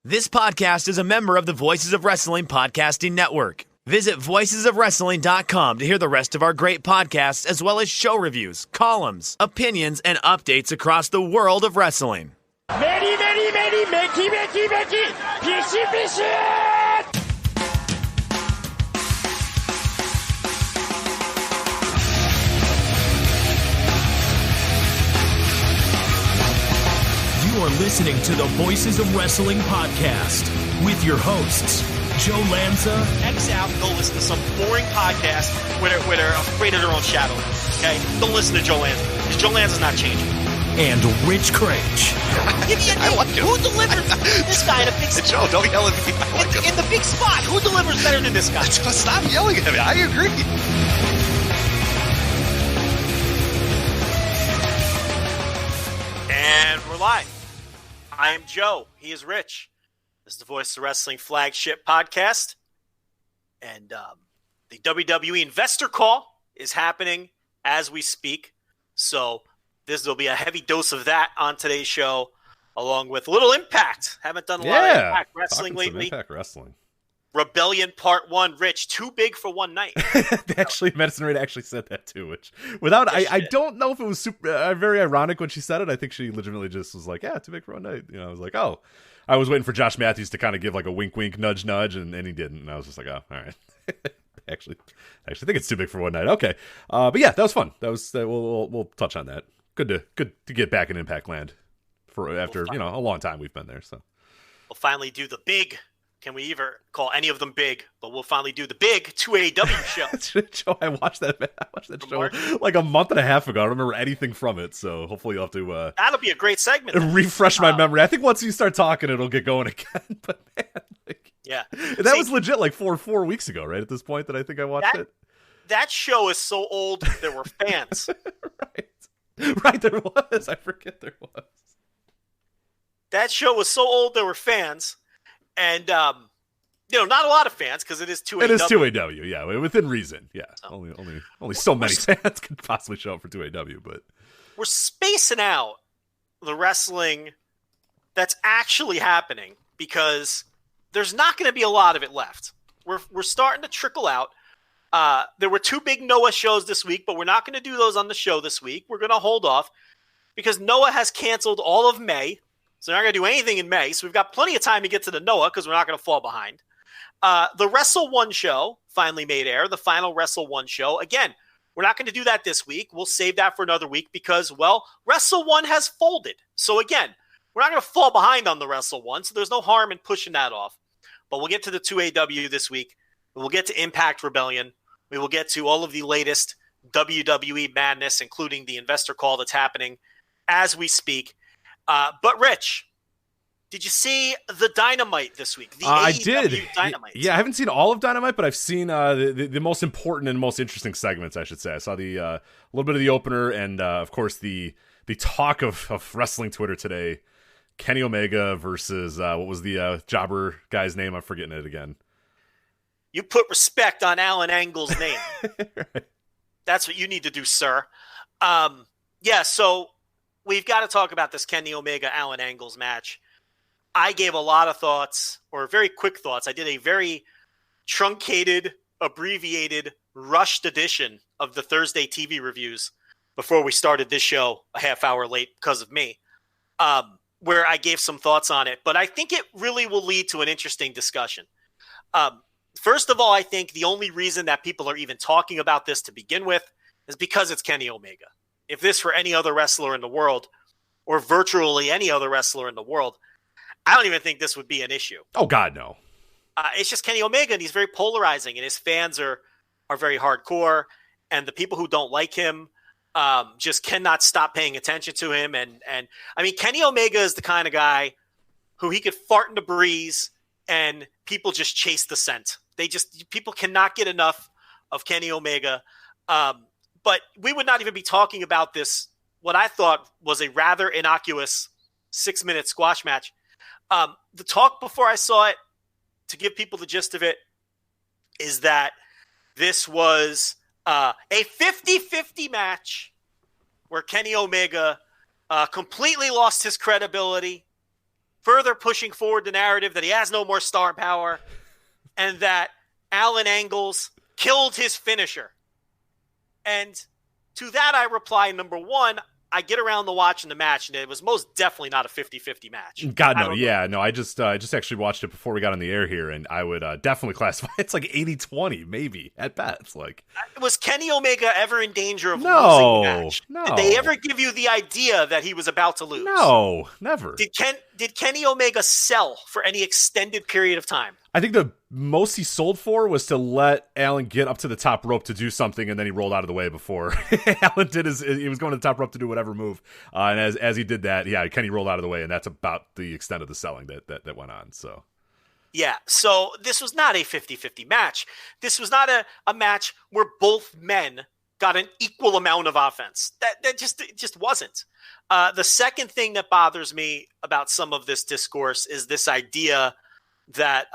This podcast is a member of the Voices of Wrestling Podcasting Network. Visit voicesofwrestling.com to hear the rest of our great podcasts, as well as show reviews, columns, opinions, and updates across the world of wrestling. Many, Mickey, Fishy! You are listening to the Voices of Wrestling podcast with your hosts, Joe Lanza. X out and go listen to some boring podcast where they're afraid of their own shadow. Okay? Don't listen to Joe Lanza, because Joe Lanza's not changing. And Rich Craich. I like him. Who delivers this guy in a big spot? Joe, don't yell at me. I like him. In the big spot, who delivers better than this guy? Stop yelling at me. I agree. And we're live. I am Joe. He is Rich. This is the Voices of Wrestling Flagship podcast. And the WWE investor call is happening as we speak. So will be a heavy dose of that on today's show, along with a little Impact. Haven't done a lot of Impact Wrestling lately. Impact Wrestling. Rebellion Part 1. Rich, too big for one night. Madison Rayne actually said that too, which I don't know if it was super very ironic when she said it. I think she legitimately just was like, yeah, too big for one night. You know, I was like, oh, I was waiting for Josh Matthews to kind of give like a wink, wink, nudge, nudge, and he didn't. And I was just like, oh, all right. actually think it's too big for one night. Okay. But yeah, that was fun. We'll touch on that. Good to get back in Impact Land after a long time we've been there. So we'll finally do the big. Can we ever call any of them big? But we'll finally do the big 2AW show. Joe, I watched that show like a month and a half ago. I don't remember anything from it, so hopefully you'll have to... that'll be a great segment. Refresh my memory. I think once you start talking, it'll get going again. But man, yeah. That was legit like four weeks ago, right? At this point that I think I watched it. That show is so old, there were fans. Right, there was. I forget there was. That show was so old, there were fans. And, not a lot of fans, because it is 2AW. It is 2AW, yeah, within reason. Yeah, only so many fans could possibly show up for 2AW, but... We're spacing out the wrestling that's actually happening, because there's not going to be a lot of it left. We're starting to trickle out. There were two big Noah shows this week, but we're not going to do those on the show this week. We're going to hold off, because Noah has canceled all of May. So we're not going to do anything in May. So we've got plenty of time to get to the Noah, because we're not going to fall behind. The Wrestle 1 show finally made air. The final Wrestle 1 show. Again, we're not going to do that this week. We'll save that for another week because, well, Wrestle 1 has folded. So again, we're not going to fall behind on the Wrestle 1. So there's no harm in pushing that off. But we'll get to the 2AW this week. We'll get to Impact Rebellion. We will get to all of the latest WWE madness, including the investor call that's happening as we speak. But Rich, did you see the Dynamite this week? I did. Dynamite. Yeah, I haven't seen all of Dynamite, but I've seen the most important and most interesting segments, I should say. I saw the little bit of the opener, and of course the talk of wrestling Twitter today. Kenny Omega versus what was the jobber guy's name? I'm forgetting it again. You put respect on Alan Angle's name. Right. That's what you need to do, sir. Yeah, so we've got to talk about this Kenny Omega Alan Angles match. I gave a lot of thoughts, or very quick thoughts. I did a very truncated, abbreviated, rushed edition of the Thursday TV reviews before we started this show a half hour late because of me, where I gave some thoughts on it. But I think it really will lead to an interesting discussion. First of all, I think the only reason that people are even talking about this to begin with is because it's Kenny Omega. If this were any other wrestler in the world, or virtually any other wrestler in the world, I don't even think this would be an issue. Oh, God, no. It's just Kenny Omega, and he's very polarizing, and his fans are very hardcore, and the people who don't like him just cannot stop paying attention to him. And I mean, Kenny Omega is the kind of guy who he could fart in the breeze, and people just chase the scent. People cannot get enough of Kenny Omega. But we would not even be talking about this, what I thought was a rather innocuous 6-minute squash match. The talk before I saw it, to give people the gist of it, is that this was a 50-50 match where Kenny Omega completely lost his credibility further pushing forward the narrative that he has no more star power and that Alan Angles killed his finisher. And to that I reply, number one, I get around to watching the match, and it was most definitely not a 50-50 match. God, no. Yeah, no, I just actually watched it before we got on the air here, and I would definitely classify it's like 80-20, maybe, at best. Like, was Kenny Omega ever in danger of losing the match? No. Did they ever give you the idea that he was about to lose? No, never. Did Kenny Omega sell for any extended period of time? I think the most he sold for was to let Alan get up to the top rope to do something, and then he rolled out of the way before Alan did he was going to the top rope to do whatever move. And as he did that, yeah, Kenny rolled out of the way, and that's about the extent of the selling that went on. So, yeah, so this was not a 50-50 match. This was not a match where both men got an equal amount of offense. It just wasn't. The second thing that bothers me about some of this discourse is this idea that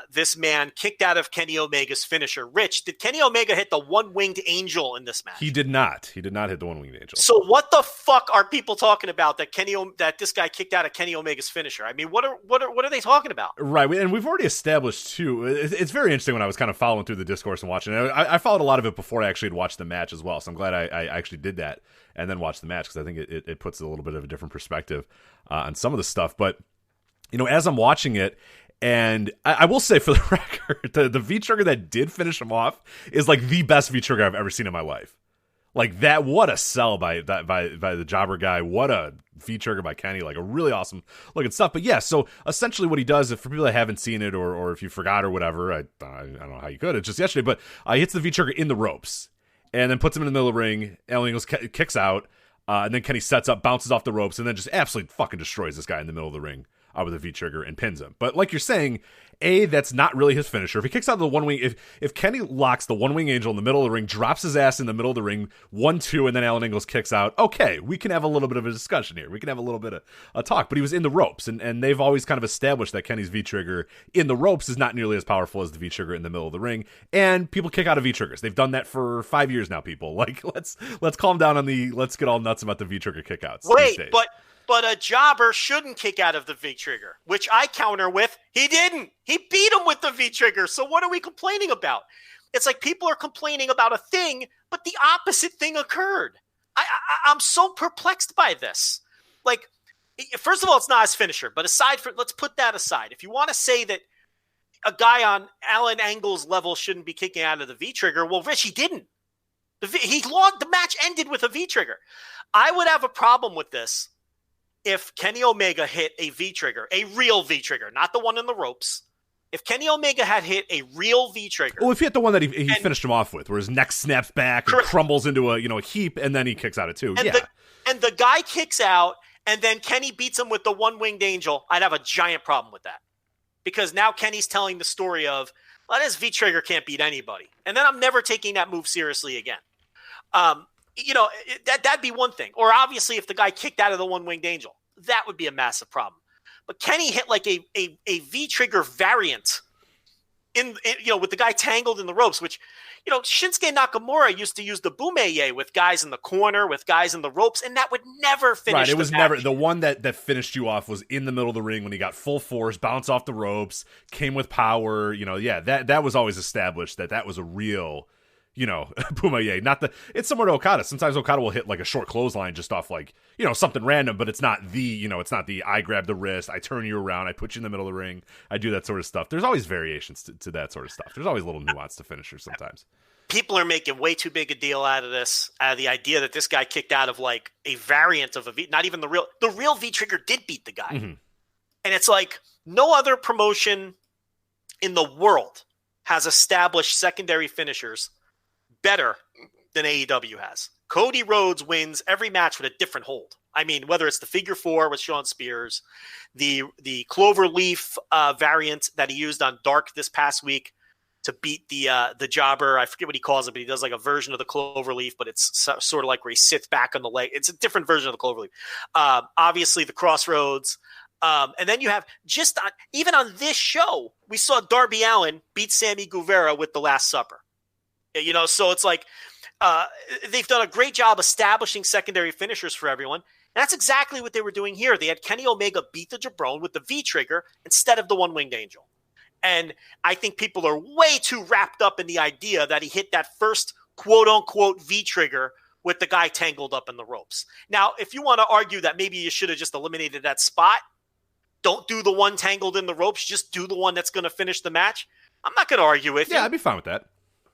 this man kicked out of Kenny Omega's finisher. Rich, did Kenny Omega hit the one-winged angel in this match? He did not. He did not hit the one-winged angel. So what the fuck are people talking about that this guy kicked out of Kenny Omega's finisher? I mean, what are they talking about? Right, and we've already established too. It's very interesting when I was kind of following through the discourse and watching it. I followed a lot of it before I actually had watched the match as well. So I'm glad I actually did that and then watched the match, because I think it puts a little bit of a different perspective on some of the stuff. But as I'm watching it. And I will say, for the record, the V-trigger that did finish him off is like the best V-trigger I've ever seen in my life. Like that, what a sell by the jobber guy. What a V-trigger by Kenny. Like a really awesome looking stuff. But yeah, so essentially what he does, if for people that haven't seen it or if you forgot or whatever, I don't know how you could. It's just yesterday, but he hits the V-trigger in the ropes and then puts him in the middle of the ring. Alan Angles kicks out, and then Kenny sets up, bounces off the ropes, and then just absolutely fucking destroys this guy in the middle of the ring with a V-trigger and pins him. But like you're saying, that's not really his finisher. If he kicks out the one wing, if Kenny locks the one wing angel in the middle of the ring, drops his ass in the middle of the ring, 1-2, and then Alan Angles kicks out, okay, we can have a little bit of a discussion here. We can have a little bit of a talk. But he was in the ropes, and they've always kind of established that Kenny's V-trigger in the ropes is not nearly as powerful as the V-trigger in the middle of the ring. And people kick out of V-triggers. They've done that for 5 years now, people. Like, let's calm down on let's get all nuts about the V-trigger kickouts. Wait, but a jobber shouldn't kick out of the V-trigger, which I counter with, he didn't. He beat him with the V-trigger. So what are we complaining about? It's like people are complaining about a thing, but the opposite thing occurred. I'm so perplexed by this. Like, first of all, it's not his finisher, but let's put that aside. If you want to say that a guy on Alan Angle's level shouldn't be kicking out of the V-trigger, well, Rich, he didn't. The match ended with a V-trigger. I would have a problem with this if Kenny Omega hit a V-trigger, a real V-trigger, not the one in the ropes. If Kenny Omega had hit a real V-trigger... Well, if he hit the one that he finished him off with, where his neck snaps back and crumbles into a heap, and then he kicks out of two. And the guy kicks out, and then Kenny beats him with the one-winged angel, I'd have a giant problem with that. Because now Kenny's telling the story of, well, this V-trigger can't beat anybody. And then I'm never taking that move seriously again. That'd be one thing. Or obviously, if the guy kicked out of the one-winged angel, that would be a massive problem. But Kenny hit like a V-trigger variant with the guy tangled in the ropes, which, Shinsuke Nakamura used to use the Bumeye with guys in the corner, with guys in the ropes, and that would never finish. Right, it was never the one that finished you off was in the middle of the ring when he got full force, bounced off the ropes, came with power. That was always established that was a real. Bumeye, it's similar to Okada. Sometimes Okada will hit like a short clothesline just off like, something random, but it's not the I grab the wrist, I turn you around, I put you in the middle of the ring, I do that sort of stuff. There's always variations to that sort of stuff. There's always a little nuance to finishers sometimes. People are making way too big a deal out of this, out of the idea that this guy kicked out of like a variant of a V, not even the real V-trigger did beat the guy. Mm-hmm. And it's like no other promotion in the world has established secondary finishers better than AEW has. Cody Rhodes wins every match with a different hold. I mean, whether it's the figure four with Shawn Spears, the cloverleaf variant that he used on Dark this past week to beat the jobber. I forget what he calls it, but he does like a version of the cloverleaf, but it's sort of like where he sits back on the leg. It's a different version of the cloverleaf. Obviously, the Crossroads. And then you have even on this show, we saw Darby Allin beat Sammy Guevara with the Last Supper. So it's like they've done a great job establishing secondary finishers for everyone. And that's exactly what they were doing here. They had Kenny Omega beat the Jabron with the V-trigger instead of the One-Winged Angel. And I think people are way too wrapped up in the idea that he hit that first quote-unquote V-trigger with the guy tangled up in the ropes. Now, if you want to argue that maybe you should have just eliminated that spot, don't do the one tangled in the ropes, just do the one that's going to finish the match, I'm not going to argue with you. Yeah, I'd be fine with that.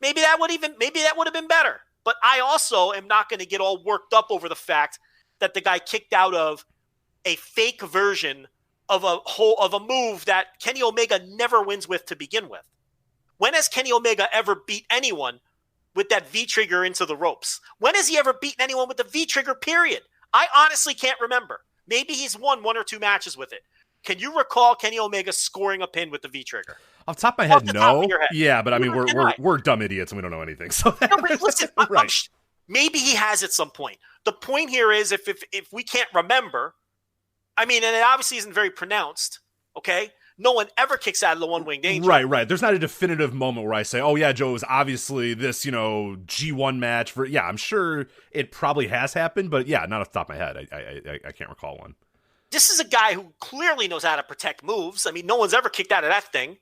Maybe that would have been better. But I also am not going to get all worked up over the fact that the guy kicked out of a fake version of a move that Kenny Omega never wins with to begin with. When has Kenny Omega ever beat anyone with that V-trigger into the ropes? When has he ever beaten anyone with the V-trigger, period? I honestly can't remember. Maybe he's won 1 or 2 matches with it. Can you recall Kenny Omega scoring a pin with the V-trigger? Off the top of my head, no. Head. Yeah, but I mean, we're dumb idiots and we don't know anything. So no, but listen, right. Maybe he has at some point. The point here is if we can't remember, I mean, and it obviously isn't very pronounced, okay? No one ever kicks out of the One-Winged Angel. Right. There's not a definitive moment where I say, oh, yeah, Joe, it was obviously this, G1 match. I'm sure it probably has happened, but yeah, not off the top of my head. I can't recall one. This is a guy who clearly knows how to protect moves. I mean, no one's ever kicked out of that thing,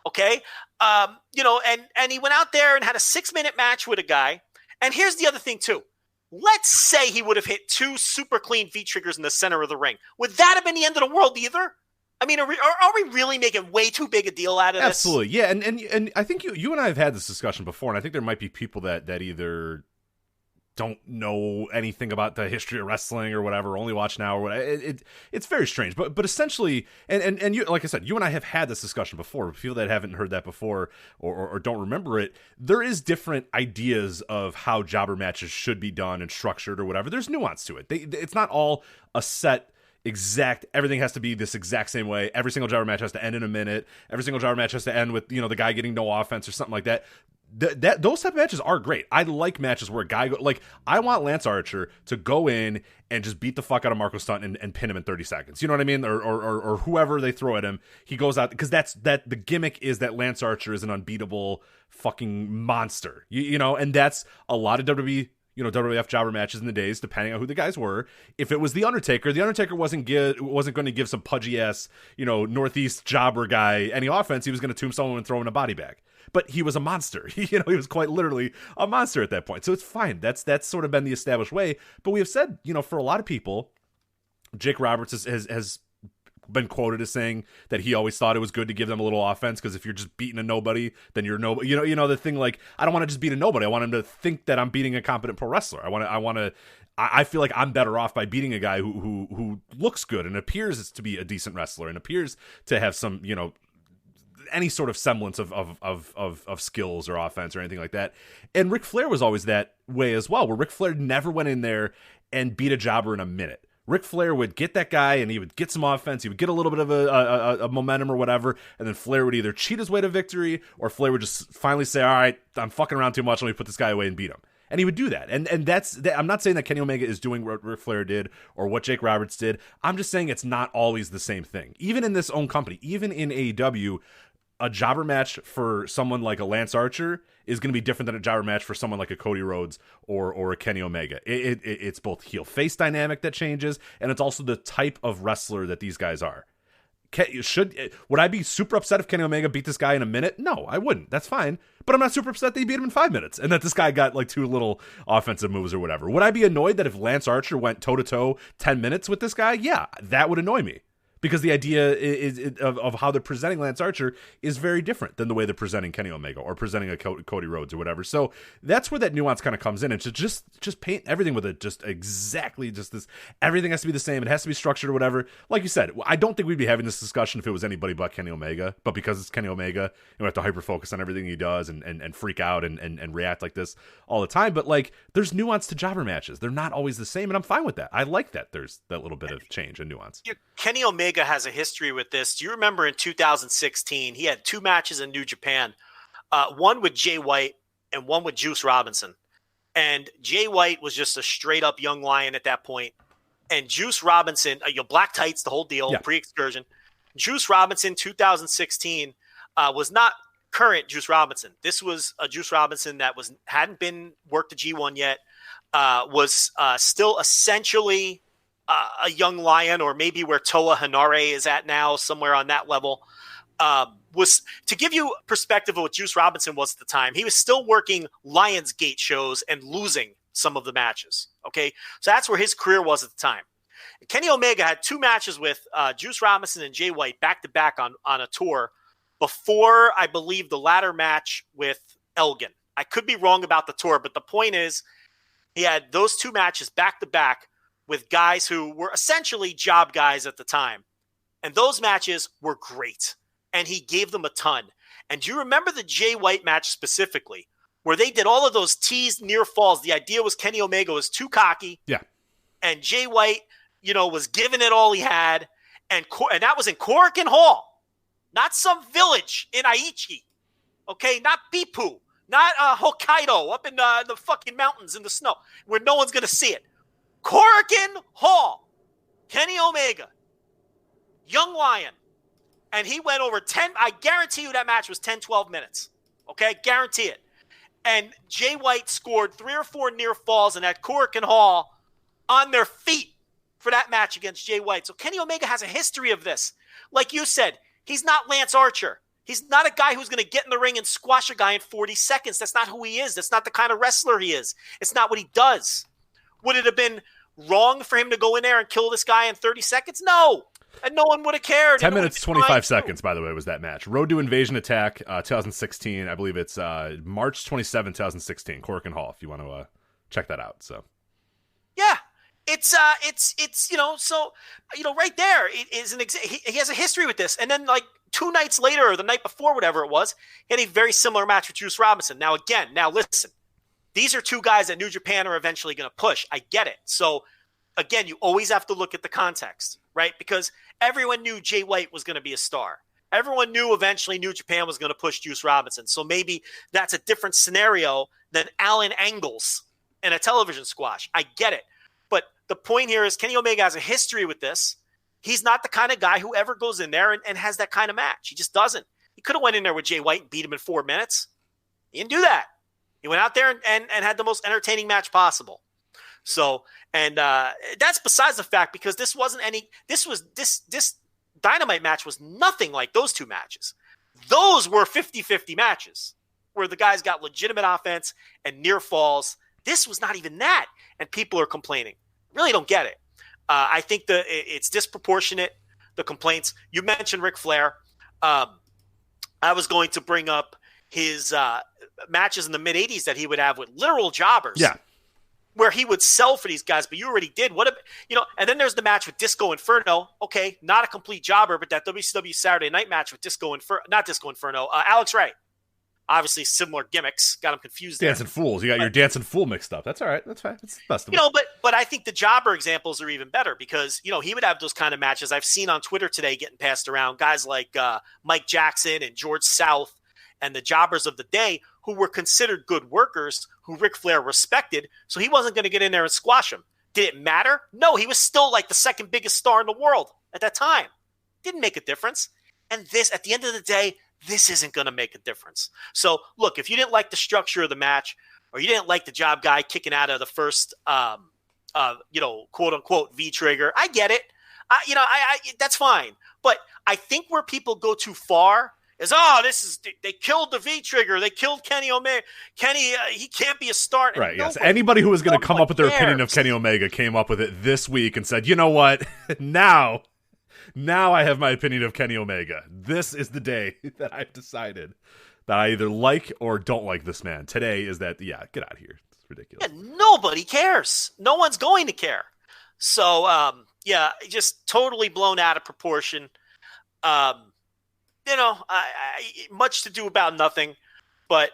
okay? And he went out there and had a 6-minute match with a guy. And here's the other thing, too. Let's say he would have hit 2 super clean V-triggers in the center of the ring. Would that have been the end of the world either? I mean, are we really making way too big a deal out of this? Absolutely, yeah. And I think you and I have had this discussion before, and I think there might be people that either don't know anything about the history of wrestling or whatever, only watch now or whatever. It's very strange. But essentially, and you, like I said, you and I have had this discussion before. People that haven't heard that before or don't remember it, there is different ideas of how jobber matches should be done and structured or whatever. There's nuance to it. It's not all a set exact, everything has to be this exact same way. Every single jobber match has to end in a minute. Every single jobber match has to end with, the guy getting no offense or something like that. Those type of matches are great. I like matches where a guy I want Lance Archer to go in and just beat the fuck out of Marco Stunt and pin him in 30 seconds. You know what I mean? Or whoever they throw at him, he goes out, because the gimmick is that Lance Archer is an unbeatable fucking monster. And that's a lot of WWE, WWF jobber matches in the days, depending on who the guys were. If it was The Undertaker wasn't going to give some pudgy ass, Northeast jobber guy any offense. He was going to tomb someone and throw in a body bag. But he was a monster. He was quite literally a monster at that point. So it's fine. That's sort of been the established way. But we have said, for a lot of people, Jake Roberts has been quoted as saying that he always thought it was good to give them a little offense, because if you're just beating a nobody, then you're nobody. The thing, like, I don't want to just beat a nobody. I want him to think that I'm beating a competent pro wrestler. I feel like I'm better off by beating a guy who looks good and appears to be a decent wrestler and appears to have some, any sort of semblance of skills or offense or anything like that. And Ric Flair was always that way as well, where Ric Flair never went in there and beat a jobber in a minute. Ric Flair would get that guy and he would get some offense, he would get a little bit of a momentum or whatever, and then Flair would either cheat his way to victory, or Flair would just finally say, all right, I'm fucking around too much, let me put this guy away and beat him. And he would do that. And I'm not saying that Kenny Omega is doing what Ric Flair did or what Jake Roberts did. I'm just saying it's not always the same thing. Even in this own company, even in AEW, a jobber match for someone like a Lance Archer is going to be different than a jobber match for someone like a Cody Rhodes or a Kenny Omega. It's both heel-face dynamic that changes, and it's also the type of wrestler that these guys are. Would I be super upset if Kenny Omega beat this guy in a minute? No, I wouldn't. That's fine. But I'm not super upset that he beat him in 5 minutes and that this guy got like 2 little offensive moves or whatever. Would I be annoyed that if Lance Archer went toe-to-toe 10 minutes with this guy? Yeah, that would annoy me. Because the idea of how they're presenting Lance Archer is very different than the way they're presenting Kenny Omega or presenting a Cody Rhodes or whatever. So that's where that nuance kind of comes in. And to just paint everything with it, just exactly just this, everything has to be the same. It has to be structured or whatever. Like you said, I don't think we'd be having this discussion if it was anybody but Kenny Omega. But because it's Kenny Omega, we have to hyper focus on everything he does and freak out and react like this all the time. But like, there's nuance to jobber matches. They're not always the same, and I'm fine with that. I like that there's that little bit of change and nuance. Kenny Omega has a history with this. Do you remember in 2016, he had 2 matches in New Japan, one with Jay White and one with Juice Robinson. And Jay White was just a straight up young lion at that point. And Juice Robinson, black tights, the whole deal, pre-excursion. Juice Robinson, 2016, was not current Juice Robinson. This was a Juice Robinson that hadn't been worked to G1 yet, was still essentially a young lion, or maybe where Toa Hanare is at now, somewhere on that level. Was to give you perspective of what Juice Robinson was at the time. He was still working Lionsgate shows and losing some of the matches. Okay, so that's where his career was at the time. And Kenny Omega had 2 matches with Juice Robinson and Jay White back to back on a tour before, I believe, the latter match with Elgin. I could be wrong about the tour, but the point is he had those 2 matches back to back with guys who were essentially job guys at the time. And those matches were great. And he gave them a ton. And do you remember the Jay White match specifically, where they did all of those teased near falls? The idea was Kenny Omega was too cocky. Yeah. And Jay White, was giving it all he had. And that was in Korakuen Hall, not some village in Aichi. Okay, not Bipu, not Hokkaido up in the fucking mountains in the snow where no one's going to see it. Korakuen Hall, Kenny Omega, young lion. And he went over 10. I guarantee you that match was 10, 12 minutes. Okay? Guarantee it. And Jay White scored 3 or 4 near falls in that Korakuen Hall on their feet for that match against Jay White. So Kenny Omega has a history of this. Like you said, he's not Lance Archer. He's not a guy who's going to get in the ring and squash a guy in 40 seconds. That's not who he is. That's not the kind of wrestler he is. It's not what he does. Would it have been wrong for him to go in there and kill this guy in 30 seconds? No. And no one would have cared. 10 minutes, 25 seconds, by the way, was that match. Road to Invasion Attack, 2016. I believe it's March 27, 2016, Korakuen Hall, if you want to check that out. So, yeah, it's right there. It is he has a history with this. And then, like, 2 nights later, or the night before, whatever it was, he had a very similar match with Juice Robinson. Now, listen, these are 2 guys that New Japan are eventually going to push. I get it. So, again, you always have to look at the context, right? Because everyone knew Jay White was going to be a star. Everyone knew eventually New Japan was going to push Juice Robinson. So maybe that's a different scenario than Alan Angles in a television squash. I get it. But the point here is Kenny Omega has a history with this. He's not the kind of guy who ever goes in there and has that kind of match. He just doesn't. He could have went in there with Jay White and beat him in 4 minutes. He didn't do that. He went out there and had the most entertaining match possible. So, and that's besides the fact, because this Dynamite match was nothing like those 2 matches. Those were 50-50 matches where the guys got legitimate offense and near falls. This was not even that. And people are complaining. Really don't get it. I think it's disproportionate, the complaints. You mentioned Ric Flair. I was going to bring up his matches in the mid-'80s that he would have with literal jobbers. Yeah. Where he would sell for these guys, but you already did. And then there's the match with Disco Inferno. Okay, not a complete jobber, but that WCW Saturday Night match with Alex Ray. Obviously, similar gimmicks. Got him confused there. Dancing Fools. You got your Dancing Fool mixed up. That's all right. That's fine. It's the best of it. But I think the jobber examples are even better because, he would have those kind of matches. I've seen on Twitter today getting passed around guys like Mike Jackson and George South and the jobbers of the day who were considered good workers, who Ric Flair respected, so he wasn't going to get in there and squash him. Did it matter? No, he was still like the second biggest star in the world at that time. Didn't make a difference. And this, at the end of the day, this isn't going to make a difference. So, look, if you didn't like the structure of the match, or you didn't like the job guy kicking out of the first, quote-unquote V-trigger, I get it. That's fine. But I think where people go too far is, they killed the V-trigger. They killed Kenny Omega. Kenny, he can't be a star. Right, yes. Anybody who was going to come up with their opinion of Kenny Omega came up with it this week and said, you know what? Now I have my opinion of Kenny Omega. This is the day that I've decided that I either like or don't like this man. Today is that, get out of here. It's ridiculous. Yeah, nobody cares. No one's going to care. So, just totally blown out of proportion. Much to do about nothing, but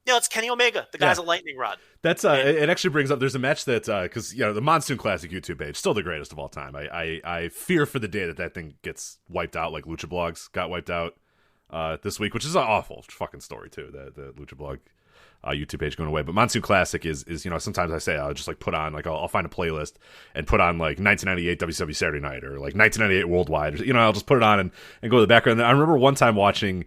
it's Kenny Omega. The guy's a lightning rod. That's it. Actually brings up. There's a match that because the Monsoon Classic YouTube page, still the greatest of all time. I fear for the day that thing gets wiped out, like Lucha Blogs got wiped out this week, which is an awful fucking story too. The Lucha Blog YouTube page going away. But Monsoon Classic is sometimes I say I'll just like put on like I'll find a playlist and put on like 1998 WCW Saturday Night or like 1998 Worldwide. I'll just put it on and go to the background. And I remember one time watching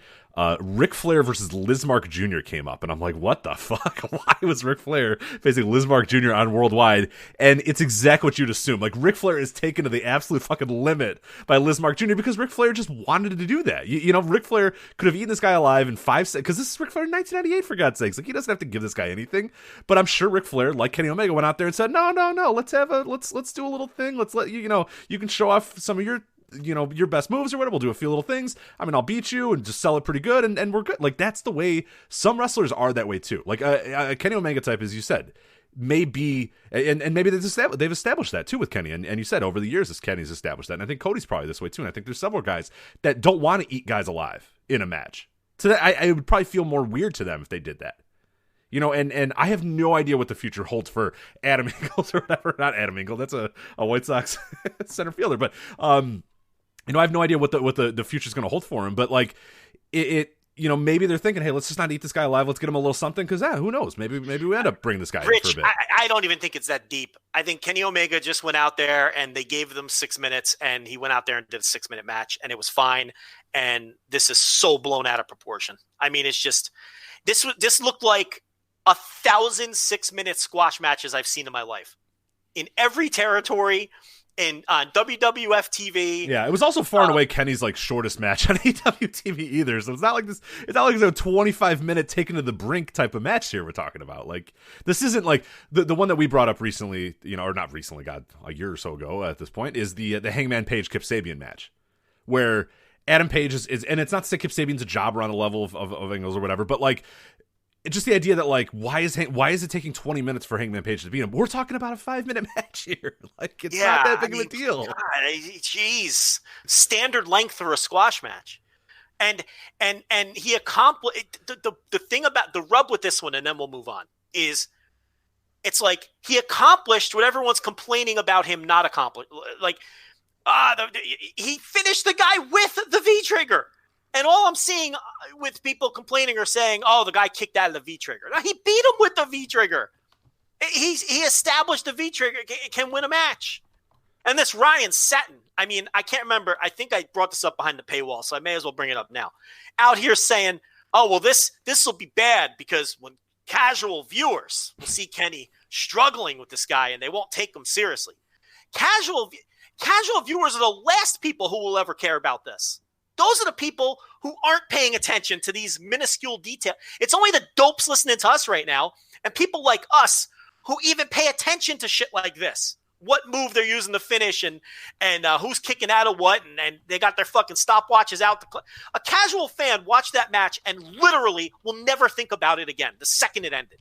Ric Flair versus Lizmark Jr. came up, and I'm like, what the fuck? Why was Ric Flair facing Lizmark Jr. on Worldwide? And it's exactly what you'd assume. Like, Ric Flair is taken to the absolute fucking limit by Lizmark Jr. because Ric Flair just wanted to do that. Ric Flair could have eaten this guy alive in 5 seconds, because this is Ric Flair in 1998, for God's sakes. Like, he doesn't have to give this guy anything. But I'm sure Ric Flair, like Kenny Omega, went out there and said, no, let's do a little thing. Let's let you can show off some of your best moves or whatever. We'll do a few little things. I mean, I'll beat you and just sell it pretty good, and we're good. Like, that's the way some wrestlers are that way too. Like a Kenny Omega type, as you said, may be, and maybe they've established that too with Kenny. And you said over the years, as Kenny's established that. And I think Cody's probably this way too. And I think there's several guys that don't want to eat guys alive in a match. So that I would probably feel more weird to them if they did that. And I have no idea what the future holds for Adam Engel or whatever. Not Adam Engel. That's a White Sox center fielder. But I have no idea what the future's going to hold for him. But like maybe they're thinking, hey, let's just not eat this guy alive. Let's get him a little something, because who knows? Maybe we end up bringing this guy in for a bit. I don't even think it's that deep. I think Kenny Omega just went out there and they gave them 6 minutes, and he went out there and did a 6-minute match, and it was fine. And this is so blown out of proportion. I mean, it's just this looked like 1,000 6-minute squash matches I've seen in my life, in every territory. On WWF TV. Yeah, it was also far and away Kenny's like shortest match on AW TV either. So it's not like this. It's not like it's a 25-minute taken to the brink type of match here we're talking about. Like, this isn't like the one that we brought up recently, or not recently, God, a year or so ago at this point, is the Hangman Page Kip Sabian match, where Adam Page is, and it's not to say Kip Sabian's a jobber on the level of Engels or whatever, but like, it's just the idea that, like, why is it taking 20 minutes for Hangman Page to beat him? We're talking about a 5-minute match here. Like, it's not that big of a deal. God, jeez, standard length for a squash match, and he accomplished the thing about the rub with this one, and then we'll move on. Is it's like he accomplished what everyone's complaining about him not accomplishing. Like, he finished the guy with the V trigger. And all I'm seeing with people complaining or saying, oh, the guy kicked out of the V-trigger. No, he beat him with the V-trigger. He established the V-trigger can win a match. And this Ryan Satin, I mean, I can't remember. I think I brought this up behind the paywall, so I may as well bring it up now. Out here saying, oh, well, this will be bad because when casual viewers will see Kenny struggling with this guy and they won't take him seriously. Casual viewers are the last people who will ever care about this. Those are the people who aren't paying attention to these minuscule details. It's only the dopes listening to us right now and people like us who even pay attention to shit like this. What move they're using to finish and who's kicking out of what, and they got their fucking stopwatches out. A casual fan watched that match and literally will never think about it again the second it ended.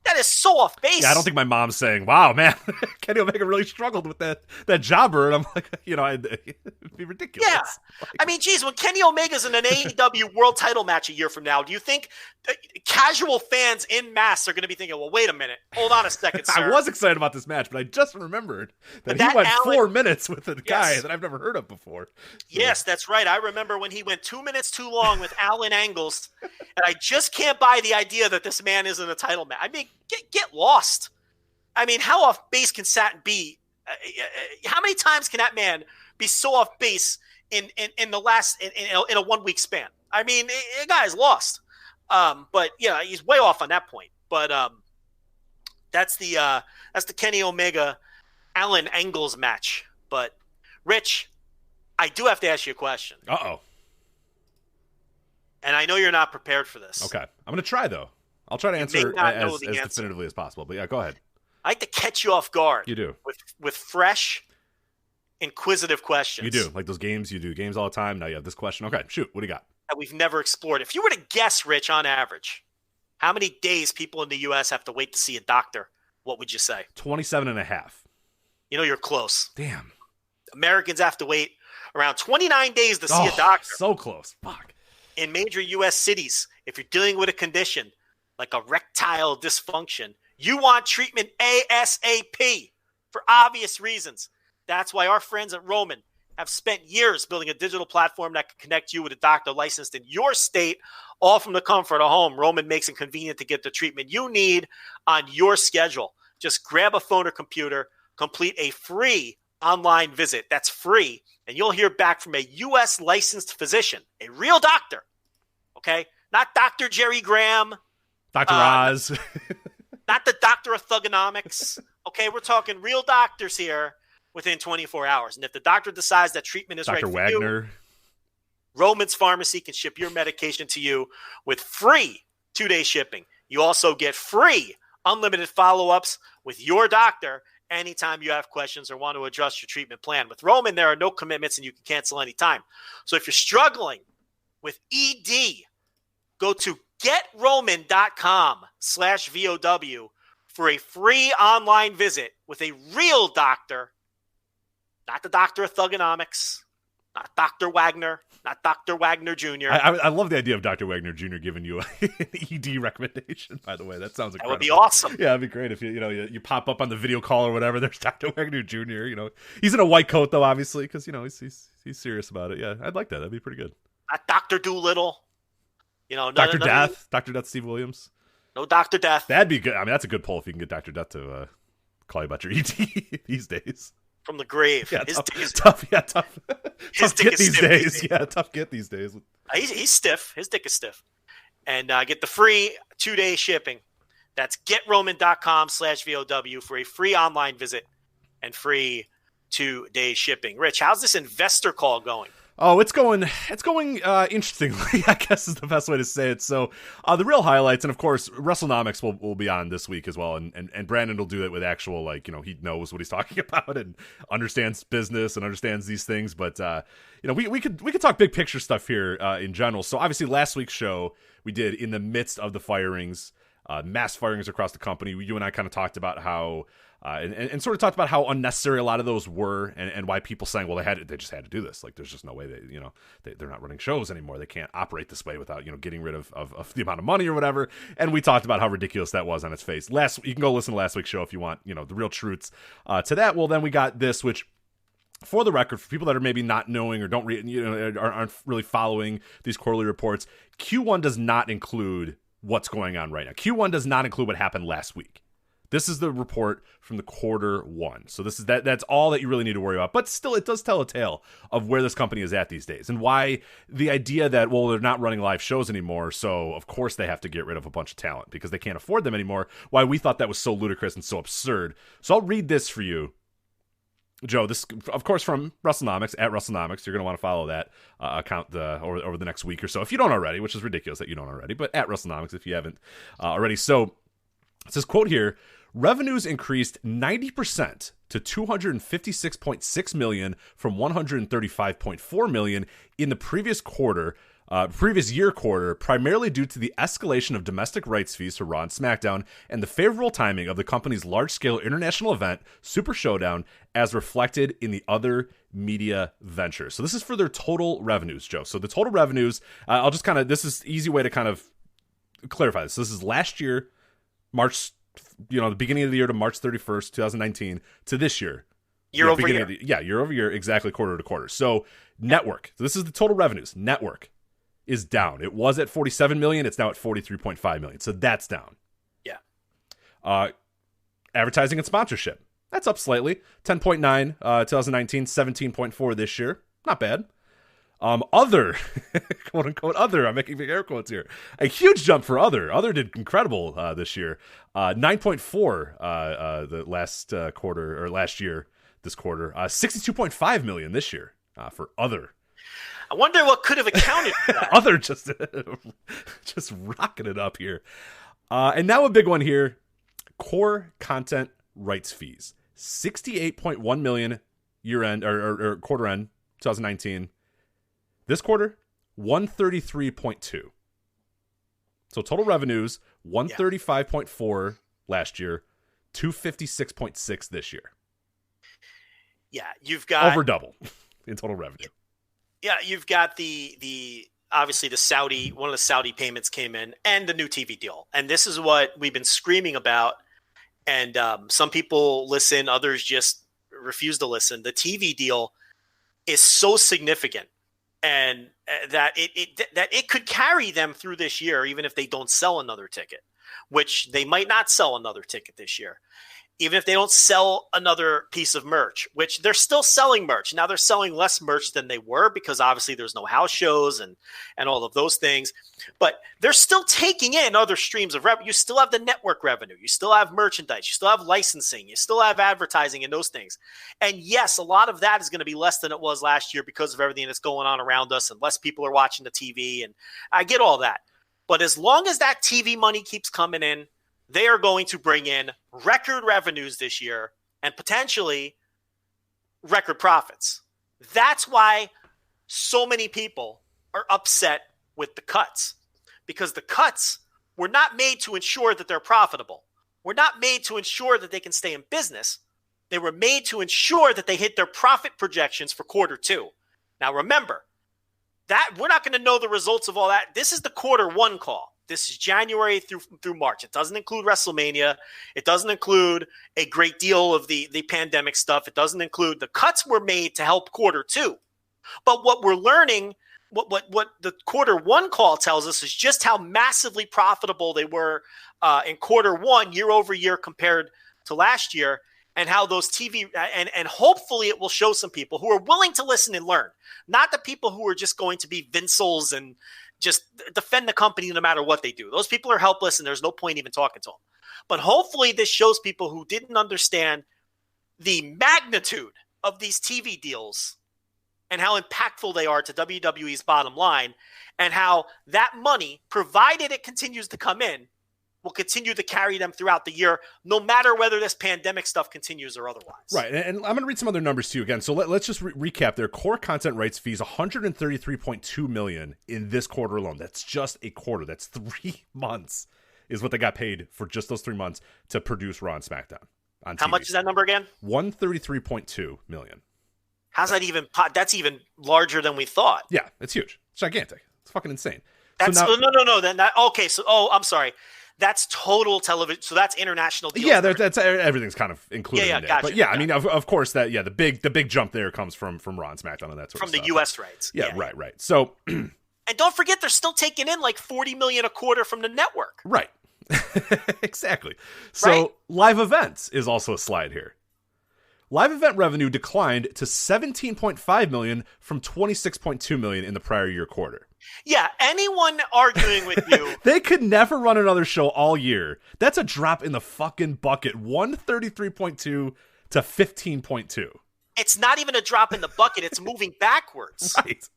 That is so off base. Yeah, I don't think my mom's saying, wow, man, Kenny Omega really struggled with that jobber. And I'm like, it'd be ridiculous. Yeah. Like, I mean, geez, when Kenny Omega's in an AEW world title match a year from now, do you think casual fans in mass are going to be thinking, well, wait a minute. Hold on a second, sir. I was excited about this match, but I just remembered that he went 4 minutes with a guy that I've never heard of before. So. Yes, that's right. I remember when he went 2 minutes too long with Alan Angles, and I just can't buy the idea that this man is in a title match. I mean, get lost. I mean, how off base can Satin be? How many times can that man be so off base in the last in a 1 week span? I mean, the guy's lost. But yeah, he's way off on that point. But that's the Kenny Omega Alan Angles match. But Rich, I do have to ask you a question. Uh-oh. And I know you're not prepared for this. Okay, I'm gonna try though. I'll try to answer as definitively as possible. But yeah, go ahead. I like to catch you off guard. You do. With fresh, inquisitive questions. You do. Like those games, you do games all the time. Now you have this question. Okay, shoot. What do you got? That we've never explored. If you were to guess, Rich, on average, how many days people in the U.S. have to wait to see a doctor, what would you say? 27 and a half. You're close. Damn. Americans have to wait around 29 days to see a doctor. So close. Fuck. In major U.S. cities, if you're dealing with a condition like erectile dysfunction, you want treatment ASAP for obvious reasons. That's why our friends at Roman have spent years building a digital platform that can connect you with a doctor licensed in your state, all from the comfort of home. Roman makes it convenient to get the treatment you need on your schedule. Just grab a phone or computer, complete a free online visit. That's free. And you'll hear back from a U.S. licensed physician, a real doctor. Okay? Not Dr. Jerry Graham. Dr. Oz. Not the doctor of thugonomics. Okay, we're talking real doctors here within 24 hours. And if the doctor decides that treatment is Dr. right for Wagner. you, Roman's Pharmacy can ship your medication to you with free 2-day shipping. You also get free unlimited follow-ups with your doctor anytime you have questions or want to adjust your treatment plan. With Roman, there are no commitments and you can cancel anytime. So if you're struggling with ED, go to GetRoman.com/VOW for a free online visit with a real doctor, not the doctor of thugonomics, not Dr. Wagner, not Dr. Wagner Jr. I love the idea of Dr. Wagner Jr. giving you an ED recommendation, by the way. That sounds incredible. That would be awesome. Yeah, it'd be great if you pop up on the video call or whatever. There's Dr. Wagner Jr. He's in a white coat, though, obviously, because, he's serious about it. Yeah, I'd like that. That'd be pretty good. Not Dr. Doolittle. Dr. Death. Dr. Death Steve Williams. No Dr. Death. That'd be good. I mean, that's a good poll if you can get Dr. Death to call you about your ED these days. From the grave. Yeah, His dick is tough. Yeah, tough. His tough dick get is these stiff days. Yeah, tough get these days. He's stiff. His dick is stiff. And get the free 2-day shipping. That's GetRoman.com/VOW for a free online visit and free 2-day shipping. Rich, how's this investor call going? Oh, it's going interestingly, I guess is the best way to say it. So the real highlights, and of course, WrestleNomics will be on this week as well, and Brandon will do it with actual, he knows what he's talking about and understands business and understands these things. But we could talk big picture stuff here in general. So obviously, last week's show we did in the midst of the firings, mass firings across the company. You and I kind of talked about how. And sort of talked about how unnecessary a lot of those were, and why people saying, well, they just had to do this. Like, there's just no way they're not running shows anymore. They can't operate this way without getting rid of the amount of money or whatever. And we talked about how ridiculous that was on its face. You can go listen to last week's show if you want the real truths to that. Well, then we got this, which, for the record, for people that are maybe not knowing or don't read, aren't really following these quarterly reports, Q1 does not include what's going on right now. Q1 does not include what happened last week. This is the report from the Q1. So this is that's all that you really need to worry about. But still, it does tell a tale of where this company is at these days and why the idea that, well, they're not running live shows anymore, so of course they have to get rid of a bunch of talent because they can't afford them anymore, why we thought that was so ludicrous and so absurd. So I'll read this for you, Joe. This, of course, from WrestleNomics, at WrestleNomics. You're going to want to follow that account over the next week or so, if you don't already, which is ridiculous that you don't already, but at WrestleNomics if you haven't already. So it says, quote here, revenues increased 90% to $256.6 million from $135.4 million in the previous year quarter, primarily due to the escalation of domestic rights fees to Raw and SmackDown and the favorable timing of the company's large-scale international event, Super Showdown, as reflected in the other media ventures. So this is for their total revenues, Joe. So the total revenues, I'll just this is easy way to kind of clarify this. So this is last year, March, the beginning of the year to March 31st, 2019 to this year. Year over year. Year over year, exactly quarter to quarter. So network, so this is the total revenues. Network is down. It was at $47 million. It's now at $43.5 million. So that's down. Yeah. Advertising and sponsorship. That's up slightly. 10.9, 2019, 17.4 this year. Not bad. Other, quote unquote, other, I'm making big air quotes here. A huge jump for other. Other did incredible this year. 9.4 the last quarter, or last year, this quarter. 62.5 million this year for other. I wonder what could have accounted for that. Other just rocking it up here. And now a big one here. Core content rights fees. 68.1 million year end or quarter end 2019. This quarter, 133.2. So total revenues, 135.4 last year, 256.6 this year. Yeah, you've got over double in total revenue. Yeah, you've got the obviously one of the Saudi payments came in, and the new TV deal. And this is what we've been screaming about. And some people listen, others just refuse to listen. The TV deal is so significant, and that it could carry them through this year, even if they don't sell another ticket, which they might not sell another ticket this year. Even if they don't sell another piece of merch, which they're still selling merch. Now they're selling less merch than they were because obviously there's no house shows and all of those things. But they're still taking in other streams of revenue. You still have the network revenue. You still have merchandise. You still have licensing. You still have advertising and those things. And yes, a lot of that is going to be less than it was last year because of everything that's going on around us and less people are watching the TV. And I get all that. But as long as that TV money keeps coming in, they are going to bring in record revenues this year and potentially record profits. That's why so many people are upset with the cuts, because the cuts were not made to ensure that they're profitable. Were not made to ensure that they can stay in business. They were made to ensure that they hit their profit projections for quarter two. Now remember, that we're not going to know the results of all that. This is the quarter one call. This is January through March. It doesn't include WrestleMania. It doesn't include a great deal of the pandemic stuff. It doesn't include the cuts were made to help quarter two. But what we're learning, what the quarter one call tells us is just how massively profitable they were in quarter one year over year compared to last year, and how those TV and hopefully it will show some people who are willing to listen and learn, not the people who are just going to be Vincels and just defend the company no matter what they do. Those people are helpless and there's no point even talking to them. But hopefully this shows people who didn't understand the magnitude of these TV deals and how impactful they are to WWE's bottom line, and how that money, provided it continues to come in, will continue to carry them throughout the year, no matter whether this pandemic stuff continues or otherwise. Right, and I'm going to read some other numbers to you again. So let's just recap their core content rights fees, $133.2 million in this quarter alone. That's just a quarter. That's 3 months is what they got paid for just those 3 months to produce Raw and SmackDown on TV. How much is that number again? $133.2 million. How's that even? That's even larger than we thought. Yeah, it's huge. It's gigantic. It's fucking insane. That's so now, no. Then okay. So I'm sorry. That's total television. So that's international deals. Yeah, that's everything's kind of included in there. Gotcha. But yeah, I mean, of course that the big jump there comes from Raw and SmackDown and that sort of stuff. From the U.S. rights. Yeah, right. So, and don't forget, they're still taking in like $40 million a quarter from the network. Right. Exactly. So right? Live events is also a slide here. Live event revenue declined to $17.5 million from $26.2 million in the prior year quarter. Yeah, anyone arguing with you... They could never run another show all year. That's a drop in the fucking bucket. 133.2 to 15.2. It's not even a drop in the bucket. It's moving backwards. Right.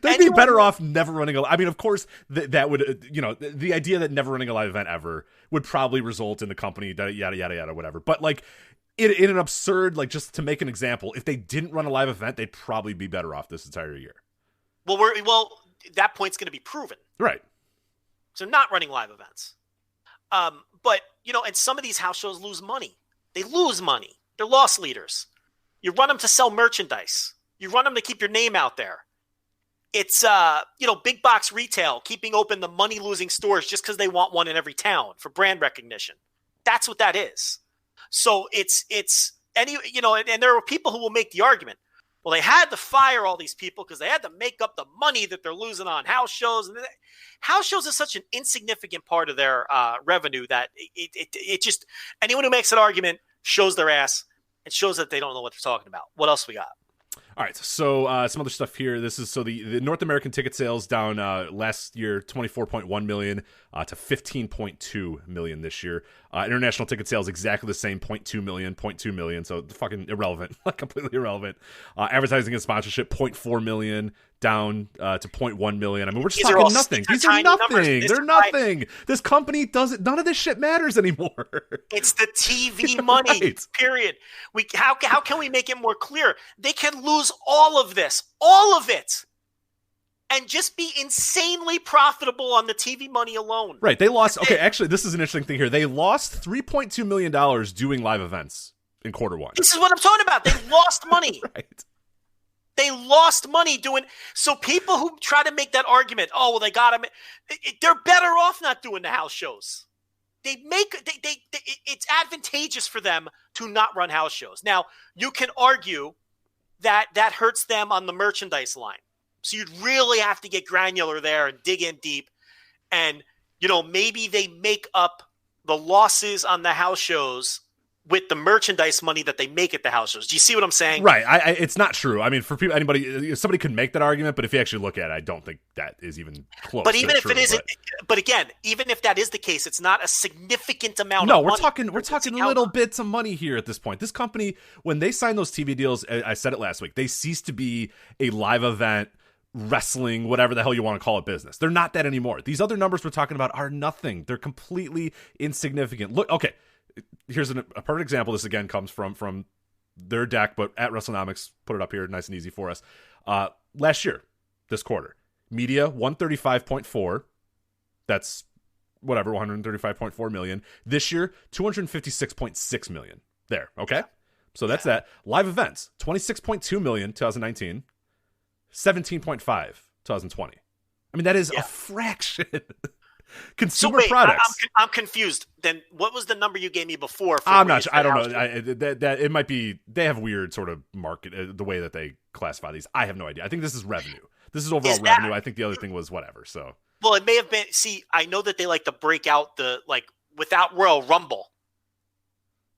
They'd be better off never running a... I mean, of course, that would... the idea that never running a live event ever would probably result in the company, yada, yada, yada, whatever. But, like, in an absurd... Like, just to make an example, if they didn't run a live event, they'd probably be better off this entire year. Well, that point's going to be proven. Right. So not running live events. But, and some of these house shows lose money. They lose money. They're loss leaders. You run them to sell merchandise. You run them to keep your name out there. It's, big box retail, keeping open the money-losing stores just because they want one in every town for brand recognition. That's what that is. So and there are people who will make the argument, well, they had to fire all these people because they had to make up the money that they're losing on house shows. And house shows is such an insignificant part of their revenue that it just, anyone who makes that argument shows their ass and shows that they don't know what they're talking about. What else we got? All right, so some other stuff here. This is the North American ticket sales down last year, 24.1 million to 15.2 million this year. International ticket sales exactly the same, 0.2 million. So fucking irrelevant, completely irrelevant. Advertising and sponsorship, 0.4 million down to 0.1 million. I mean, we're just talking nothing. These are nothing. They're nothing. This company doesn't. None of this shit matters anymore. It's the TV money. Right. Period. How can we make it more clear? They can lose all of this, all of it, and just be insanely profitable on the TV money alone. Right. They lost. Okay, actually, this is an interesting thing here. They lost $3.2 million doing live events in quarter one. This is what I'm talking about. They lost money. Right. They lost money doing. So people who try to make that argument, oh, well, they got them. They're better off not doing the house shows. It's advantageous for them to not run house shows. Now, you can argue that hurts them on the merchandise line. So you'd really have to get granular there and dig in deep. And, maybe they make up the losses on the house shows with the merchandise money that they make at the house shows. Do you see what I'm saying? Right. It's not true. I mean, for people, somebody could make that argument, but if you actually look at it, I don't think that is even close. But even if it isn't, but again, even if that is the case, it's not a significant amount. No, of money. we're talking little bits of money here at this point. This company, when they signed those TV deals, I said it last week, they ceased to be a live event, wrestling, whatever the hell you want to call it, business. They're not that anymore. These other numbers we're talking about are nothing. They're completely insignificant. Look, okay. Here's a perfect example. This again comes from their deck, but at WrestleNomics put it up here nice and easy for us. Last year, this quarter, media 135.4. That's whatever, 135.4 million. This year, 256.6 million. There, okay? So that's that. Live events, 26.2 million 2019, 17.5 2020. I mean, that is a fraction. Consumer products. I'm confused. Then what was the number you gave me before? I'm not sure. I don't know. That it might be. They have weird sort of market the way that they classify these. I have no idea. I think this is revenue. This is overall revenue. I think the other thing was whatever. So. Well, it may have been. See, I know that they like to break out without Royal Rumble.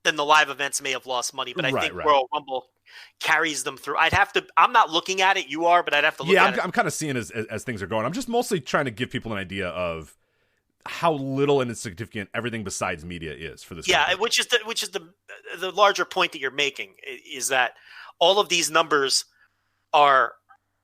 Then the live events may have lost money, but I think Royal Rumble carries them through. I'm not looking at it. You are, but I'd have to look at it. I'm kind of seeing as things are going. I'm just mostly trying to give people an idea of how little and insignificant everything besides media is for this. Yeah, company. which is the larger point that you're making is that all of these numbers are,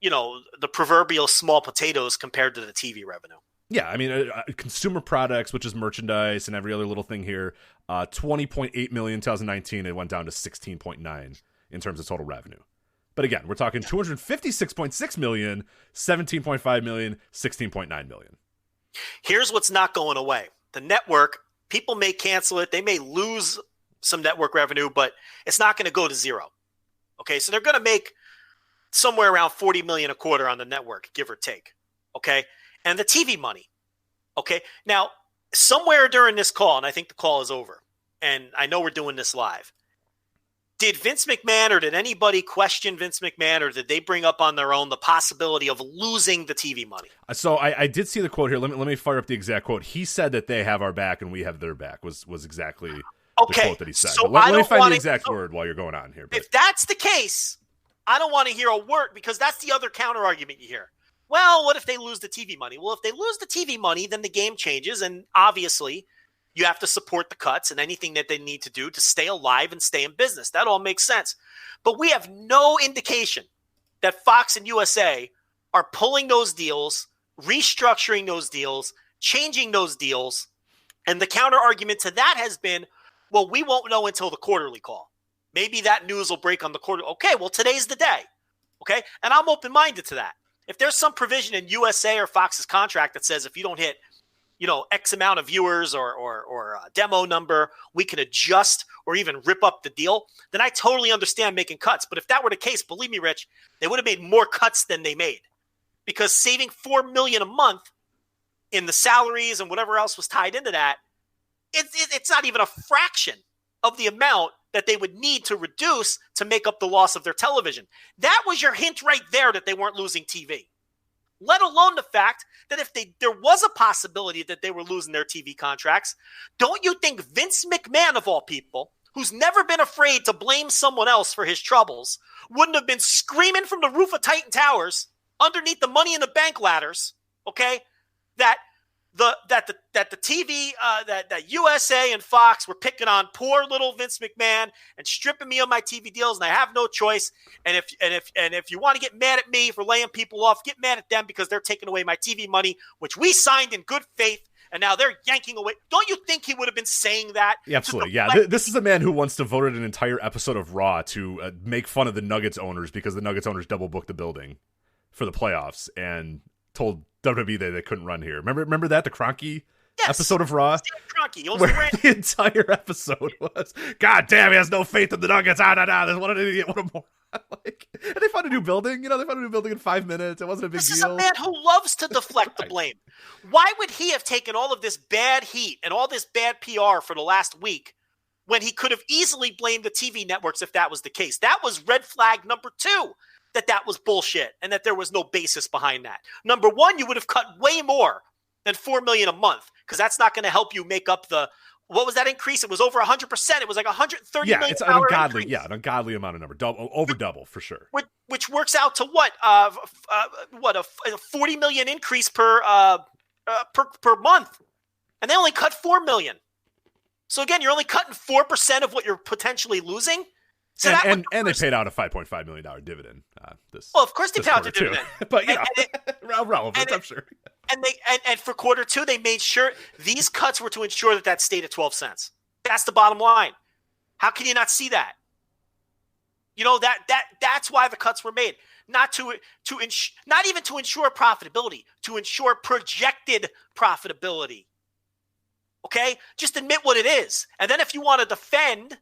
the proverbial small potatoes compared to the TV revenue. Yeah, I mean, consumer products, which is merchandise and every other little thing here, 20.8 million 2019, it went down to 16.9 in terms of total revenue. But again, we're talking 256.6 million, 17.5 million, 16.9 million. Here's what's not going away. The network, people may cancel it. They may lose some network revenue, but it's not going to go to zero. Okay, so they're going to make somewhere around 40 million a quarter on the network, give or take. Okay, and the TV money. Okay, now somewhere during this call, and I think the call is over, and I know we're doing this live. Did Vince McMahon or did anybody question Vince McMahon, or did they bring up on their own the possibility of losing the TV money? So I did see the quote here. Let me fire up the exact quote. He said that they have our back and we have their back was exactly the quote that he said. So let me find the exact word while you're going on here. But. If that's the case, I don't want to hear a word, because that's the other counter argument you hear. Well, what if they lose the TV money? Well, if they lose the TV money, then the game changes, and obviously you have to support the cuts and anything that they need to do to stay alive and stay in business. That all makes sense. But we have no indication that Fox and USA are pulling those deals, restructuring those deals, changing those deals. And the counter argument to that has been, well, we won't know until the quarterly call. Maybe that news will break on the quarter. Okay, well, today's the day. Okay, and I'm open-minded to that. If there's some provision in USA or Fox's contract that says if you don't hit X amount of viewers or a demo number, we can adjust or even rip up the deal, then I totally understand making cuts. But if that were the case, believe me, Rich, they would have made more cuts than they made, because saving $4 million a month in the salaries and whatever else was tied into that, it's not even a fraction of the amount that they would need to reduce to make up the loss of their television. That was your hint right there that they weren't losing TV. Let alone the fact that if there was a possibility that they were losing their TV contracts, don't you think Vince McMahon, of all people, who's never been afraid to blame someone else for his troubles, wouldn't have been screaming from the roof of Titan Towers underneath the Money in the Bank ladders, okay, that the TV, that USA and Fox were picking on poor little Vince McMahon and stripping me of my TV deals, and I have no choice. And if you want to get mad at me for laying people off, get mad at them because they're taking away my TV money, which we signed in good faith, and now they're yanking away. Don't you think he would have been saying that? Yeah, absolutely. Yeah, this is a man who once devoted an entire episode of Raw to make fun of the Nuggets owners because the Nuggets owners double booked the building for the playoffs and told WWE that they couldn't run here. Remember that, the Kroenke episode of Raw? Kroenke, where the entire episode was, God damn, he has no faith in the Nuggets. What an idiot. What a moron. And they found a new building. They found a new building in 5 minutes. It wasn't a big deal. This is a man who loves to deflect the blame. Why would he have taken all of this bad heat and all this bad PR for the last week when he could have easily blamed the TV networks if that was the case. That was red flag number 2, that was bullshit and that there was no basis behind that. Number 1, you would have cut way more than $4 million a month, because that's not going to help you make up the, what was that increase? It was over 100%. It was like $130 million. It's an ungodly, an ungodly amount of number, double for sure. Which works out to what? A $40 million increase per month, and they only cut $4 million. So again, you're only cutting 4% of what you're potentially losing. So and they paid out a $5.5 million dividend. Well, of course they paid out the dividend, but relevant, I'm sure. And for quarter 2, they made sure these cuts were to ensure that stayed at 12 cents. That's the bottom line. How can you not see that? You know, that's why the cuts were made, not even to ensure profitability, to ensure projected profitability. Okay, just admit what it is, and then if you want to defend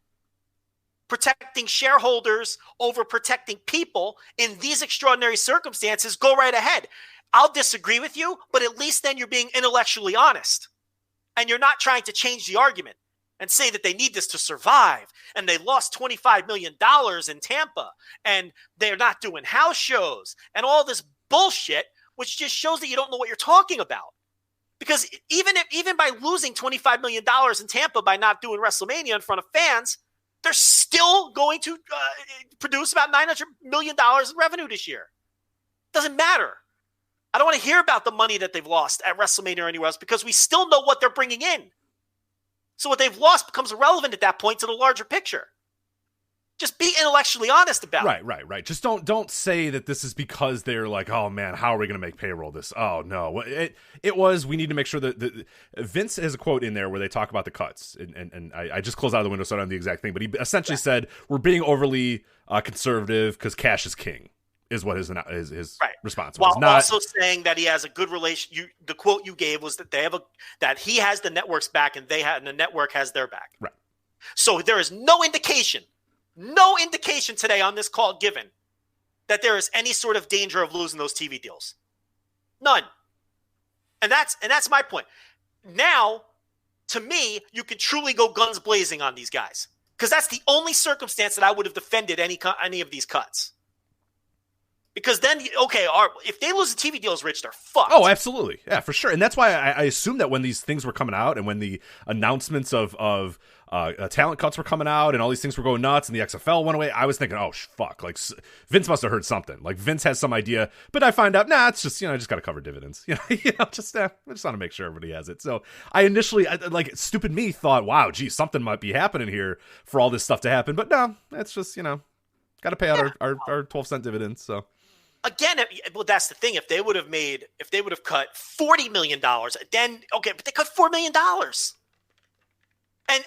protecting shareholders over protecting people in these extraordinary circumstances, go right ahead. I'll disagree with you, but at least then you're being intellectually honest. And you're not trying to change the argument and say that they need this to survive. And they lost $25 million in Tampa. And they're not doing house shows and all this bullshit, which just shows that you don't know what you're talking about. Because even by losing $25 million in Tampa by not doing WrestleMania in front of fans, they're still going to produce about $900 million in revenue this year. Doesn't matter. I don't want to hear about the money that they've lost at WrestleMania or anywhere else, because we still know what they're bringing in. So what they've lost becomes irrelevant at that point to the larger picture. Just be intellectually honest about it. Right. Just don't say that this is because they're like, oh man, how are we going to make payroll this? Oh no, it was, we need to make sure that Vince has a quote in there where they talk about the cuts, and I just closed out of the window so I don't know the exact thing, but he essentially said we're being overly conservative because cash is king. Is what his response was. While also saying that he has a good relation. The quote you gave was that that he has the network's back and the network has their back. Right. So there is no indication today on this call given that there is any sort of danger of losing those TV deals. None. And that's my point. Now, to me, you can truly go guns blazing on these guys, because that's the only circumstance that I would have defended any of these cuts. Because then, if they lose the TV deals, Rich, they're fucked. Oh, absolutely. Yeah, for sure. And that's why I assume that when these things were coming out and when the announcements of talent cuts were coming out and all these things were going nuts and the XFL went away, I was thinking, oh, fuck. Like, Vince must have heard something. Like, Vince has some idea. But I find out, it's just, I just got to cover dividends. I just want to make sure everybody has it. So I initially, stupid me, thought, wow, geez, something might be happening here for all this stuff to happen. But no, it's just, got to pay out our 12-cent dividends, so. Again, well, that's the thing. If they would have cut $40 million, then okay, but they cut $4 million, and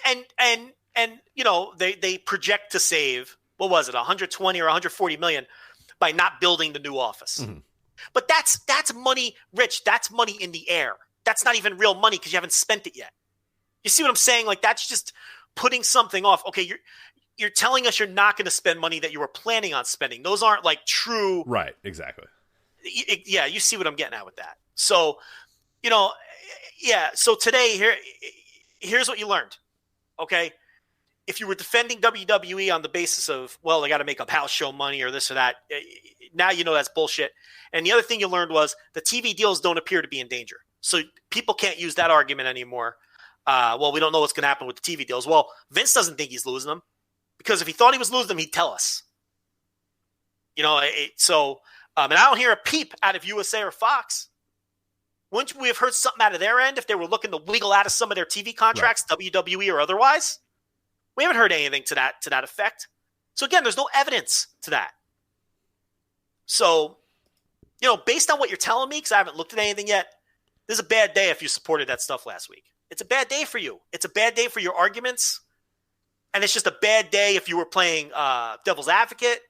they project to save, what was it, 120 or 140 million by not building the new office. Mm-hmm. But that's money, Rich. That's money in the air. That's not even real money because you haven't spent it yet. You see what I'm saying? Like, that's just putting something off. Okay, you're telling us you're not going to spend money that you were planning on spending. Those aren't like true. Right. Exactly. Yeah. You see what I'm getting at with that. So, so today here's what you learned. Okay. If you were defending WWE on the basis of, well, they got to make up house show money or this or that, now you know that's bullshit. And the other thing you learned was the TV deals don't appear to be in danger. So people can't use that argument anymore. Well, we don't know what's going to happen with the TV deals. Well, Vince doesn't think he's losing them. Because if he thought he was losing them, he'd tell us. And I don't hear a peep out of USA or Fox. Wouldn't we have heard something out of their end if they were looking to wiggle out of some of their TV contracts, right. WWE or otherwise? We haven't heard anything to that effect. So again, there's no evidence to that. So, based on what you're telling me, because I haven't looked at anything yet, this is a bad day if you supported that stuff last week. It's a bad day for you. It's a bad day for your arguments. And it's just a bad day if you were playing devil's advocate,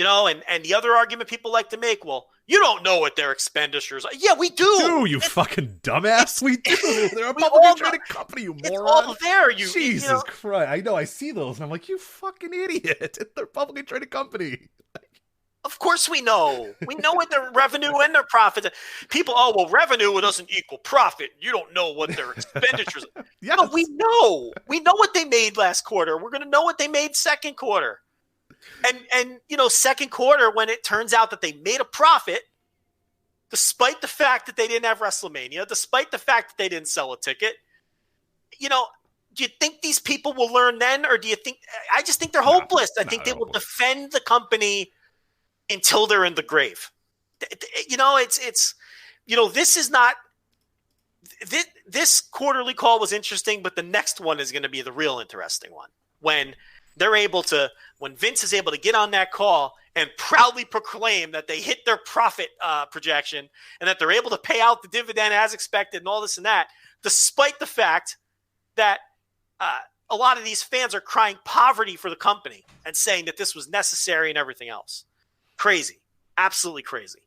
and the other argument people like to make, well, you don't know what their expenditures are. Yeah, we do. You fucking dumbass. We do. They're a publicly traded company, you moron. It's all there. Jesus Christ. I know. I see those, and I'm like, you fucking idiot. They're a publicly traded company. Of course we know. We know what their revenue and their profit. People, revenue doesn't equal profit. You don't know what their expenditures are. Yes. No, we know. We know what they made last quarter. We're going to know what they made second quarter. And second quarter, when it turns out that they made a profit, despite the fact that they didn't have WrestleMania, despite the fact that they didn't sell a ticket, do you think these people will learn then? Or do you think – I just think they're hopeless. I think they will defend the company until they're in the grave. This is not – this quarterly call was interesting, but the next one is going to be the real interesting one. When Vince is able to get on that call and proudly proclaim that they hit their profit projection and that they're able to pay out the dividend as expected and all this and that, despite the fact that a lot of these fans are crying poverty for the company and saying that this was necessary and everything else. Crazy. Absolutely crazy.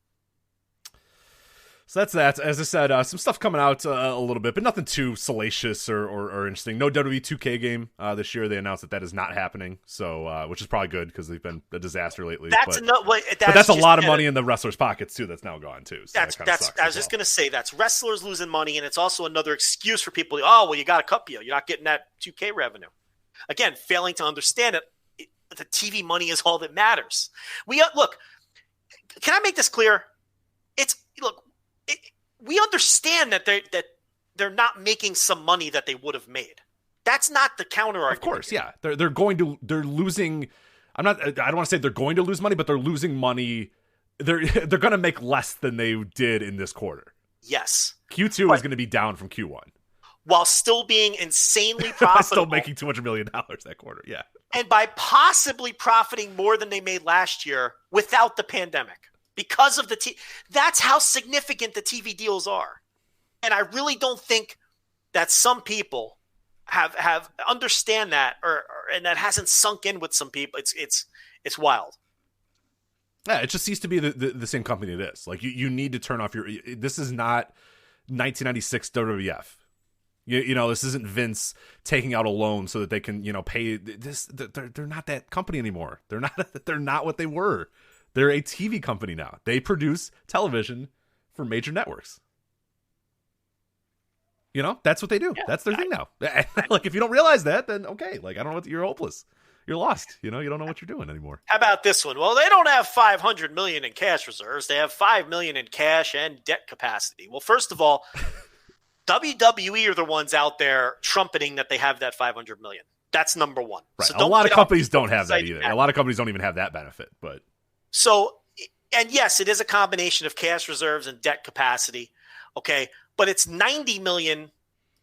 So that's that. As I said, some stuff coming out a little bit, but nothing too salacious or interesting. No WWE 2K game this year. They announced that is not happening, so which is probably good because they've been a disaster lately. But that's a lot of money in the wrestlers' pockets too. That's now gone too. So I was just going to say that's wrestlers losing money, and it's also another excuse for people. You got a cup deal. You're not getting that 2K revenue. Again, failing to understand it. The TV money is all that matters. Look. Can I make this clear? We understand that they're not making some money that they would have made. That's not the counter argument. Of course, yeah. They're losing. I don't want to say they're going to lose money, but they're losing money. They're going to make less than they did in this quarter. Yes. Q2 is going to be down from Q1. While still being insanely profitable. Still making $200 million that quarter, yeah. And by possibly profiting more than they made last year without the pandemic. Because of that's how significant the TV deals are. And I really don't think that some people have understand that and that hasn't sunk in with some people. It's wild. Yeah, it just seems to be the same company it is. Like you need to turn off this is not 1996 WWF. This isn't Vince taking out a loan so that they can, pay this. They're not that company anymore. They're not what they were. They're a TV company now. They produce television for major networks. That's what they do. Yeah, that's their thing now. Like, if you don't realize that, then okay. Like, I don't know you're hopeless. You're lost. You don't know what you're doing anymore. How about this one? Well, they don't have $500 million in cash reserves. They have $5 million in cash and debt capacity. Well, first of all, WWE are the ones out there trumpeting that they have that $500 million. That's number one. Right. So a lot of companies don't have that either. A lot of companies don't even have that benefit. But and yes, it is a combination of cash reserves and debt capacity. Okay, but it's $90 million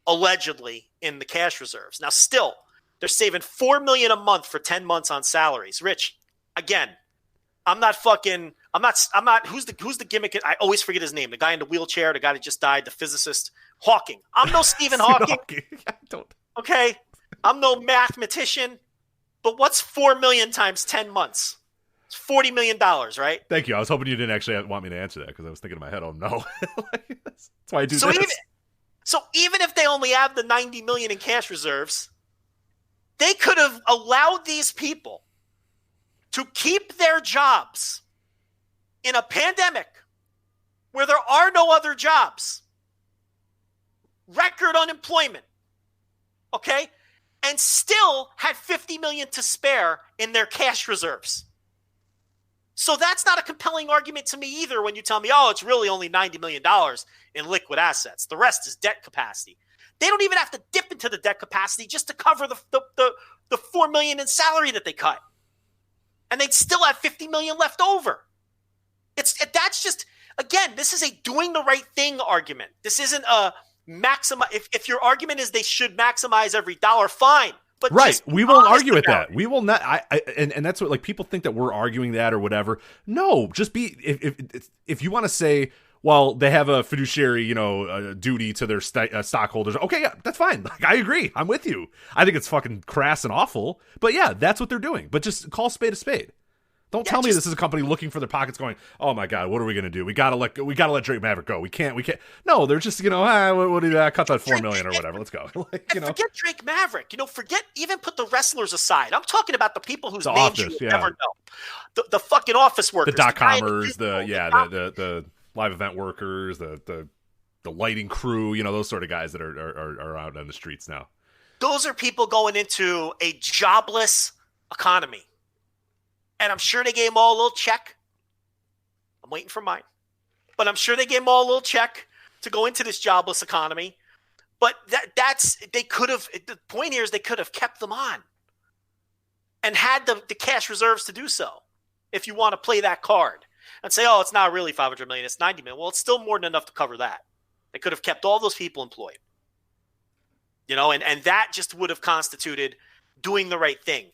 allegedly in the cash reserves. Now, still, they're saving $4 million a month for 10 months on salaries. Rich, again, I'm not. Who's the gimmick? I always forget his name. The guy in the wheelchair, the guy that just died, the physicist, Hawking. I'm no Stephen Hawking. I don't. Okay, I'm no mathematician. But what's 4 million times 10 months? It's $40 million, right? Thank you. I was hoping you didn't actually want me to answer that because I was thinking in my head, oh no. That's why I do this. Even if they only have the $90 million in cash reserves, they could have allowed these people to keep their jobs in a pandemic where there are no other jobs, record unemployment, okay, and still had $50 million to spare in their cash reserves. So that's not a compelling argument to me either when you tell me, it's really only $90 million in liquid assets. The rest is debt capacity. They don't even have to dip into the debt capacity just to cover the $4 million in salary that they cut. And they'd still have $50 million left over. That's just, again, this is a doing the right thing argument. This isn't a maximize. If your argument is they should maximize every dollar, fine. But right, we won't argue with that. We will not. And that's what, like, people think that we're arguing that or whatever. No, just be if you want to say, well, they have a fiduciary, duty to their stockholders. Okay, yeah, that's fine. Like, I agree. I'm with you. I think it's fucking crass and awful. But yeah, that's what they're doing. But just call spade a spade. Don't tell me this is a company looking for their pockets going, oh my God, what are we going to do? We got to let Drake Maverick go. We can't. No, they're just, what do you cut that $4 million or whatever. Let's go. Forget Drake Maverick. Even put the wrestlers aside. I'm talking about the people whose names you would never know. The fucking office workers. The .comers, the live event workers, the lighting crew, those sort of guys that are out on the streets now. Those are people going into a jobless economy. And I'm sure they gave them all a little check. I'm waiting for mine. But I'm sure they gave them all a little check to go into this jobless economy. But the point here is they could have kept them on and had the cash reserves to do so if you want to play that card and say, oh, it's not really $500 million, it's $90 million. Well, it's still more than enough to cover that. They could have kept all those people employed. And that just would have constituted doing the right thing.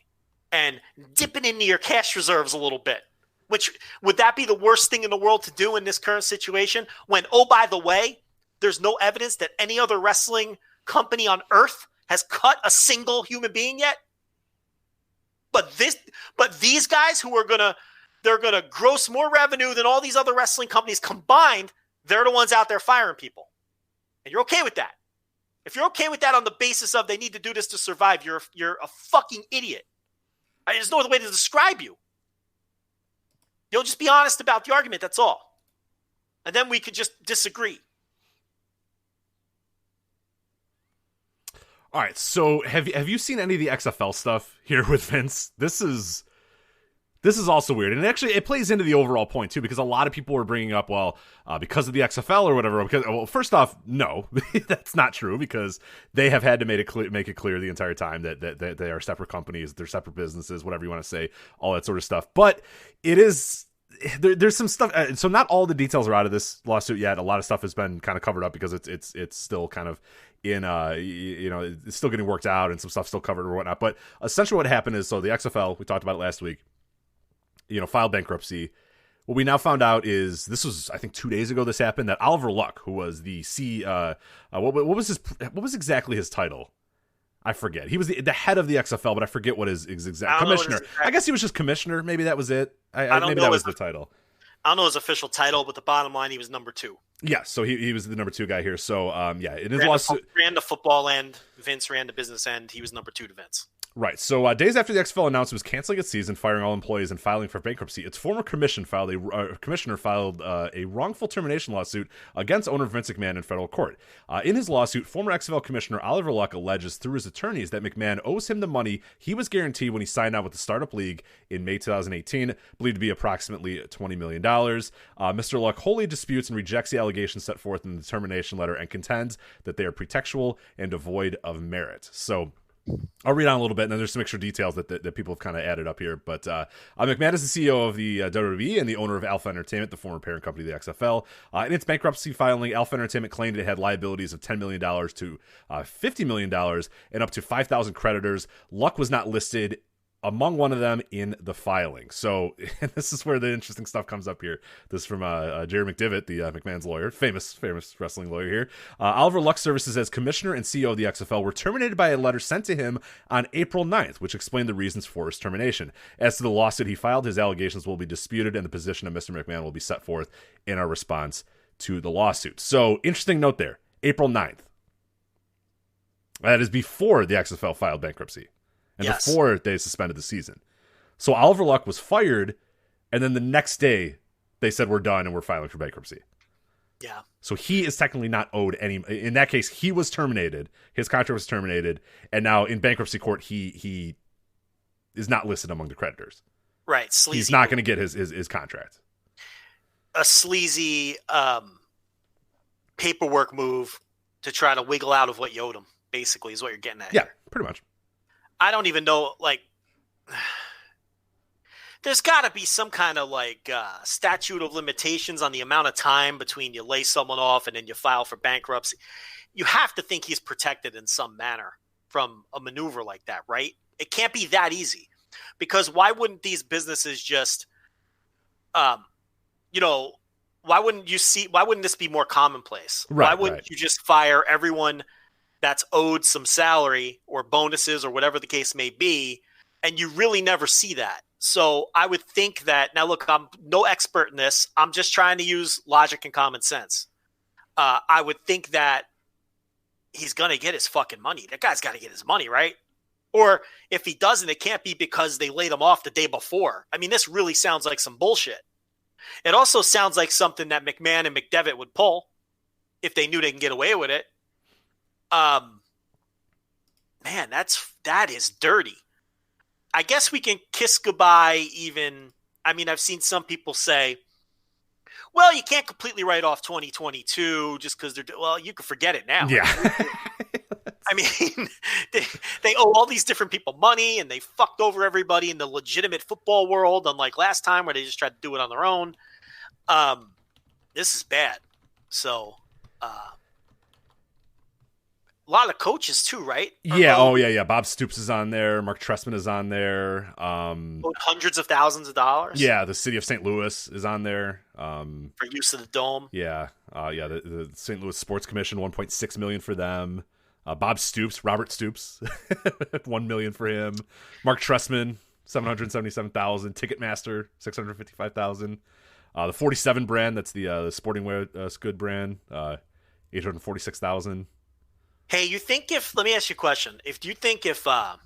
And dipping into your cash reserves a little bit, which would that be the worst thing in the world to do in this current situation when, oh, by the way, there's no evidence that any other wrestling company on earth has cut a single human being yet? But these guys who they're gonna gross more revenue than all these other wrestling companies combined, they're the ones out there firing people. And you're okay with that. If you're okay with that on the basis of they need to do this to survive, you're a fucking idiot. There's no other way to describe you. You'll just be honest about the argument, that's all. And then we could just disagree. All right, so have you seen any of the XFL stuff here with Vince? This is also weird, and actually it plays into the overall point too, because a lot of people were bringing up, because of the XFL or whatever. First off, no, that's not true, because they have had to make it clear the entire time that they are separate companies, they're separate businesses, whatever you want to say, all that sort of stuff. But it is there's some stuff. So not all the details are out of this lawsuit yet. A lot of stuff has been kind of covered up because it's still kind of in it's still getting worked out, and some stuff still covered or whatnot. But essentially what happened is, so the XFL, we talked about it last week, filed bankruptcy. What we now found out is, this was, I think, 2 days ago this happened, that Oliver Luck, who was the what was exactly his title? I forget. He was the head of the XFL, but I forget what his exact commissioner. I guess he was just commissioner. Maybe that was it. Maybe that was the title. I don't know his official title, but the bottom line, he was number 2. Yeah, so he was the number 2 guy here. So in his lawsuit, ran the football end. Vince ran the business end. He was number 2 to Vince. Right. So days after the XFL announced it was canceling its season, firing all employees, and filing for bankruptcy, its former commissioner filed a wrongful termination lawsuit against owner Vince McMahon in federal court. In his lawsuit, former XFL commissioner Oliver Luck alleges through his attorneys that McMahon owes him the money he was guaranteed when he signed on with the Startup League in May 2018, believed to be approximately $20 million. Mr. Luck wholly disputes and rejects the allegations set forth in the termination letter and contends that they are pretextual and devoid of merit. So I'll read on a little bit, and then there's some extra details that people have kind of added up here. But McMahon is the CEO of the WWE and the owner of Alpha Entertainment, the former parent company of the XFL. In its bankruptcy filing, Alpha Entertainment claimed it had liabilities of $10 million to $50 million and up to 5,000 creditors. Luck was not listed among one of them in the filing. So this is where the interesting stuff comes up here. This is from Jerry McDivitt, the McMahon's lawyer, famous wrestling lawyer here. Oliver Luck's services as commissioner and CEO of the XFL were terminated by a letter sent to him on April 9th, which explained the reasons for his termination. As to the lawsuit he filed, his allegations will be disputed, and the position of Mr. McMahon will be set forth in our response to the lawsuit. So, interesting note there. April 9th. That is before the XFL filed bankruptcy. And before they suspended the season. So Oliver Luck was fired, and then the next day they said, we're done and we're filing for bankruptcy. Yeah. So he is technically not owed any. In that case, he was terminated. His contract was terminated, and now in bankruptcy court, he is not listed among the creditors. Right. Sleazy. He's not going to get his contract. A sleazy paperwork move to try to wiggle out of what you owed him, basically, is what you're getting at. Yeah, here. pretty much. I don't even know, there's got to be some kind of statute of limitations on the amount of time between you lay someone off and then you file for bankruptcy. You have to think he's protected in some manner from a maneuver like that, right? It can't be that easy, because why wouldn't these businesses just, why wouldn't this be more commonplace? Right, why wouldn't you just fire everyone that's owed some salary or bonuses or whatever the case may be, and you really never see that So I would think that, now look, I'm no expert in this. I'm just trying to use logic and common sense. I would think that he's going to get his fucking money. That guy's got to get his money, right? Or if he doesn't, it can't be because they laid him off the day before. I mean, this really sounds like some bullshit. It also sounds like something that McMahon and McDevitt would pull if they knew they can get away with it. Man, that is dirty. I guess we can kiss goodbye even. I mean, I've seen some people say, well, you can't completely write off 2022 just because well, you can forget it now. Yeah. I mean, they owe all these different people money, and they fucked over everybody in the legitimate football world, unlike last time where they just tried to do it on their own. This is bad. So, a lot of coaches too, right? Yeah. Oh, yeah. Bob Stoops is on there. Mark Trestman is on there. Hundreds of thousands of dollars. Yeah. The city of St. Louis is on there. For use of the dome. Yeah. The St. Louis Sports Commission, $1.6 million for them. Bob Stoops, Robert Stoops, $1 million for him. Mark Trestman, $777,000. Ticketmaster, $655,000. The 47 brand, that's the sporting wear Scud brand, $846,000. Hey, you think let me ask you a question. Do you think if the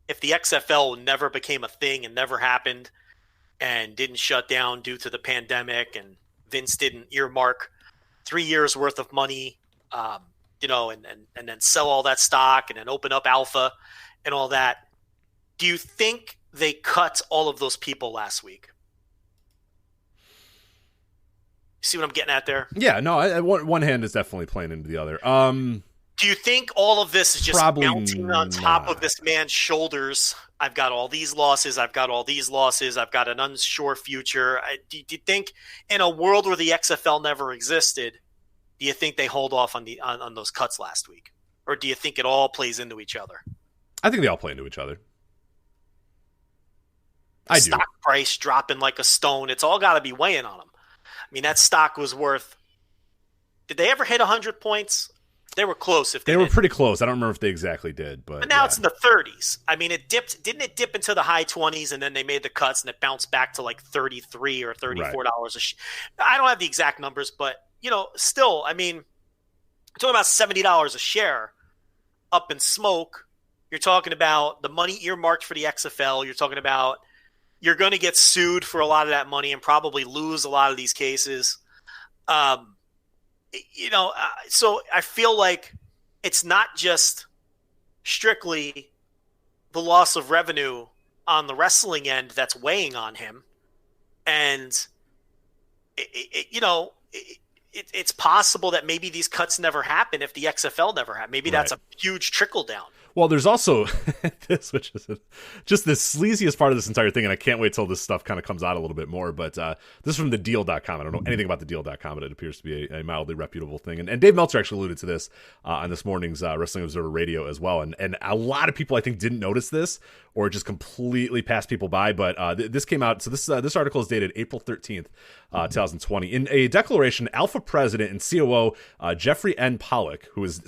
XFL never became a thing and never happened and didn't shut down due to the pandemic and Vince didn't earmark 3 years worth of money, and then sell all that stock and then open up Alpha and all that, do you think they cut all of those people last week? See what I'm getting at there? Yeah, no, one hand is definitely playing into the other. Do you think all of this is just Probably mounting on top not. of this man's shoulders? I've got all these losses. I've got all these losses. I've got an unsure future. Do you think in a world where the XFL never existed, do you think they hold off on those cuts last week? Or do you think it all plays into each other? I think they all play into each other. I do. Stock price dropping like a stone. It's all got to be weighing on them. I mean, that stock was worth. Did they ever hit 100 points? They were close. They were pretty close. I don't remember if they exactly did, but now it's in the 30s. I mean, it dipped. Didn't it dip into the high 20s, and then they made the cuts, and it bounced back to like $33 or $34 a share. I don't have the exact numbers, but still, I mean, you're talking about $70 a share up in smoke. You're talking about the money earmarked for the XFL. You're talking about you're going to get sued for a lot of that money and probably lose a lot of these cases. So I feel like it's not just strictly the loss of revenue on the wrestling end that's weighing on him. And, it's possible that maybe these cuts never happen if the XFL never happened. Maybe that's a huge trickle down. Well, there's also this, which is just the sleaziest part of this entire thing, and I can't wait till this stuff kind of comes out a little bit more, but this is from thedeal.com. I don't know anything about thedeal.com, but it appears to be a mildly reputable thing. And Dave Meltzer actually alluded to this on this morning's Wrestling Observer Radio as well. And a lot of people, I think, didn't notice this or just completely passed people by, but this came out. So this article is dated April 13th, 2020. In a declaration, Alpha President and COO Jeffrey N. Pollock, who is...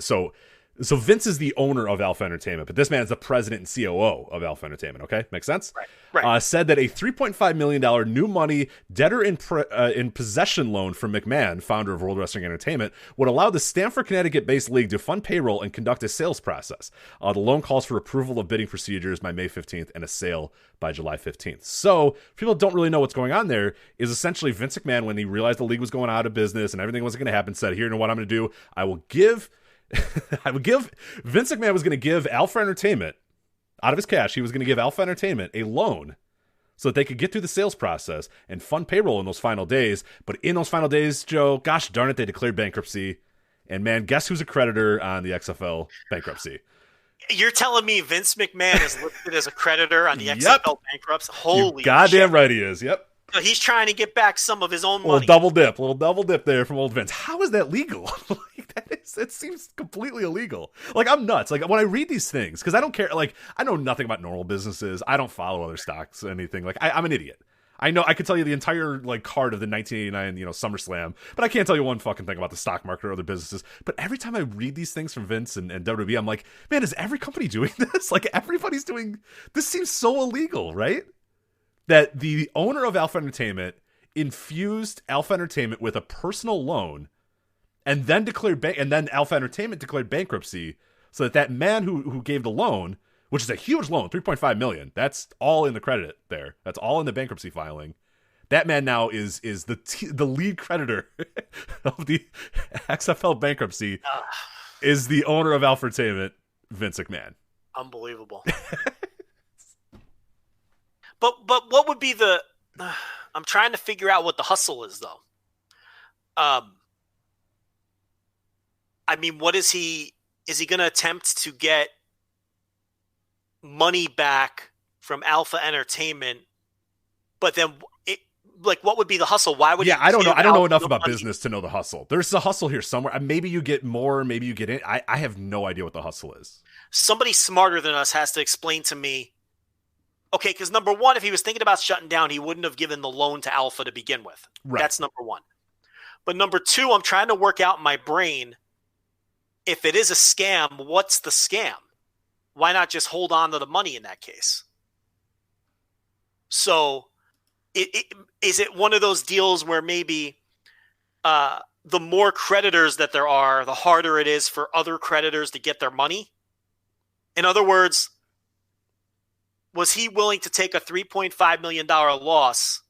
So Vince is the owner of Alpha Entertainment, but this man is the president and COO of Alpha Entertainment, okay? Makes sense? Right. Said that a $3.5 million new money debtor in possession loan from McMahon, founder of World Wrestling Entertainment, would allow the Stamford, Connecticut-based league to fund payroll and conduct a sales process. The loan calls for approval of bidding procedures by May 15th and a sale by July 15th. So people don't really know what's going on there is essentially Vince McMahon, when he realized the league was going out of business and everything wasn't going to happen, said, here, you know what I'm going to do? Vince McMahon was going to give Alpha Entertainment, out of his cash, he was going to give Alpha Entertainment a loan so that they could get through the sales process and fund payroll in those final days. But in those final days, Joe, gosh darn it, they declared bankruptcy. And man, guess who's a creditor on the XFL bankruptcy? You're telling me Vince McMahon is listed as a creditor on the XFL bankruptcy? Holy goddamn shit. Right he is, yep. So he's trying to get back some of his own money. Little double dip there from old Vince. How is that legal? It seems completely illegal. Like, I'm nuts. Like, when I read these things, because I don't care. Like, I know nothing about normal businesses. I don't follow other stocks, anything. Like, I'm an idiot. I know I could tell you the entire card of the 1989 SummerSlam, but I can't tell you one fucking thing about the stock market or other businesses. But every time I read these things from Vince and WWE, I'm like, man, is every company doing this? Like, everybody's doing this. Seems so illegal, right? that the owner of Alpha Entertainment infused Alpha Entertainment with a personal loan, and then Alpha Entertainment declared bankruptcy, so that man who gave the loan, which is a huge loan, $3.5 million, that's all in the credit there. That's all in the bankruptcy filing. That man now is the lead creditor of the XFL bankruptcy, is the owner of Alpha Entertainment, Vince McMahon. Unbelievable. But what would be the? I'm trying to figure out what the hustle is, though. I mean, what is he? Is he going to attempt to get money back from Alpha Entertainment? But then, what would be the hustle? Why would? Yeah, I don't know. I don't know enough about business to know the hustle. There's a hustle here somewhere. Maybe you get more. Maybe you get in. I have no idea what the hustle is. Somebody smarter than us has to explain to me. Okay, because number one, if he was thinking about shutting down, he wouldn't have given the loan to Alpha to begin with. Right. That's number one. But number two, I'm trying to work out in my brain, if it is a scam, what's the scam? Why not just hold on to the money in that case? So is it one of those deals where maybe the more creditors that there are, the harder it is for other creditors to get their money? In other words, was he willing to take a $3.5 million loss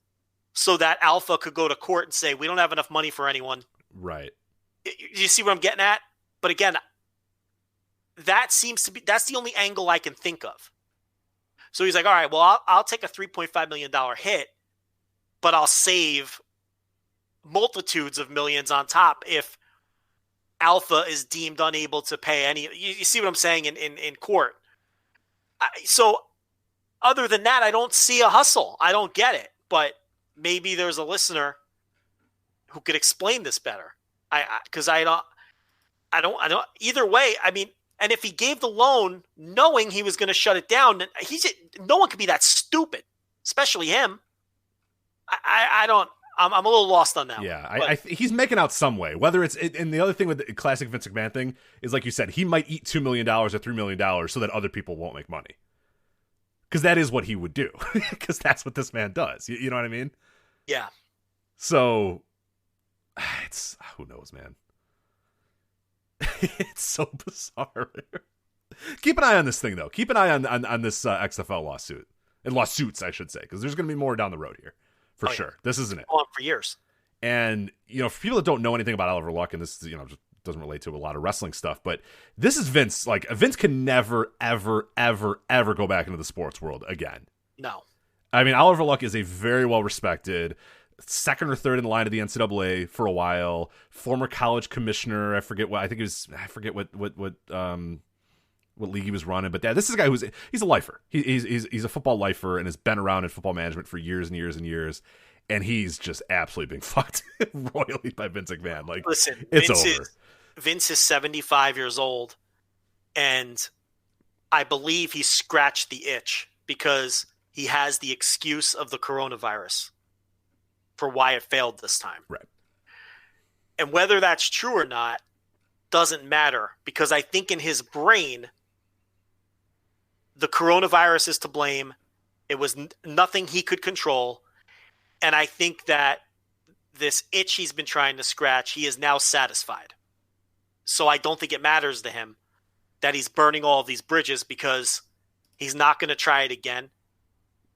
so that Alpha could go to court and say, we don't have enough money for anyone? Right. You see what I'm getting at? But again, that's the only angle I can think of. So he's like, all right, well, I'll take a $3.5 million hit, but I'll save multitudes of millions on top if Alpha is deemed unable to pay any. You see what I'm saying in court? So other than that, I don't see a hustle. I don't get it. But maybe there's a listener who could explain this better. Because I don't. Either way, I mean, and if he gave the loan knowing he was going to shut it down, no one could be that stupid, especially him. I don't. I'm a little lost on that. Yeah, he's making out some way. Whether it's and the other thing with the classic Vince McMahon thing is, like you said, he might eat $2 million or $3 million so that other people won't make money. Because that is what he would do. Because that's what this man does. You know what I mean? Yeah. So, it's who knows, man. It's so bizarre. Keep an eye on this thing, though. Keep an eye on this XFL lawsuit. And lawsuits, I should say. Because there's going to be more down the road here. For sure. This isn't it. On for years. And, for people that don't know anything about Oliver Luck, and this, just doesn't relate to a lot of wrestling stuff, but this is Vince. Like, Vince can never, ever, ever, ever go back into the sports world again. No. I mean, Oliver Luck is a very well-respected second or third in line of the NCAA for a while, former college commissioner. I forget what league he was running, but this is a guy he's a lifer. He's a football lifer and has been around in football management for years and years and years. And he's just absolutely being fucked royally by Vince McMahon. Like, listen, it's over. Vince is 75 years old, and I believe he scratched the itch because he has the excuse of the coronavirus for why it failed this time. Right. And whether that's true or not doesn't matter, because I think in his brain, the coronavirus is to blame. It was nothing he could control. And I think that this itch he's been trying to scratch, he is now satisfied. So I don't think it matters to him that he's burning all of these bridges, because he's not going to try it again.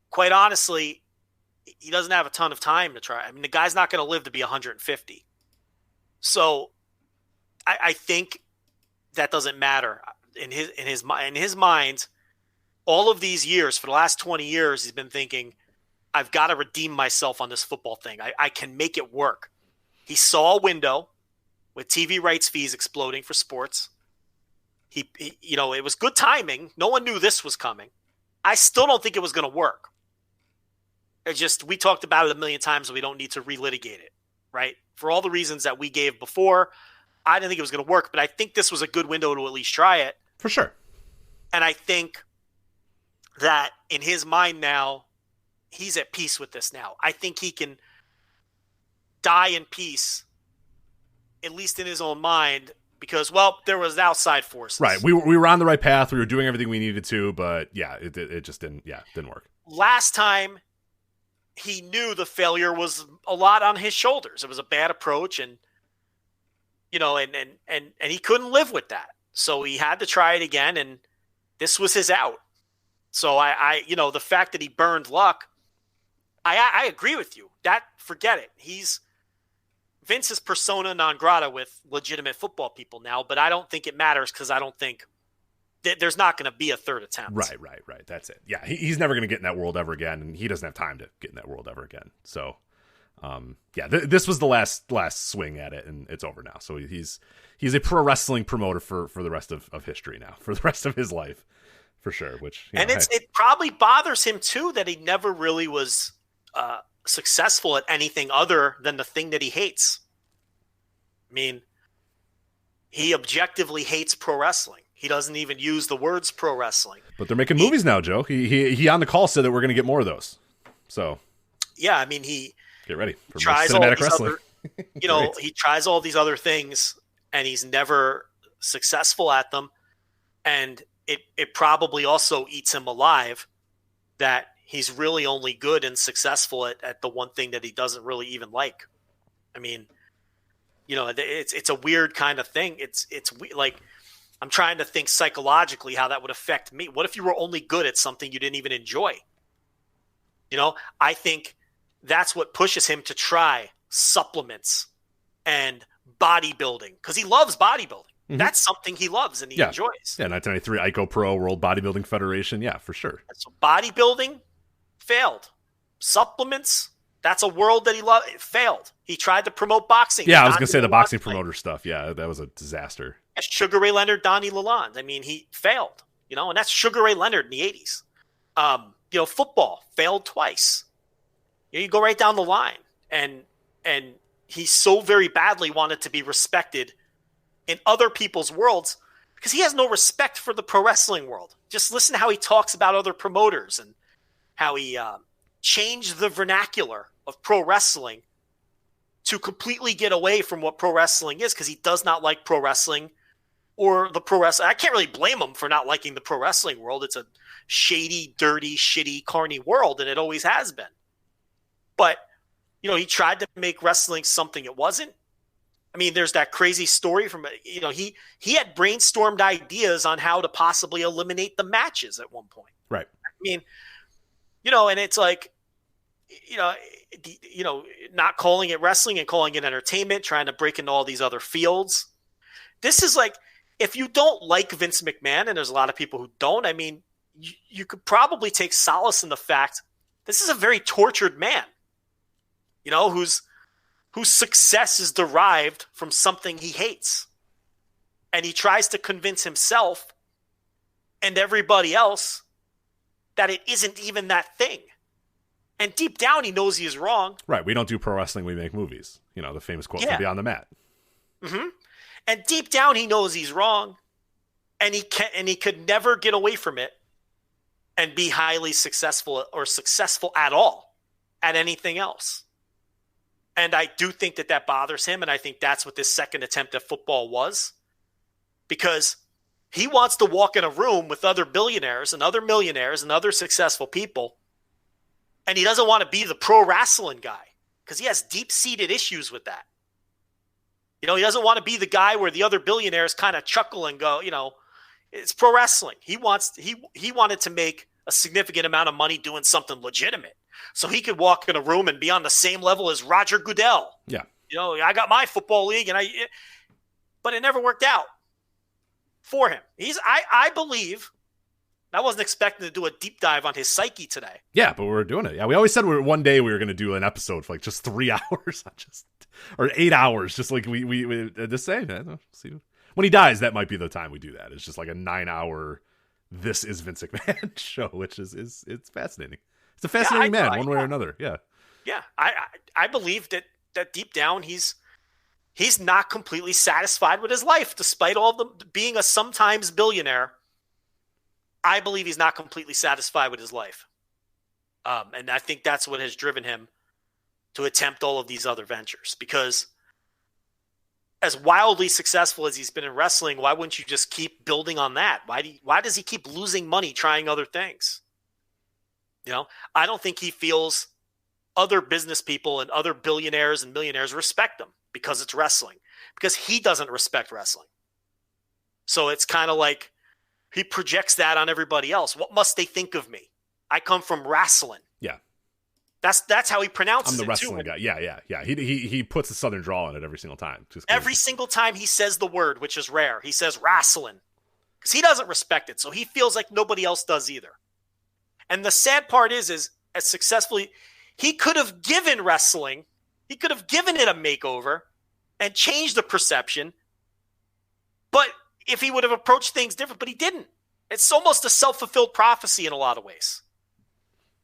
Quite honestly, he doesn't have a ton of time to try. I mean, the guy's not going to live to be 150. So I think that doesn't matter in his mind. All of these years, for the last 20 years, he's been thinking, I've got to redeem myself on this football thing. I can make it work. He saw a window with TV rights fees exploding for sports. He it was good timing. No one knew this was coming. I still don't think it was going to work. We talked about it a million times, and we don't need to relitigate it, right? For all the reasons that we gave before, I didn't think it was going to work, but I think this was a good window to at least try it. For sure. And I think that in his mind now, he's at peace with this now. I think he can die in peace, at least in his own mind, because, well, there was outside forces. Right. We were on the right path. We were doing everything we needed to, but yeah, it just didn't work. Last time he knew the failure was a lot on his shoulders. It was a bad approach, and and he couldn't live with that. So he had to try it again, and this was his out. So I the fact that he burned luck, I agree with you. That, forget it. Vince is persona non grata with legitimate football people now, but I don't think it matters because I don't think there's not going to be a third attempt. Right. That's it. Yeah, he's never going to get in that world ever again, and he doesn't have time to get in that world ever again. So, this was the last swing at it, and it's over now. So he's a pro wrestling promoter for the rest of history now, for the rest of his life, for sure. Which it probably bothers him too that he never really was successful at anything other than the thing that he hates. I mean, he objectively hates pro wrestling. He doesn't even use the words pro wrestling. But they're making movies now, Joe. He on the call said that we're going to get more of those. So yeah, I mean, he get ready for tries cinematic wrestling. He tries all these other things, and he's never successful at them. And it probably also eats him alive that he's really only good and successful at the one thing that he doesn't really even like. I mean, it's a weird kind of thing. It's like, I'm trying to think psychologically how that would affect me. What if you were only good at something you didn't even enjoy? I think that's what pushes him to try supplements and bodybuilding, because he loves bodybuilding. Mm-hmm. That's something he loves and he enjoys. Yeah, 1993 ICO Pro World Bodybuilding Federation. Yeah, for sure. So bodybuilding failed. Supplements, that's a world that he loved. It failed. He tried to promote boxing. Yeah, I was going to say the boxing promoter stuff. Yeah, that was a disaster. Sugar Ray Leonard, Donnie Lalonde. I mean, he failed, and that's Sugar Ray Leonard in the 80s. Football failed twice. You go right down the line, and he so very badly wanted to be respected in other people's worlds because he has no respect for the pro wrestling world. Just listen to how he talks about other promoters and how he changed the vernacular of pro wrestling to completely get away from what pro wrestling is, because he does not like pro wrestling or the pro wrestling. I can't really blame him for not liking the pro wrestling world. It's a shady, dirty, shitty, carny world, and it always has been. But, he tried to make wrestling something it wasn't. I mean, there's that crazy story from, he had brainstormed ideas on how to possibly eliminate the matches at one point. Right. I mean, and it's like, not calling it wrestling and calling it entertainment, trying to break into all these other fields. This is like, if you don't like Vince McMahon, and there's a lot of people who don't, I mean, you could probably take solace in the fact this is a very tortured man, whose success is derived from something he hates. And he tries to convince himself and everybody else that it isn't even that thing. And deep down, he knows he is wrong. Right. We don't do pro wrestling. We make movies. The famous quote from Beyond the Mat. Mm-hmm. And deep down, he knows he's wrong. And he could never get away from it and be highly successful or successful at all at anything else. And I do think that bothers him. And I think that's what this second attempt at football was. Because he wants to walk in a room with other billionaires and other millionaires and other successful people. And he doesn't want to be the pro wrestling guy because he has deep-seated issues with that. He doesn't want to be the guy where the other billionaires kind of chuckle and go, it's pro wrestling. He wanted to make a significant amount of money doing something legitimate. So he could walk in a room and be on the same level as Roger Goodell. Yeah. I got my football league but it never worked out for him. I believe, I wasn't expecting to do a deep dive on his psyche today. Yeah, but we're doing it. Yeah, we always said one day we were going to do an episode for like just 3 hours, or 8 hours, just like we just say. See, when he dies, that might be the time we do that. It's just like a 9-hour "This is Vince McMahon" show, which is it's fascinating. It's a fascinating man, one way or another. Yeah, yeah. I believe that deep down he's not completely satisfied with his life, despite all the being a sometimes billionaire. I believe he's not completely satisfied with his life. And I think that's what has driven him to attempt all of these other ventures. Because as wildly successful as he's been in wrestling, why wouldn't you just keep building on that? Why does he keep losing money trying other things? I don't think he feels other business people and other billionaires and millionaires respect him because it's wrestling, because he doesn't respect wrestling. So it's kind of like he projects that on everybody else. What must they think of me? I come from wrestling. Yeah. That's how he pronounces it. I'm the wrestling guy. Yeah. He puts a southern drawl in it every single time. Every single time he says the word, which is rare, he says wrestling. Because he doesn't respect it. So he feels like nobody else does either. And the sad part is as successfully, he could have given wrestling, he could have given it a makeover and changed the perception. But if he would have approached things different, but he didn't. It's almost a self-fulfilled prophecy in a lot of ways.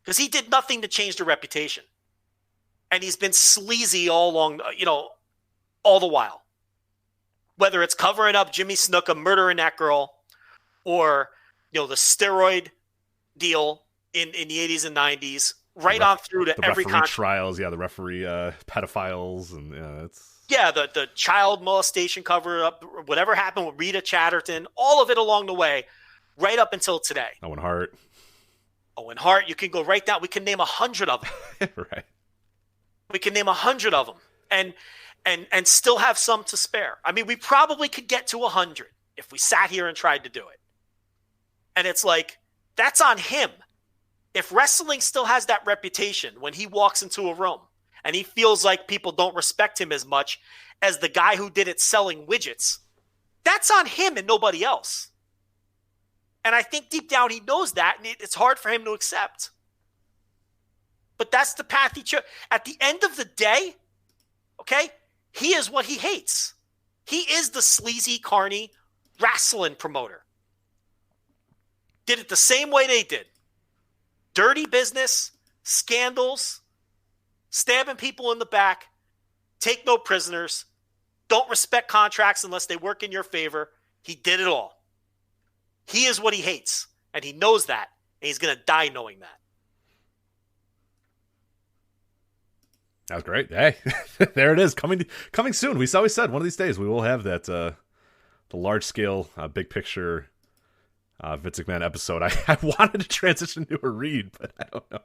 Because he did nothing to change the reputation. And he's been sleazy all along, all the while. Whether it's covering up Jimmy Snuka murdering that girl, or, the steroid deal in the 80s and 90s, right on through to every referee trials, the referee pedophiles, and it's... Yeah, the child molestation cover-up, whatever happened with Rita Chatterton, all of it along the way, right up until today. Owen Hart, you can go right down. We can name 100 of them. Right. We can name 100 of them and still have some to spare. I mean, we probably could get to 100 if we sat here and tried to do it. And it's like, that's on him. If wrestling still has that reputation when he walks into a room and he feels like people don't respect him as much as the guy who did it selling widgets, that's on him and nobody else. And I think deep down he knows that, and it's hard for him to accept. But that's the path he chose. At the end of the day, okay, he is what he hates. He is the sleazy, carny wrestling promoter. Did it the same way they did. Dirty business, scandals, stabbing people in the back, take no prisoners, don't respect contracts unless they work in your favor. He did it all. He is what he hates, and he knows that, and he's going to die knowing that. That was great. Hey, there it is. Coming soon. We always said one of these days we will have that the large-scale, big picture Vince McMahon episode. I wanted to transition to a read, but I don't know.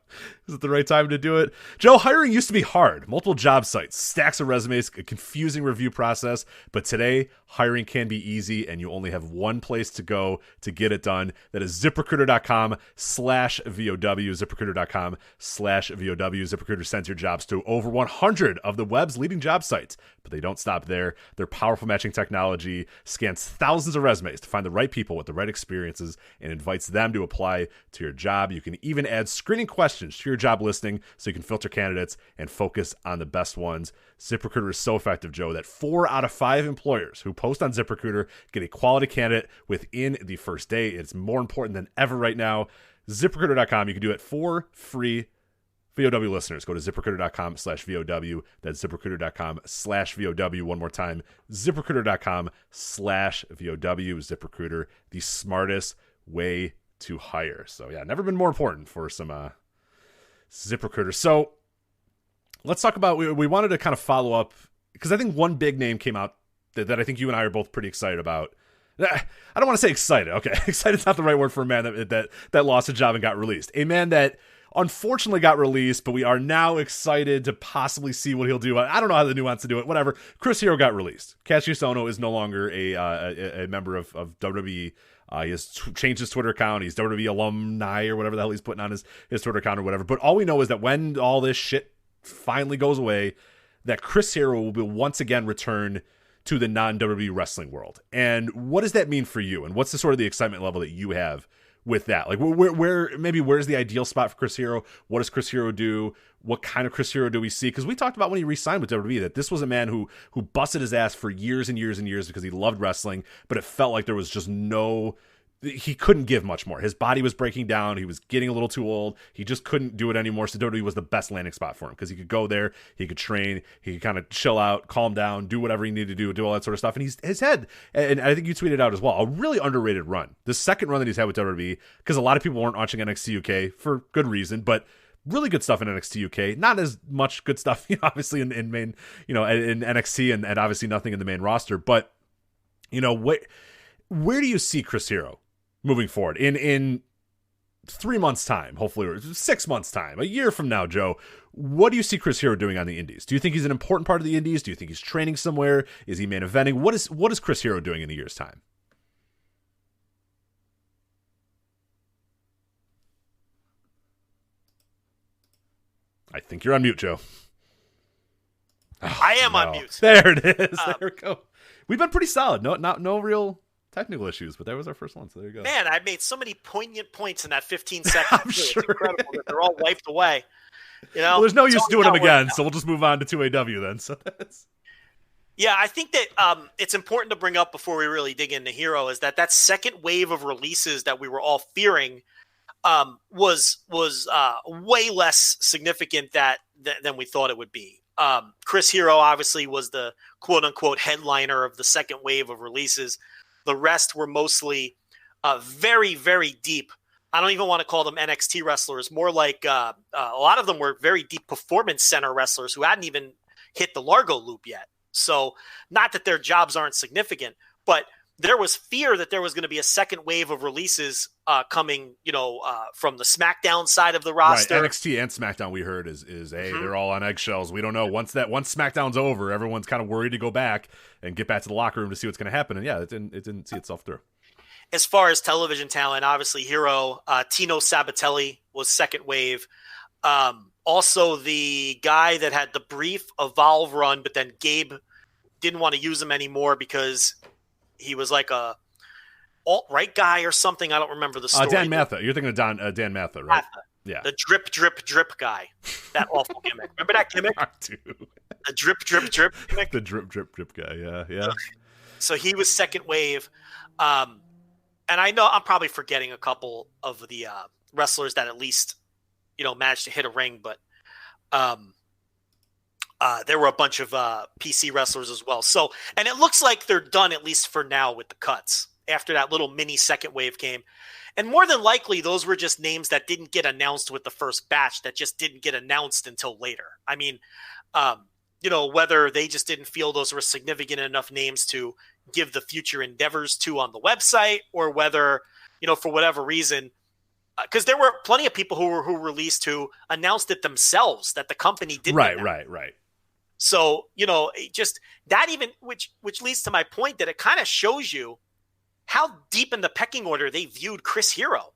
Is it the right time to do it? Joe, hiring used to be hard. Multiple job sites, stacks of resumes, a confusing review process. But today, hiring can be easy, and you only have one place to go to get it done. That is ZipRecruiter.com/VOW. ZipRecruiter.com/VOW. ZipRecruiter sends your jobs to over 100 of the web's leading job sites. But they don't stop there. Their powerful matching technology scans thousands of resumes to find the right people with the right experiences and invites them to apply to your job. You can even add screening questions to your job listing so you can filter candidates and focus on the best ones. ZipRecruiter is so effective, Joe, that 4 out of 5 employers who post on ZipRecruiter get a quality candidate within the first day. It's more important than ever right now. ZipRecruiter.com. You can do it for free. VOW listeners, go to ZipRecruiter.com/VOW. That's ZipRecruiter.com/VOW. One more time, ZipRecruiter.com/VOW. ZipRecruiter, the smartest way to hire. So yeah, never been more important for some ZipRecruiter. So let's talk about, we wanted to kind of follow up, because I think one big name came out that I think you and I are both pretty excited about. I don't want to say excited. Okay, excited's not the right word for a man that lost a job and got released. A man that unfortunately got released, but we are now excited to possibly see what he'll do. I don't know how the nuance to do it. Whatever. Chris Hero got released. Kassius Ohno is no longer a member of WWE. He has changed his Twitter account. He's WWE alumni or whatever the hell he's putting on his Twitter account or whatever. But all we know is that when all this shit finally goes away, that Chris Hero will be once again return to the non-WWE wrestling world. And what does that mean for you? And what's the sort of the excitement level that you have with that? Like, where's the ideal spot for Chris Hero? What does Chris Hero do? What kind of Chris Hero do we see? Because we talked about when he re-signed with WWE that this was a man who busted his ass for years and years and years because he loved wrestling, but it felt like there was just he couldn't give much more. His body was breaking down. He was getting a little too old. He just couldn't do it anymore. So WWE was the best landing spot for him because he could go there, he could train, he could kind of chill out, calm down, do whatever he needed to do all that sort of stuff. And he's had, and I think you tweeted out as well, a really underrated run. The second run that he's had with WWE, because a lot of people weren't watching NXT UK for good reason, but really good stuff in NXT UK. Not as much good stuff, obviously in main, in NXT and obviously nothing in the main roster. But, where do you see Chris Hero moving forward in 3 months' time, hopefully, or 6 months' time, a year from now, Joe, what do you see Chris Hero doing on the Indies? Do you think he's an important part of the Indies? Do you think he's training somewhere? Is he main eventing? What is Chris Hero doing in a year's time? I think you're on mute, Joe. Oh, I am on mute. There it is. There we go. We've been pretty solid. No real technical issues, but that was our first one, so there you go. Man, I made so many poignant points in that 15 seconds. I'm sure it's incredible that they're all wiped away. Well, there's no use doing them again, so we'll just move on to 2AW then. So that's... Yeah, I think that it's important to bring up before we really dig into Hero is that second wave of releases that we were all fearing was way less significant than we thought it would be. Chris Hero obviously was the quote-unquote headliner of the second wave of releases. The rest were mostly very, very deep. I don't even want to call them NXT wrestlers. More like a lot of them were very deep performance center wrestlers who hadn't even hit the Largo loop yet. So not that their jobs aren't significant, but there was fear that there was going to be a second wave of releases coming, from the SmackDown side of the roster. Right, NXT and SmackDown, we heard, is they're all on eggshells. We don't know. Once SmackDown's over, everyone's kind of worried to go back and get back to the locker room to see what's going to happen. And yeah, it didn't see itself through. As far as television talent, obviously Hero, Tino Sabatelli was second wave. Also, the guy that had the brief Evolve run, but then Gabe didn't want to use him anymore because he was like a alt-right guy or something. I don't remember the story. Dan Matha. You're thinking of Dan Matha, right? Matha. Yeah. The drip, drip, drip guy. That awful gimmick. Remember that gimmick? I do. The drip, drip, drip gimmick? The drip, drip, drip guy. Yeah. So he was second wave. And I know I'm probably forgetting a couple of the wrestlers that at least, managed to hit a ring, but there were a bunch of PC wrestlers as well. So, and it looks like they're done at least for now with the cuts after that little mini second wave came. And more than likely, those were just names that didn't get announced with the first batch that just didn't get announced until later. I mean, whether they just didn't feel those were significant enough names to give the future endeavors to on the website, or whether, for whatever reason, because there were plenty of people who released who announced it themselves that the company didn't. Right. So, just that even, which leads to my point that it kind of shows you how deep in the pecking order they viewed Chris Hero.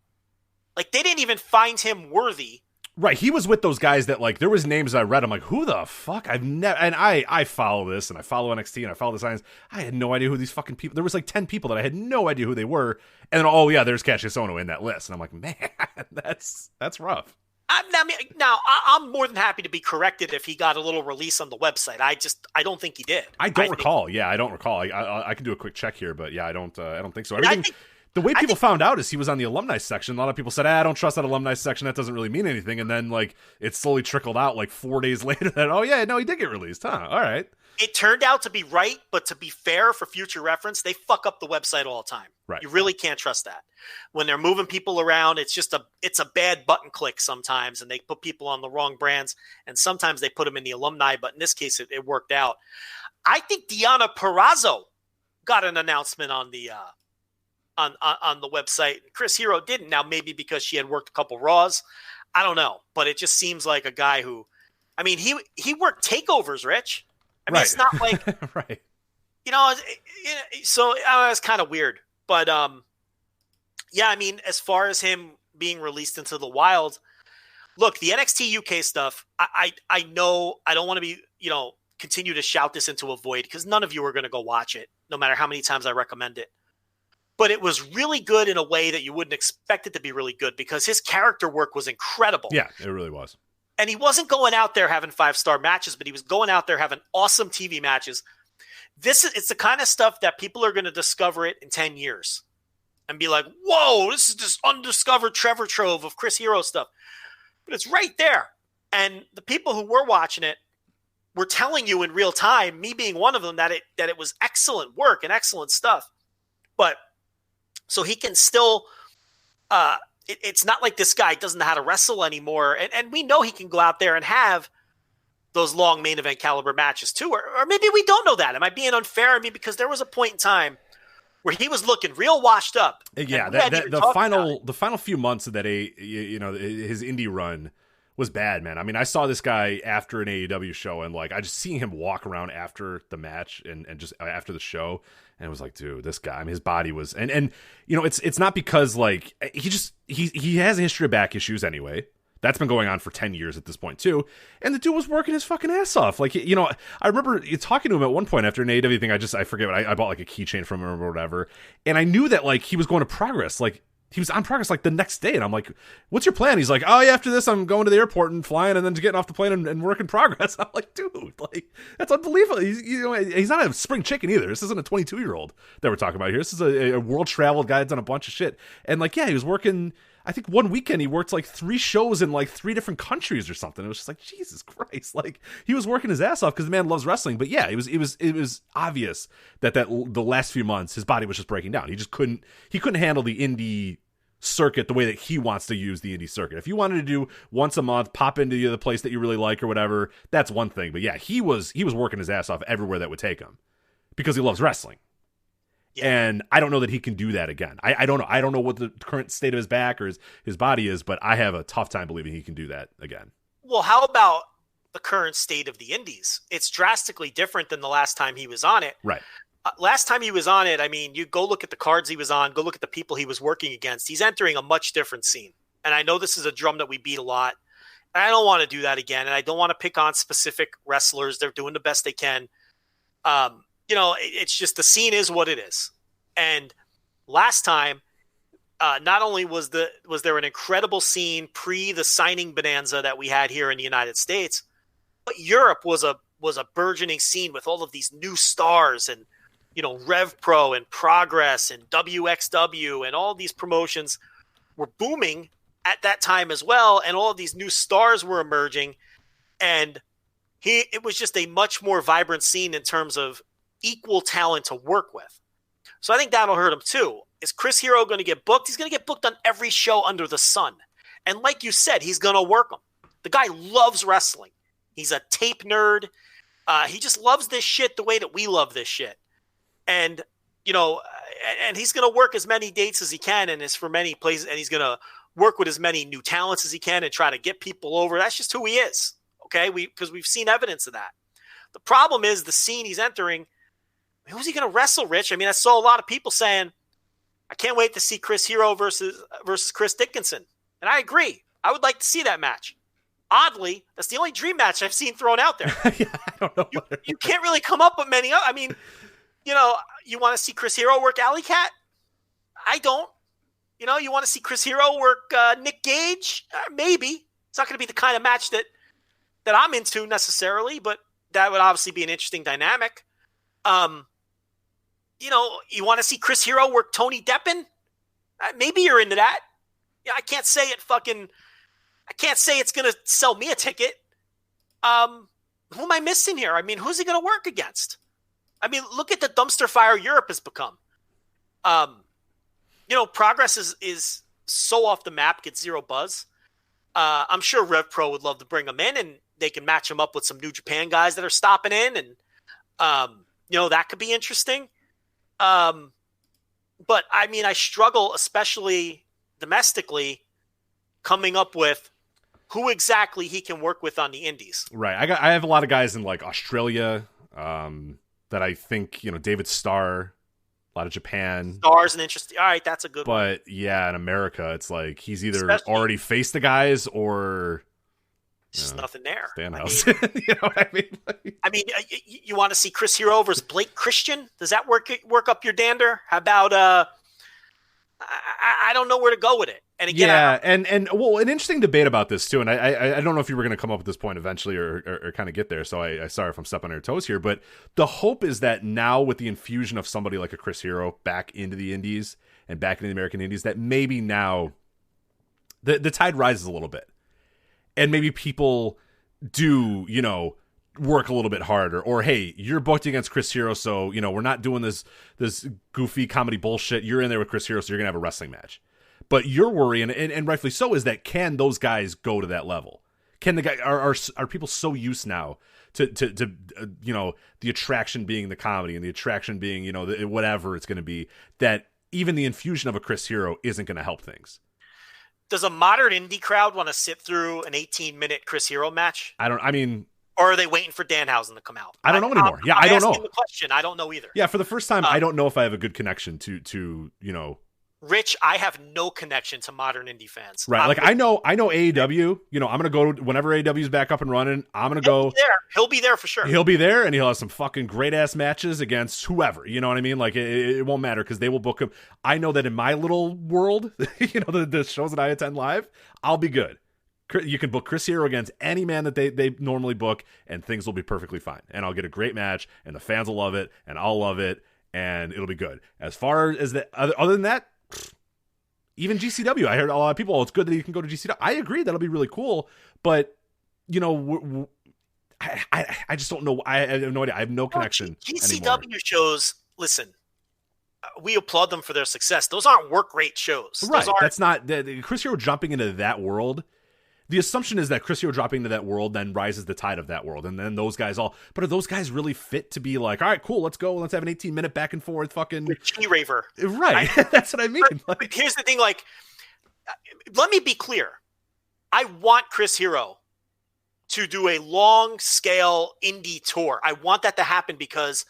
Like, they didn't even find him worthy. Right. He was with those guys that, like, there was names I read. I'm like, who the fuck? I've never, and I follow this and I follow NXT and I follow the signs. I had no idea who these fucking people, there was like 10 people that I had no idea who they were. And then, oh yeah, there's Kassius Ohno in that list. And I'm like, man, that's rough. I'm more than happy to be corrected if he got a little release on the website. I don't think he did. I don't recall. I can do a quick check here, but yeah, I don't think so. The way people found out is he was on the alumni section. A lot of people said, I don't trust that alumni section. That doesn't really mean anything. And then, like, it slowly trickled out, like, 4 days later that, oh, yeah, no, he did get released, huh? All right. It turned out to be right, but to be fair, for future reference, they fuck up the website all the time. Right. You really can't trust that. When they're moving people around, it's a bad button click sometimes, and they put people on the wrong brands, and sometimes they put them in the alumni, but in this case, it worked out. I think Deonna Purrazzo got an announcement on the on the website. Chris Hero didn't. Now, maybe because she had worked a couple Raws. I don't know. But it just seems like a guy who, I mean, he worked takeovers, Rich. I mean, It's not like, right. So it's kind of weird. But, yeah, I mean, as far as him being released into the wild, look, the NXT UK stuff, I know I don't want to be, continue to shout this into a void because none of you are going to go watch it, no matter how many times I recommend it. But it was really good in a way that you wouldn't expect it to be really good because his character work was incredible. Yeah, it really was. And he wasn't going out there having 5-star matches, but he was going out there having awesome TV matches. It's the kind of stuff that people are going to discover it in 10 years and be like, whoa, this is this undiscovered treasure trove of Chris Hero stuff. But it's right there. And the people who were watching it were telling you in real time, me being one of them, that it was excellent work and excellent stuff. But so he can still, it's not like this guy doesn't know how to wrestle anymore. And we know he can go out there and have those long main event caliber matches too. Or maybe we don't know that. Am I being unfair? I mean, because there was a point in time where he was looking real washed up. Yeah, the final few months of that, his indie run was bad, man. I mean, I saw this guy after an AEW show, and like I just seeing him walk around after the match and just after the show, and it was like, dude, this guy. I mean, his body was, and it's not because like he has a history of back issues anyway. That's been going on for 10 years at this point, too. And the dude was working his fucking ass off. Like, I remember talking to him at one point after an AEW thing. I forget what I bought, like a keychain from him or whatever. And I knew that, like, he was going to Progress. Like, he was on Progress, like, the next day. And I'm like, what's your plan? He's like, oh, yeah, after this, I'm going to the airport and flying and then getting off the plane and working Progress. I'm like, dude, like, that's unbelievable. He's not a spring chicken either. This isn't a 22-year-old that we're talking about here. This is a world-traveled guy that's done a bunch of shit. And, like, yeah, he was working... I think one weekend he worked like 3 shows in like 3 different countries or something. It was just like, Jesus Christ. Like, he was working his ass off because the man loves wrestling. But yeah, it was obvious that the last few months his body was just breaking down. He just couldn't handle the indie circuit the way that he wants to use the indie circuit. If you wanted to do once a month, pop into the other place that you really like or whatever, that's one thing. But yeah, he was working his ass off everywhere that would take him because he loves wrestling. Yeah. And I don't know that he can do that again. I don't know. I don't know what the current state of his back or his body is, but I have a tough time believing he can do that again. Well, how about the current state of the indies? It's drastically different than the last time he was on it. Right. Last time he was on it, I mean, you go look at the cards he was on, go look at the people he was working against. He's entering a much different scene. And I know this is a drum that we beat a lot. And I don't want to do that again. And I don't want to pick on specific wrestlers. They're doing the best they can. It's just the scene is what it is. And last time, not only was there an incredible scene pre the signing bonanza that we had here in the United States, but Europe was a burgeoning scene with all of these new stars and Rev Pro and Progress and WXW and all these promotions were booming at that time as well, and all of these new stars were emerging, and it was just a much more vibrant scene in terms of equal talent to work with. So I think that'll hurt him too. Is Chris Hero going to get booked? He's going to get booked on every show under the sun. And like you said, he's going to work them. The guy loves wrestling. He's a tape nerd. He just loves this shit the way that we love this shit. And, and he's going to work as many dates as he can and as for many places. And he's going to work with as many new talents as he can and try to get people over. That's just who he is. Okay. Because we've seen evidence of that. The problem is the scene he's entering. Who's he going to wrestle, Rich? I mean, I saw a lot of people saying, I can't wait to see Chris Hero versus Chris Dickinson. And I agree. I would like to see that match. Oddly, that's the only dream match I've seen thrown out there. Yeah, I don't know. You can't really come up with many. I mean, you want to see Chris Hero work Alley Cat? I don't. You want to see Chris Hero work Nick Gage? Maybe. It's not going to be the kind of match that I'm into necessarily, but that would obviously be an interesting dynamic. You want to see Chris Hero work Tony Deppen? Maybe you're into that. Yeah, I can't say it's going to sell me a ticket. Who am I missing here? I mean, who's he going to work against? I mean, look at the dumpster fire Europe has become. Progress is so off the map, gets zero buzz. I'm sure Rev Pro would love to bring him in, and they can match him up with some New Japan guys that are stopping in, and that could be interesting. But I mean, I struggle, especially domestically, coming up with who exactly he can work with on the indies. Right. I have a lot of guys in like Australia, that I think, David Starr, a lot of Japan. Starr's an interesting. All right. That's a good one. But yeah, in America, it's like, he's either already faced the guys or just nothing there. Stanhouse. You know what I mean? You want to see Chris Hero versus Blake Christian? Does that work up your dander? How about I don't know where to go with it. And again, yeah, and an interesting debate about this too. And I don't know if you were going to come up with this point eventually or kind of get there. So I sorry if I'm stepping on your toes here, but the hope is that now with the infusion of somebody like a Chris Hero back into the indies and back into the American indies, that maybe now the tide rises a little bit. And maybe people do, work a little bit harder. Or, hey, you're booked against Chris Hero, so, we're not doing this goofy comedy bullshit. You're in there with Chris Hero, so you're going to have a wrestling match. But your worry, and rightfully so, is that can those guys go to that level? Can the guy are people so used now you know, the attraction being the comedy and the attraction being, you know, whatever it's going to be, that even the infusion of a Chris Hero isn't going to help things. Does a modern indie crowd want to sit through an 18-minute Chris Hero match? Or are they waiting for Danhausen to come out? I don't know anymore. I don't know. The question. I don't know either. Yeah, for the first time, I don't know if I have a good connection to you know. Rich, I have no connection to modern indie fans. Right, I know AEW. You know, I'm gonna go whenever AEW's back up and running. I'm gonna go. He'll be there for sure. He'll be there, and he'll have some fucking great ass matches against whoever. You know what I mean? Like it won't matter because they will book him. I know that in my little world, you know, the shows that I attend live, I'll be good. You can book Chris Hero against any man that they normally book, and things will be perfectly fine. And I'll get a great match, and the fans will love it, and I'll love it, and it'll be good. As far as other than that, even GCW, I heard a lot of people, oh, it's good that you can go to GCW. I agree, that'll be really cool, but you know, I just don't know. I have no idea. I have no connection. GCW anymore. Shows, listen, we applaud them for their success. Those aren't work rate shows. Right. That's not Chris Hero jumping into that world. The assumption is that Chris Hero dropping into that world then rises the tide of that world. And then those guys but are those guys really fit to be like, all right, cool, let's go. Let's have an 18-minute back and forth fucking G-Raver. Right. That's what I mean. But here's the thing, like, let me be clear. I want Chris Hero to do a long-scale indie tour. I want that to happen because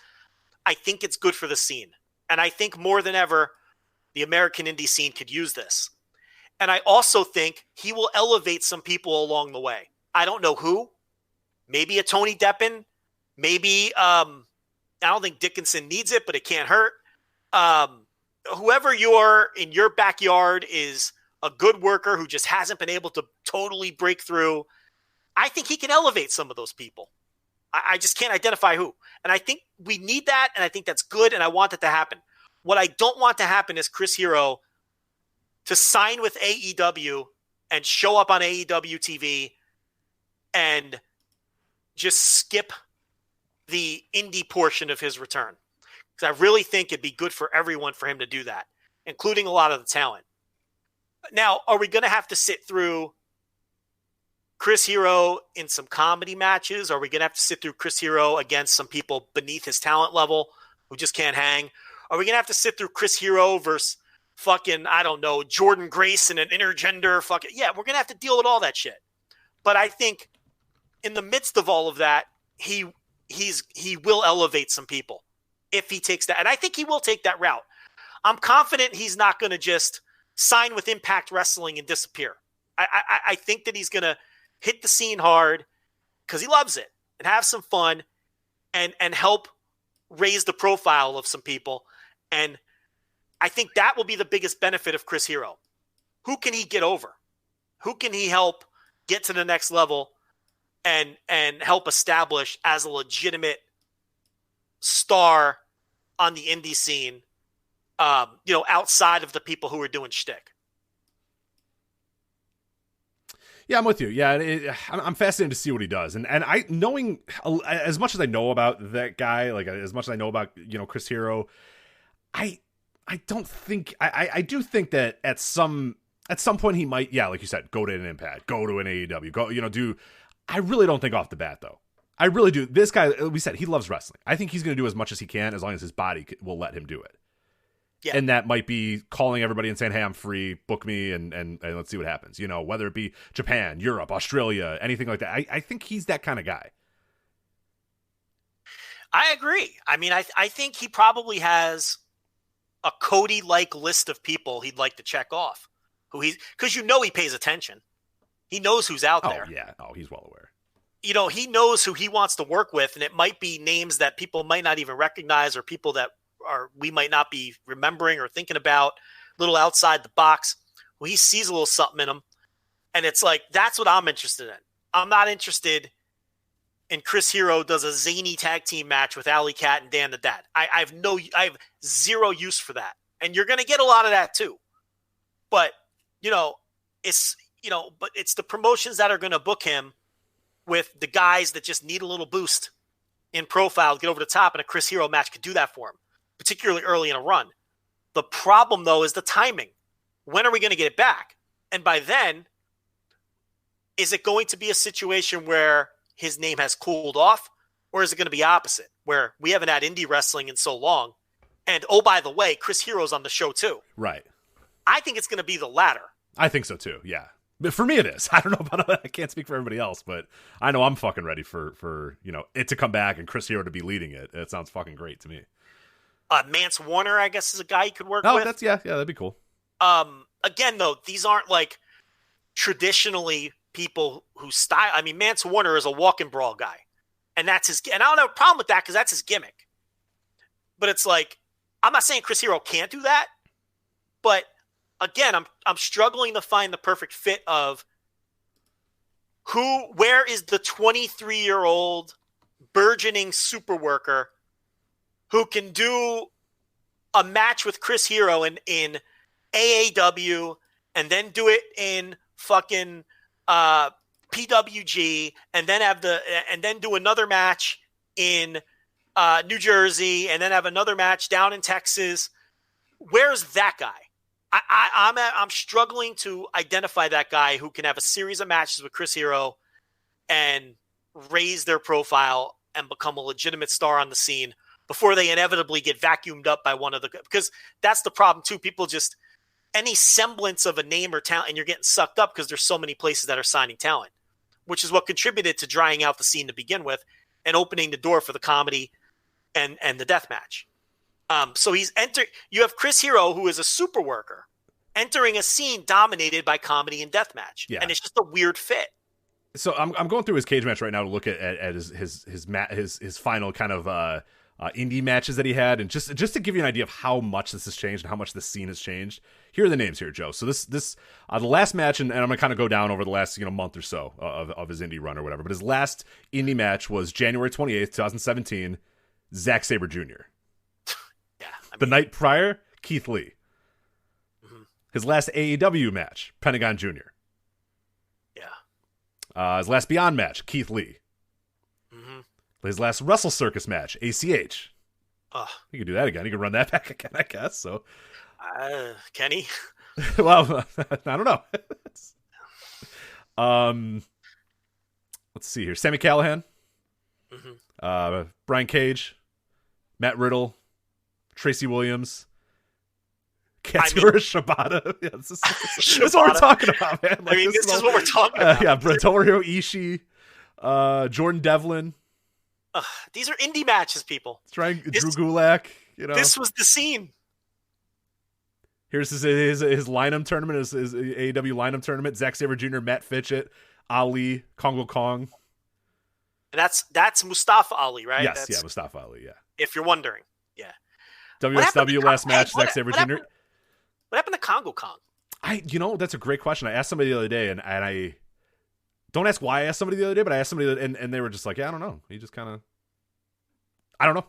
I think it's good for the scene. And I think more than ever, the American indie scene could use this. And I also think he will elevate some people along the way. I don't know who. Maybe a Tony Deppen. Maybe, I don't think Dickinson needs it, but it can't hurt. Whoever in your backyard is a good worker who just hasn't been able to totally break through, I think he can elevate some of those people. I just can't identify who. And I think we need that, and I think that's good, and I want it to happen. What I don't want to happen is Chris Hero to sign with AEW and show up on AEW TV and just skip the indie portion of his return. Because I really think it'd be good for everyone for him to do that, including a lot of the talent. Now, are we going to have to sit through Chris Hero in some comedy matches? Are we going to have to sit through Chris Hero against some people beneath his talent level who just can't hang? Are we going to have to sit through Chris Hero versus fucking, I don't know, Jordan Grace and an intergender fucking... Yeah, we're going to have to deal with all that shit. But I think in the midst of all of that, he will elevate some people if he takes that. And I think he will take that route. I'm confident he's not going to just sign with Impact Wrestling and disappear. I think that he's going to hit the scene hard because he loves it and have some fun and help raise the profile of some people. And I think that will be the biggest benefit of Chris Hero. Who can he get over? Who can he help get to the next level and help establish as a legitimate star on the indie scene, outside of the people who are doing shtick? Yeah, I'm with you. Yeah, I'm fascinated to see what he does. And I, knowing as much as I know about that guy, like as much as I know about, Chris Hero, I don't think I do think that at some point he might, yeah, like you said, go to an Impact, go to an AEW, go, do. I really don't think off the bat though. I really do. This guy, we said, he loves wrestling. I think he's going to do as much as he can as long as his body will let him do it. Yeah. And that might be calling everybody and saying, "Hey, I'm free, book me, and let's see what happens." Whether it be Japan, Europe, Australia, anything like that. I think he's that kind of guy. I agree. I mean, I think he probably has a Cody-like list of people he'd like to check off, because he pays attention. He knows who's out there. Oh yeah. Oh, he's well aware. He knows who he wants to work with, and it might be names that people might not even recognize, or people that we might not be remembering or thinking about, a little outside the box. Well, he sees a little something in them, and it's like, that's what I'm interested in. I'm not interested in Chris Hero does a zany tag team match with Alley Cat and Dan the Dad. I have zero use for that. And you're going to get a lot of that too. But, it's the promotions that are going to book him with the guys that just need a little boost in profile to get over the top, and a Chris Hero match could do that for him, particularly early in a run. The problem, though, is the timing. When are we going to get it back? And by then, is it going to be a situation where his name has cooled off? Or is it going to be opposite, where we haven't had indie wrestling in so long? And, oh, by the way, Chris Hero's on the show too. Right. I think it's going to be the latter. I think so too, yeah. But for me it is. I don't know about I can't speak for everybody else, but I know I'm fucking ready for it to come back and Chris Hero to be leading it. It sounds fucking great to me. Mance Warner, I guess, is a guy you could work with. Oh, that's that'd be cool. Again, though, these aren't like traditionally people who style. I mean, Mance Warner is a walk and brawl guy, and that's his. And I don't have a problem with that because that's his gimmick. But it's like, I'm not saying Chris Hero can't do that, but again, I'm struggling to find the perfect fit of where is the 23-year-old burgeoning super worker who can do a match with Chris Hero in AAW and then do it in fucking PWG and then do another match in New Jersey and then have another match down in Texas. Where's that guy? I'm struggling to identify that guy who can have a series of matches with Chris Hero and raise their profile and become a legitimate star on the scene before they inevitably get vacuumed up by one of the, because that's the problem too. People just, any semblance of a name or talent, and you're getting sucked up because there's so many places that are signing talent, which is what contributed to drying out the scene to begin with and opening the door for the comedy and the death match. So you have Chris Hero, who is a super worker, entering a scene dominated by comedy and deathmatch. Yeah. And it's just a weird fit. So I'm going through his cage match right now to look at his final kind of indie matches that he had, and just to give you an idea of how much this has changed and how much the scene has changed. Here are the names here, Joe. So this the last match, and I'm gonna kind of go down over the last month or so of his indie run or whatever. But his last indie match was January 28th, 2017. Zack Sabre Jr. The night prior, Keith Lee. Mm-hmm. His last AEW match, Pentagon Jr. Yeah. His last Beyond match, Keith Lee. Mm-hmm. His last Wrestle Circus match, ACH. He could do that again. He could run that back again, I guess. So, can he? Well, I don't know. Let's see here. Sami Callihan. Mm-hmm. Brian Cage. Matt Riddle. Tracy Williams, Katsura Shibata. Yeah, this is what we're talking about, man. Like, this is what we're talking about. Yeah, Tomohiro Ishii, Jordan Devlin. These are indie matches, people. Drew Gulak. This was the scene. Here's his Lineham tournament, his AEW Lineham tournament. Zack Sabre Jr., Matt Fitchett, Ali, Kongo Kong. And that's Mustafa Ali, right? Yes, Mustafa Ali, yeah. If you're wondering, yeah. WSW last match, Zack Sabre Jr. What happened to Kongo Kong? That's a great question. I asked somebody the other day, and I don't ask why I asked somebody the other day, but I asked somebody, and they were just like, yeah, I don't know. He just kind of, I don't know.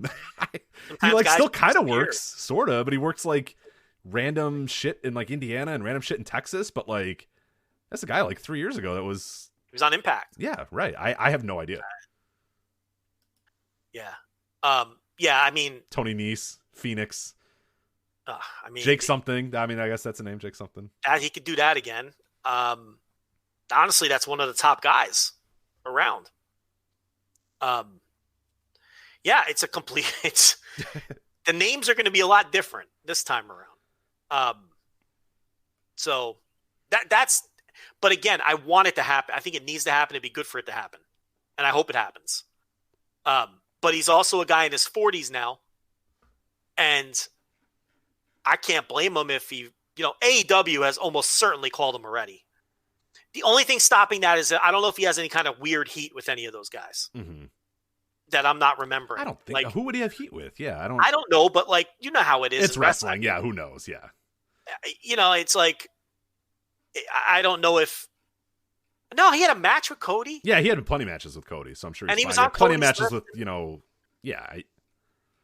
He still kind of works, sort of, but he works like random shit in like Indiana and random shit in Texas. But like, that's a guy like 3 years ago he was on Impact. Yeah, right. I have no idea. Yeah. Yeah, I mean, Tony Nese, Phoenix. Jake something. I mean, I guess that's a name, Jake something. He could do that again. Honestly, that's one of the top guys around. Yeah, it's the names are going to be a lot different this time around. So that's, but again, I want it to happen. I think it needs to happen. It'd be good for it to happen. And I hope it happens. But he's also a guy in his 40s now. And I can't blame him if AEW has almost certainly called him already. The only thing stopping that is that I don't know if he has any kind of weird heat with any of those guys that I'm not remembering. I don't think. Who would he have heat with? Yeah, I don't know, but you know how it is. It's wrestling. Yeah, who knows? Yeah. It's like, I don't know if. No, he had a match with Cody. Yeah, he had plenty of matches with Cody, so I'm sure he was on plenty of matches with, yeah.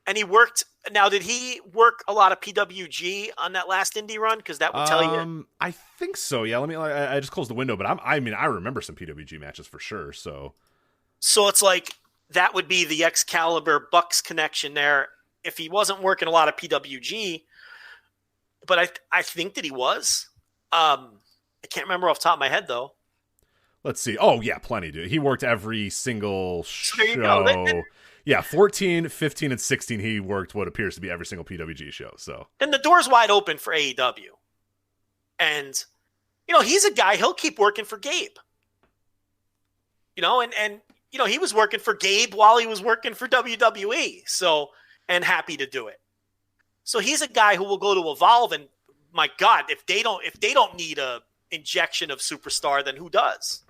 And he worked. Now, did he work a lot of PWG on that last indie run? Because that would tell you. I think so. Yeah. I just closed the window, but I remember some PWG matches for sure. So it's like that would be the Excalibur Bucks connection there. If he wasn't working a lot of PWG, but I think that he was. I can't remember off the top of my head though. Let's see. Oh yeah, plenty, dude. He worked every single show. Yeah, 14, 15, and 16, he worked what appears to be every single PWG show. So then the door's wide open for AEW. And, he's a guy, he'll keep working for Gabe. And he was working for Gabe while he was working for WWE. So, and happy to do it. So he's a guy who will go to Evolve, and my God, if they don't need a injection of superstar, then who does?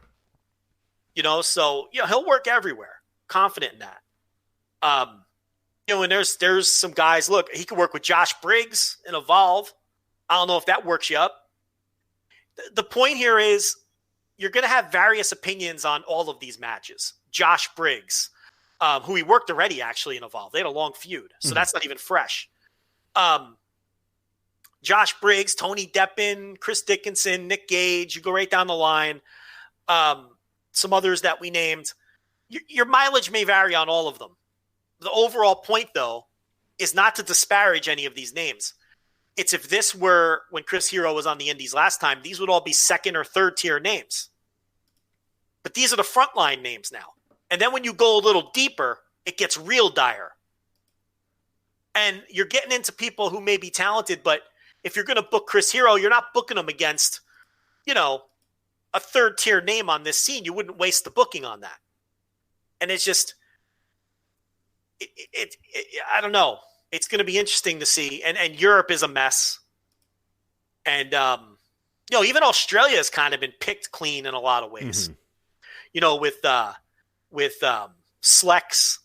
So he'll work everywhere. Confident in that. And there's some guys. Look, he could work with Josh Briggs in Evolve. I don't know if that works you up. The point here is you're going to have various opinions on all of these matches. Josh Briggs, who he worked already actually in Evolve. They had a long feud, so that's not even fresh. Josh Briggs, Tony Deppen, Chris Dickinson, Nick Gage. You go right down the line. Some others that we named. Your mileage may vary on all of them. The overall point, though, is not to disparage any of these names. It's if this were when Chris Hero was on the Indies last time, these would all be second or third tier names. But these are the frontline names now. And then when you go a little deeper, it gets real dire. And you're getting into people who may be talented, but if you're going to book Chris Hero, you're not booking him against, a third tier name on this scene. You wouldn't waste the booking on that. And it's just, I don't know. It's going to be interesting to see. And Europe is a mess. And, even Australia has kind of been picked clean in a lot of ways. With Slex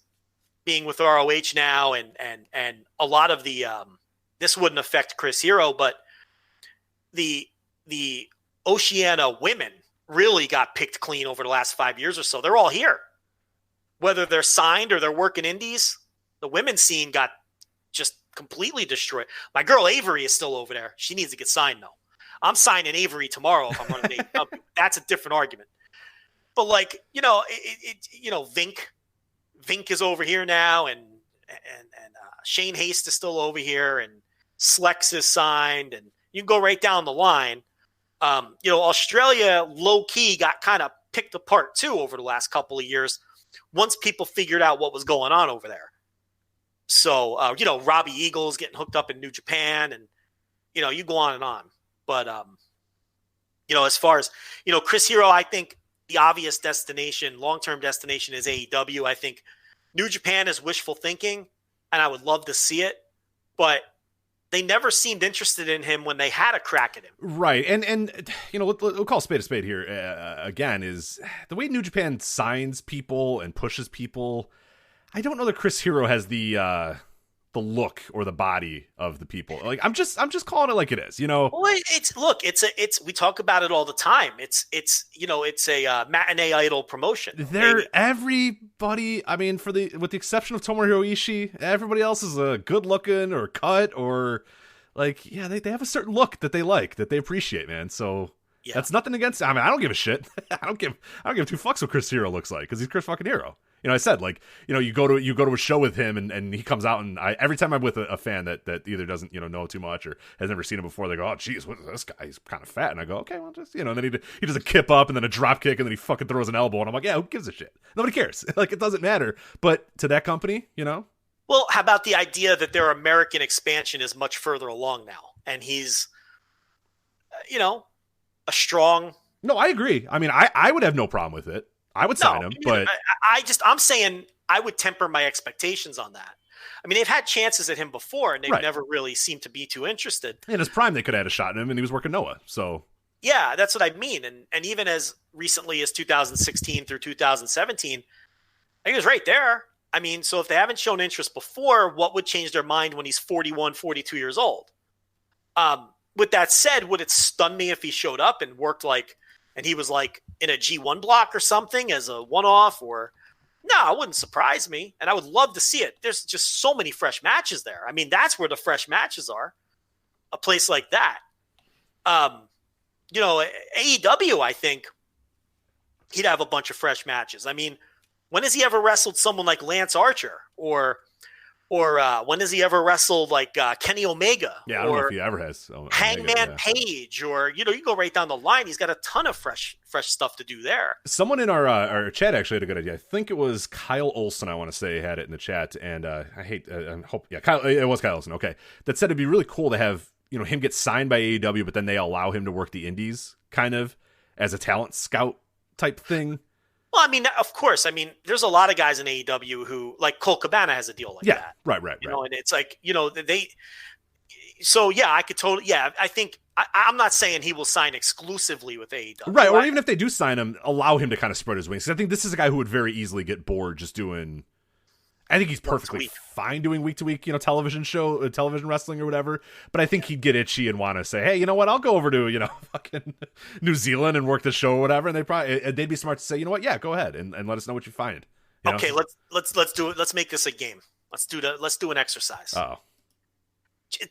being with ROH now and a lot of the, this wouldn't affect Chris Hero, but the Oceania women really got picked clean over the last 5 years or so. They're all here. Whether they're signed or they're working indies, the women's scene got just completely destroyed. My girl Avery is still over there. She needs to get signed, though. I'm signing Avery tomorrow if I'm running AEW. That's a different argument. But, Vink is over here now, and Shane Haste is still over here, and Slex is signed, and you can go right down the line. Australia low-key got kind of picked apart, too, over the last couple of years once people figured out what was going on over there. So, Robbie Eagles getting hooked up in New Japan, and, you go on and on. But, as far as, Chris Hero, I think the obvious destination, long-term destination is AEW. I think New Japan is wishful thinking, and I would love to see it, but they never seemed interested in him when they had a crack at him. Right. And we'll call a spade here again, is the way New Japan signs people and pushes people. I don't know that Chris Hero has the look or the body of the people. Like, I'm just calling it like it is, Well, it's we talk about it all the time. It's a matinee idol promotion. Everybody, I mean, with the exception of Tomohiro Ishii, everybody else is a good looking or cut or they have a certain look that they like, that they appreciate, man. So yeah. That's nothing against, I mean, I don't give a shit. I don't give two fucks what Chris Hero looks like, because he's Chris fucking Hero. I said, you go to a show with him and he comes out, and every time I'm with a fan that either doesn't, know too much or has never seen him before, they go, oh, geez, what is this guy? He's kind of fat. And I go, okay, well, just, and then he does a kip up and then a drop kick and then he fucking throws an elbow. And I'm like, yeah, who gives a shit? Nobody cares. It doesn't matter. But to that company, Well, how about the idea that their American expansion is much further along now? And he's, a strong. No, I agree. I mean, I would have no problem with it. I would sign him, but I'm saying I would temper my expectations on that. I mean, they've had chances at him before, and they've never really seemed to be too interested. In his prime, they could have had a shot at him, and he was working Noah. So yeah, that's what I mean. And even as recently as 2016 through 2017, I think he was right there. I mean, so if they haven't shown interest before, what would change their mind when he's 41, 42 years old? With that said, would it stun me if he showed up and worked and he was in a G1 block or something as a one-off? Or no, it wouldn't surprise me. And I would love to see it. There's just so many fresh matches there. I mean, that's where the fresh matches are, a place like that. AEW, I think he'd have a bunch of fresh matches. I mean, when has he ever wrestled someone like Lance Archer or Or when has he ever wrestled like Kenny Omega? Yeah, I don't know if he ever has. Hangman Page, or you go right down the line. He's got a ton of fresh stuff to do there. Someone in our chat actually had a good idea. I think it was Kyle Olson. I want to say had it in the chat, and it was Kyle Olson. Okay, that said it'd be really cool to have him get signed by AEW, but then they allow him to work the Indies, kind of as a talent scout type thing. Well, I mean, of course. I mean, there's a lot of guys in AEW who, like Colt Cabana, has a deal like that. Right. And it's like, they. So yeah, I could totally. Yeah, I think I'm not saying he will sign exclusively with AEW. Right, or even if they do sign him, allow him to kind of spread his wings. 'Cause I think this is a guy who would very easily get bored just doing. I think he's perfectly fine doing week to week, television wrestling or whatever. But I think he'd get itchy and want to say, hey, you know what? I'll go over to fucking New Zealand and work the show or whatever. And they'd be smart to say, you know what? Yeah, go ahead and let us know what you find. Okay, let's do it. Let's make this a game. Let's do an exercise. Oh,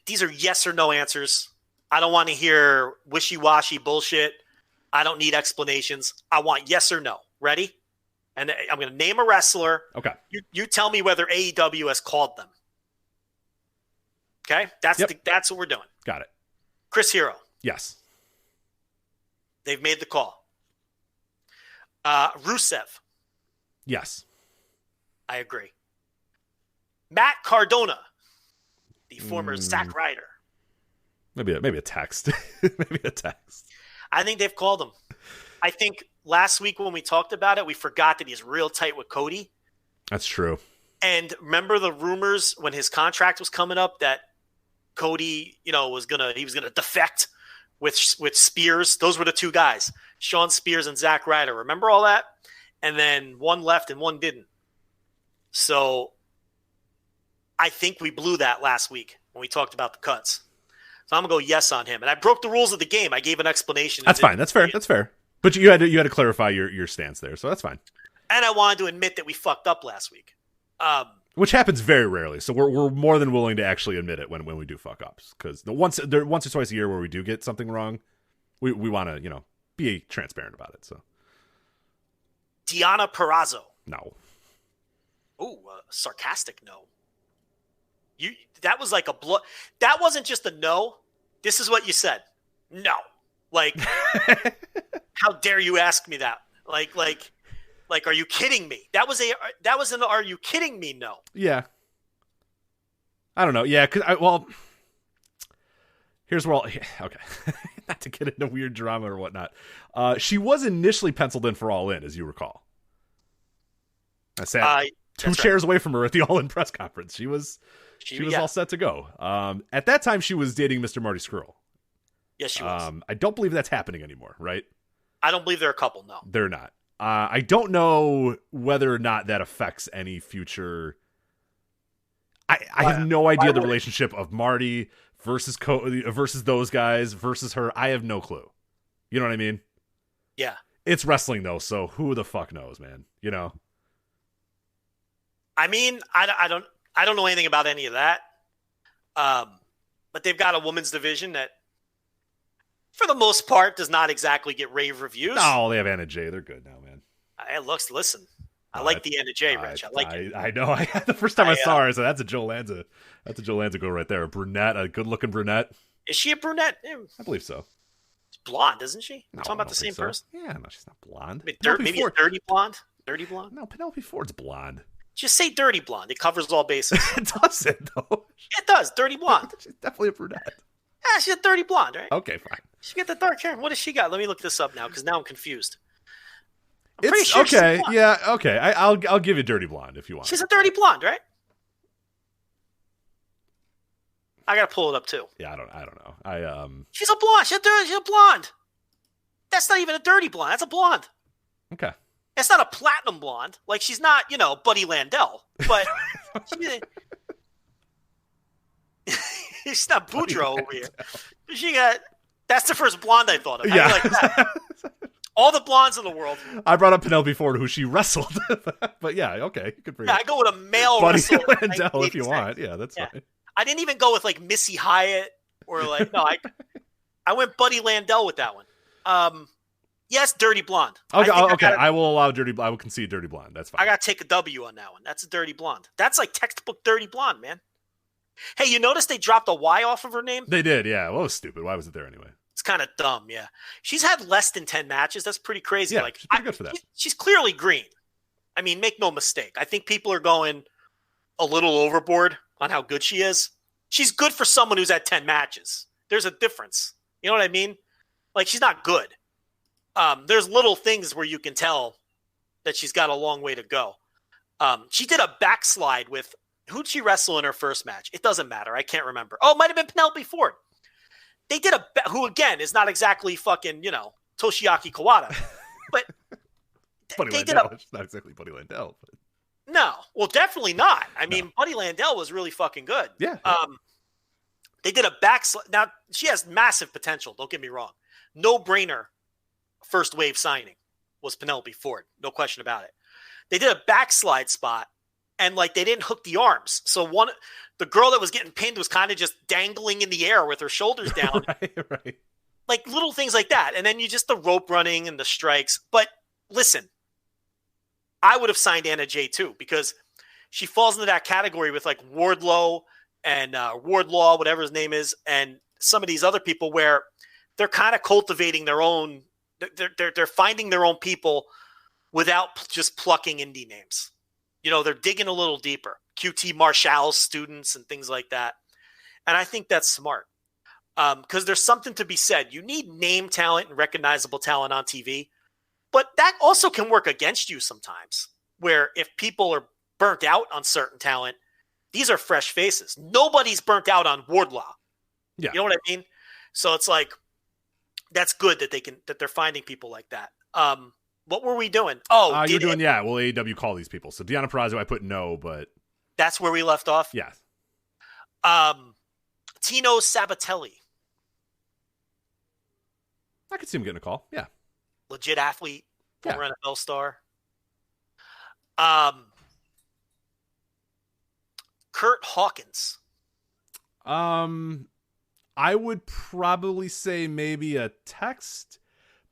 these are yes or no answers. I don't want to hear wishy-washy bullshit. I don't need explanations. I want yes or no. Ready? And I'm going to name a wrestler. Okay. You tell me whether AEW has called them. Okay? That's what we're doing. Got it. Chris Hero. Yes. They've made the call. Rusev. Yes. I agree. Matt Cardona, the former Zack Ryder. Maybe a text. Maybe a text. I think they've called him. I think last week when we talked about it, we forgot that he's real tight with Cody. That's true. And remember the rumors when his contract was coming up that Cody, he was gonna defect with Spears. Those were the two guys, Sean Spears and Zack Ryder. Remember all that? And then one left and one didn't. So I think we blew that last week when we talked about the cuts. So I'm gonna go yes on him. And I broke the rules of the game. I gave an explanation. That's fine. That's fair. That's fair. But you had to clarify your stance there, so that's fine. And I wanted to admit that we fucked up last week, which happens very rarely. So we're more than willing to actually admit it when we do fuck ups, because once or twice a year where we do get something wrong, we want to be transparent about it. So Deonna Purrazzo. No. Oh, sarcastic no. That was like a blow. That wasn't just a no. This is what you said. No. Like, how dare you ask me that? Like, are you kidding me? That was an are you kidding me? No. Yeah. I don't know. Yeah. Here's where okay. Not to get into weird drama or whatnot. She was initially penciled in for All In, as you recall. I sat two chairs away from her at the All In press conference. She was all set to go. At that time, she was dating Mr. Marty Scurll. Yes, she was. I don't believe that's happening anymore, right? I don't believe they're a couple, no. They're not. I don't know whether or not that affects any future. I have no idea the relationship of Marty versus those guys versus her. I have no clue. You know what I mean? Yeah. It's wrestling, though, so who the fuck knows, man? I mean, I don't know anything about any of that. But they've got a women's division that, for the most part, does not exactly get rave reviews. No, they have Anna Jay. They're good now, man. Listen. I like the Anna Jay, Rich. I like it. I know. The first time I saw her, I said, that's a Joe Lanza. That's a Joe Lanza go right there. A brunette, a good-looking brunette. Is she a brunette? I believe so. She's blonde, isn't she? No, I'm talking about the same person? Yeah, no, she's not blonde. Maybe a dirty blonde? Dirty blonde? No, Penelope Ford's blonde. Just say dirty blonde. It covers all bases. It doesn't, though. It does. Dirty blonde. She's definitely a brunette. Yeah, she's a dirty blonde, right? Okay, fine. She got the dark hair. What does she got? Let me look this up now, because now I'm confused. It's sure okay. Yeah, okay. I'll give you dirty blonde if you want. She's a dirty blonde, right? I gotta pull it up too. Yeah, I don't know. She's a blonde. She's a blonde. That's not even a dirty blonde. That's a blonde. Okay. It's not a platinum blonde. Like, she's not, Buddy Landell, but she's not Boudreaux over here. That's the first blonde I thought of. Yeah. Like that. All the blondes in the world. I brought up Penelope Ford, who she wrestled. But yeah, okay. You could bring I go with a male Buddy wrestler. Landell if you want. Yeah, that's fine. I didn't even go with like Missy Hyatt or like, no, I went Buddy Landell with that one. Yes, Dirty Blonde. Okay, I will allow I will concede Dirty Blonde. That's fine. I got to take a W on that one. That's a Dirty Blonde. That's like textbook Dirty Blonde, man. Hey, you notice they dropped a Y off of her name? They did, yeah. Well, it was stupid. Why was it there anyway? It's kind of dumb, yeah. She's had less than 10 matches. That's pretty crazy. Yeah, like, she's pretty good for that. She's clearly green. I mean, make no mistake. I think people are going a little overboard on how good she is. She's good for someone who's had 10 matches. There's a difference. You know what I mean? Like, she's not good. There's little things where you can tell that she's got a long way to go. She did a backslide with, who'd she wrestle in her first match? It doesn't matter. I can't remember. Oh, it might have been Penelope Ford. They did who again is not exactly fucking, Toshiaki Kawada, but Buddy they Landell. It's not exactly Buddy Landell. But... No, well, definitely not. I mean, Buddy Landell was really fucking good. Yeah. They did a backslide. Now, she has massive potential. Don't get me wrong. No-brainer first wave signing was Penelope Ford. No question about it. They did a backslide spot, and like they didn't hook the arms. So the girl that was getting pinned was kind of just dangling in the air with her shoulders down. right. Like little things like that. And then the rope running and the strikes. But listen, I would have signed Anna Jay too, because she falls into that category with like Wardlow and Wardlaw, whatever his name is, and some of these other people where they're kind of cultivating their own. They're finding their own people without just plucking indie names. They're digging a little deeper. QT Marshall's students and things like that. And I think that's smart because there's something to be said. You need name talent and recognizable talent on TV, but that also can work against you sometimes, where if people are burnt out on certain talent, these are fresh faces. Nobody's burnt out on Wardlaw. Yeah. You know what I mean? So it's like, that's good that they're finding people like that. What were we doing? Oh, you're doing, yeah. Will AEW call these people? So Deonna Purrazzo, I put no, but that's where we left off. Yeah. Tino Sabatelli. I could see him getting a call. Yeah. Legit athlete, former NFL star. Kurt Hawkins. I would probably say maybe a text,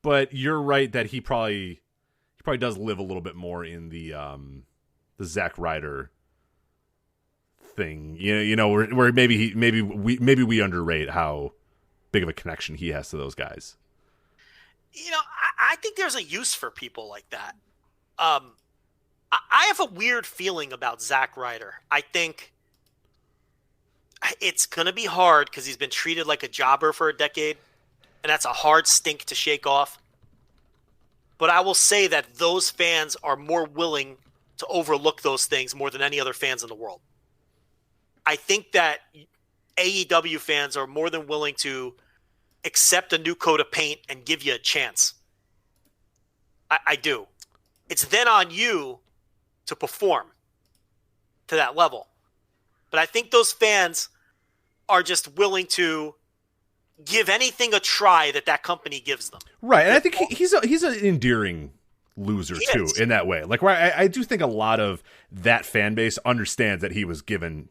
but you're right that he probably does live a little bit more in the Zack Ryder thing. Where maybe we underrate how big of a connection he has to those guys. I think there's a use for people like that. I have a weird feeling about Zack Ryder. I think it's going to be hard because he's been treated like a jobber for a decade, and that's a hard stink to shake off. But I will say that those fans are more willing to overlook those things more than any other fans in the world. I think that AEW fans are more than willing to accept a new coat of paint and give you a chance. I do. It's then on you to perform to that level. But I think those fans are just willing to give anything a try that company gives them. Right, and I think he's an endearing loser too in that way. Like, where I do think a lot of that fan base understands that he was given,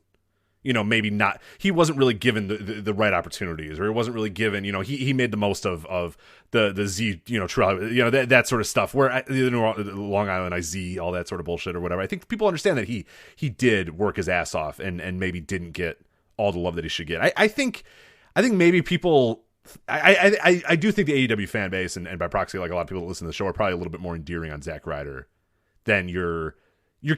maybe not. He wasn't really given the right opportunities, or he wasn't really given. He made the most of the Z, trial, that sort of stuff. Where Long Island IZ, all that sort of bullshit or whatever. I think people understand that he did work his ass off and maybe didn't get all the love that he should get. I think maybe people. I do think the AEW fan base and by proxy, like a lot of people that listen to the show, are probably a little bit more endearing on Zack Ryder than your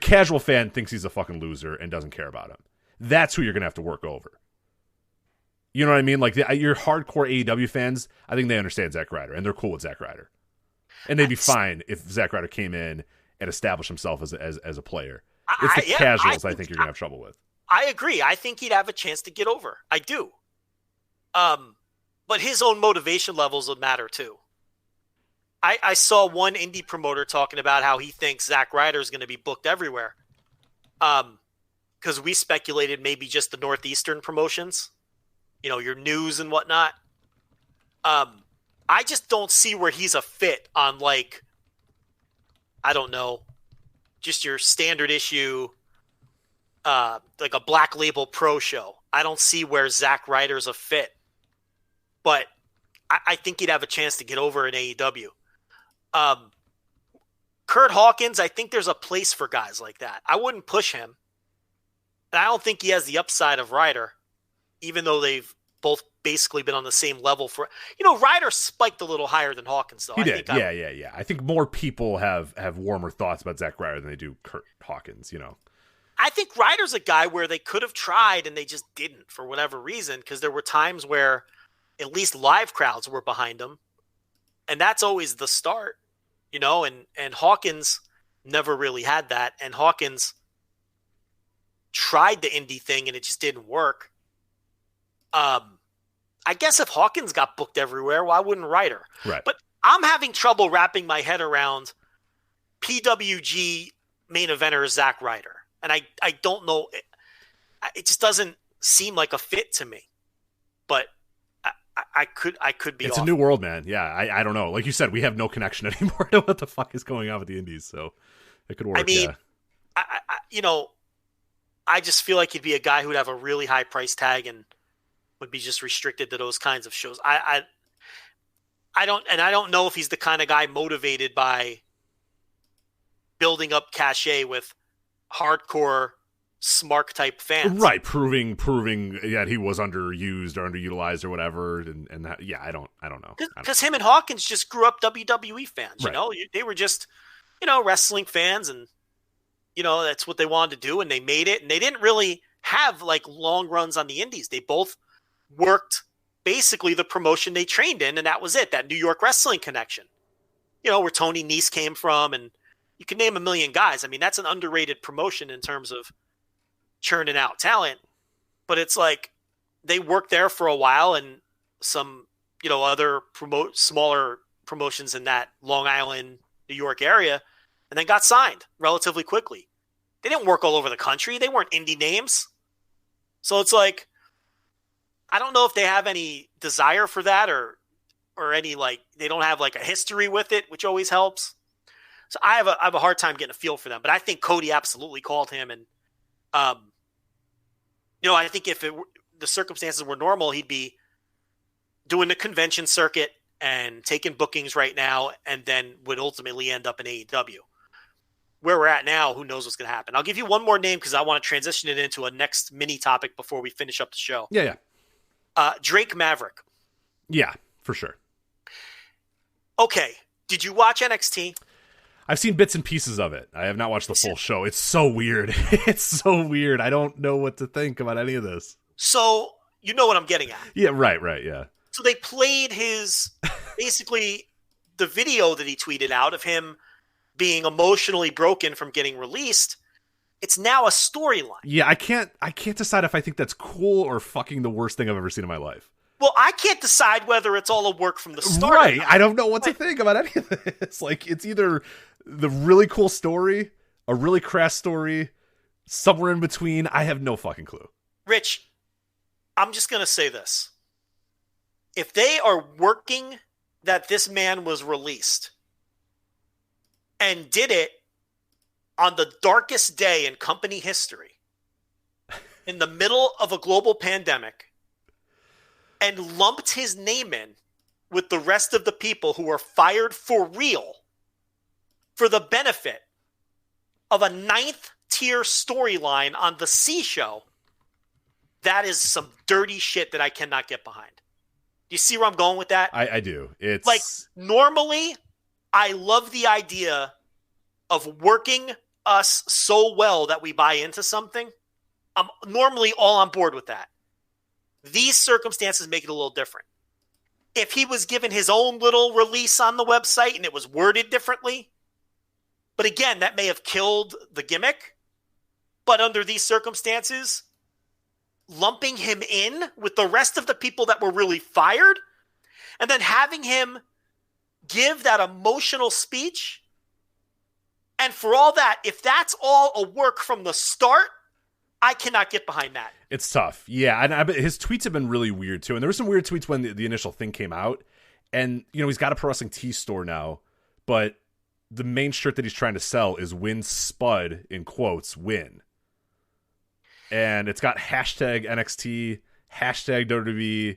casual fan thinks he's a fucking loser and doesn't care about him. That's who you're going to have to work over. You know what I mean? Like your hardcore AEW fans, I think they understand Zack Ryder and they're cool with Zack Ryder. And they'd be fine if Zack Ryder came in and established himself as a player. It's the casuals I think you're going to have trouble with. I agree. I think he'd have a chance to get over. I do. But his own motivation levels would matter too. I saw one indie promoter talking about how he thinks Zack Ryder is going to be booked everywhere. Because we speculated maybe just the Northeastern promotions, your news and whatnot. I just don't see where he's a fit on, like, I don't know, just your standard issue, like a Black Label Pro show. I don't see where Zack Ryder's a fit. But I think he'd have a chance to get over in AEW. Kurt Hawkins, I think there's a place for guys like that. I wouldn't push him. And I don't think he has the upside of Ryder, even though they've both basically been on the same level for, Ryder spiked a little higher than Hawkins, though. He did. Yeah. I think more people have warmer thoughts about Zack Ryder than they do Kurt Hawkins, I think Ryder's a guy where they could have tried and they just didn't for whatever reason, because there were times where at least live crowds were behind him. And that's always the start, and Hawkins never really had that. And Hawkins tried the indie thing and it just didn't work. I guess if Hawkins got booked everywhere, why wouldn't Ryder? Right. But I'm having trouble wrapping my head around PWG main eventer Zack Ryder. And I don't know. It just doesn't seem like a fit to me. But I could be It's off. a new world, man. Yeah, I don't know. Like you said, we have no connection anymore to what the fuck is going on with the indies, so it could work. I mean, yeah. I just feel like he'd be a guy who'd have a really high price tag and would be just restricted to those kinds of shows. I don't know if he's the kind of guy motivated by building up cachet with hardcore smart type fans. Right, proving that he was underused or underutilized or whatever, and that, yeah, I don't know. Because him and Hawkins just grew up WWE fans, right. They were just, wrestling fans, and that's what they wanted to do, and they made it, and they didn't really have like long runs on the indies. They both worked basically the promotion they trained in, and that was it, that New York wrestling connection. Where Tony Nese came from, and you can name a million guys. I mean, that's an underrated promotion in terms of churning out talent, but it's like they worked there for a while, and some, other smaller promotions in that Long Island, New York area, and then got signed relatively quickly. They didn't work all over the country. They weren't indie names. So it's like, I don't know if they have any desire for that or any, like, they don't have like a history with it, which always helps. So I have a hard time getting a feel for them, but I think Cody absolutely called him, and I think if the circumstances were normal, he'd be doing the convention circuit and taking bookings right now, and then would ultimately end up in AEW. Where we're at now, who knows what's going to happen? I'll give you one more name because I want to transition it into a next mini topic before we finish up the show. Yeah. Drake Maverick. Yeah, for sure. Okay. Did you watch NXT? I've seen bits and pieces of it. I have not watched the full show. It's so weird. It's so weird. I don't know what to think about any of this. So, you know what I'm getting at. Yeah, right, yeah. So they played basically the video that he tweeted out of him being emotionally broken from getting released. It's now a storyline. Yeah, I can't decide if I think that's cool or fucking the worst thing I've ever seen in my life. Well, I can't decide whether it's all a work from the start. Right. I don't know what to think about any of this. Like, it's either the really cool story, a really crass story, somewhere in between. I have no fucking clue. Rich, I'm just going to say this. If they are working that this man was released and did it on the darkest day in company history, in the middle of a global pandemic, and lumped his name in with the rest of the people who were fired for real for the benefit of a 9th tier storyline on the C show, that is some dirty shit that I cannot get behind. Do you see where I'm going with that? I do. It's like, normally I love the idea of working us so well that we buy into something. I'm normally all on board with that. These circumstances make it a little different. If he was given his own little release on the website and it was worded differently, but again, that may have killed the gimmick. But under these circumstances, lumping him in with the rest of the people that were really fired, and then having him give that emotional speech, and for all that, if that's all a work from the start, I cannot get behind that. It's tough. Yeah, and his tweets have been really weird, too. And there were some weird tweets when the initial thing came out. And, he's got a Pro Wrestling Tee store now, but the main shirt that he's trying to sell is Win Spud, in quotes, win. And it's got hashtag NXT, hashtag WWE,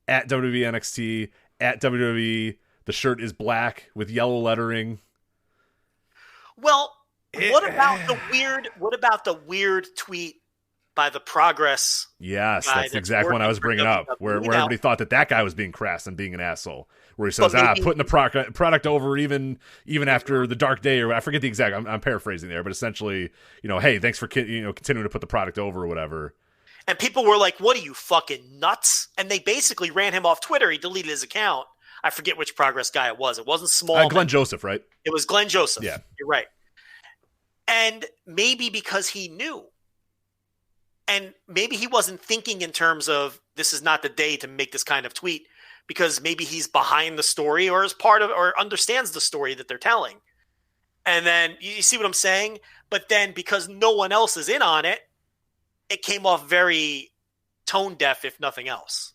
at WWE NXT, at WWE. The shirt is black with yellow lettering. Well, what about the weird tweet by the Progress? Yes, that's the exact one I was bringing up, where everybody thought that guy was being crass and being an asshole. Where he says, putting the product over even after the dark day, or I forget the exact. I'm paraphrasing there, but essentially, hey, thanks for continuing to put the product over or whatever. And people were like, "What are you, fucking nuts?" And they basically ran him off Twitter. He deleted his account. I forget which Progress guy it was. It wasn't Small. Glenn Joseph, right? It was Glenn Joseph. Yeah, you're right. And maybe because he knew. And maybe he wasn't thinking in terms of this is not the day to make this kind of tweet, because maybe he's behind the story or is part of or understands the story that they're telling. And then you see what I'm saying? But then because no one else is in on it, it came off very tone deaf, if nothing else.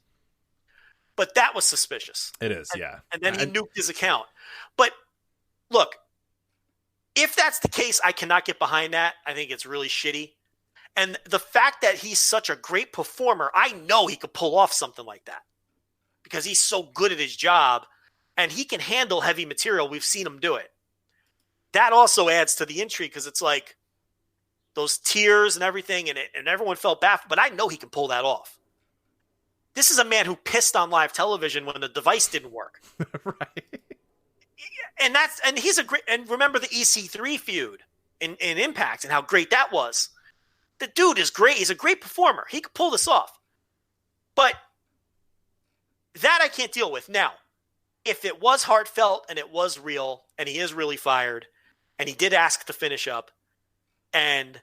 But that was suspicious. It is, yeah. And then he nuked his account. But look, if that's the case, I cannot get behind that. I think it's really shitty. And the fact that he's such a great performer, I know he could pull off something like that because he's so good at his job and he can handle heavy material. We've seen him do it. That also adds to the intrigue because it's like those tears and everything, and everyone felt baffled, but I know he can pull that off. This is a man who pissed on live television when the device didn't work. Right. And he's a great, and remember the EC3 feud in Impact and how great that was. The dude is great. He's a great performer. He could pull this off. But that I can't deal with. Now, if it was heartfelt and it was real and he is really fired and he did ask to finish up and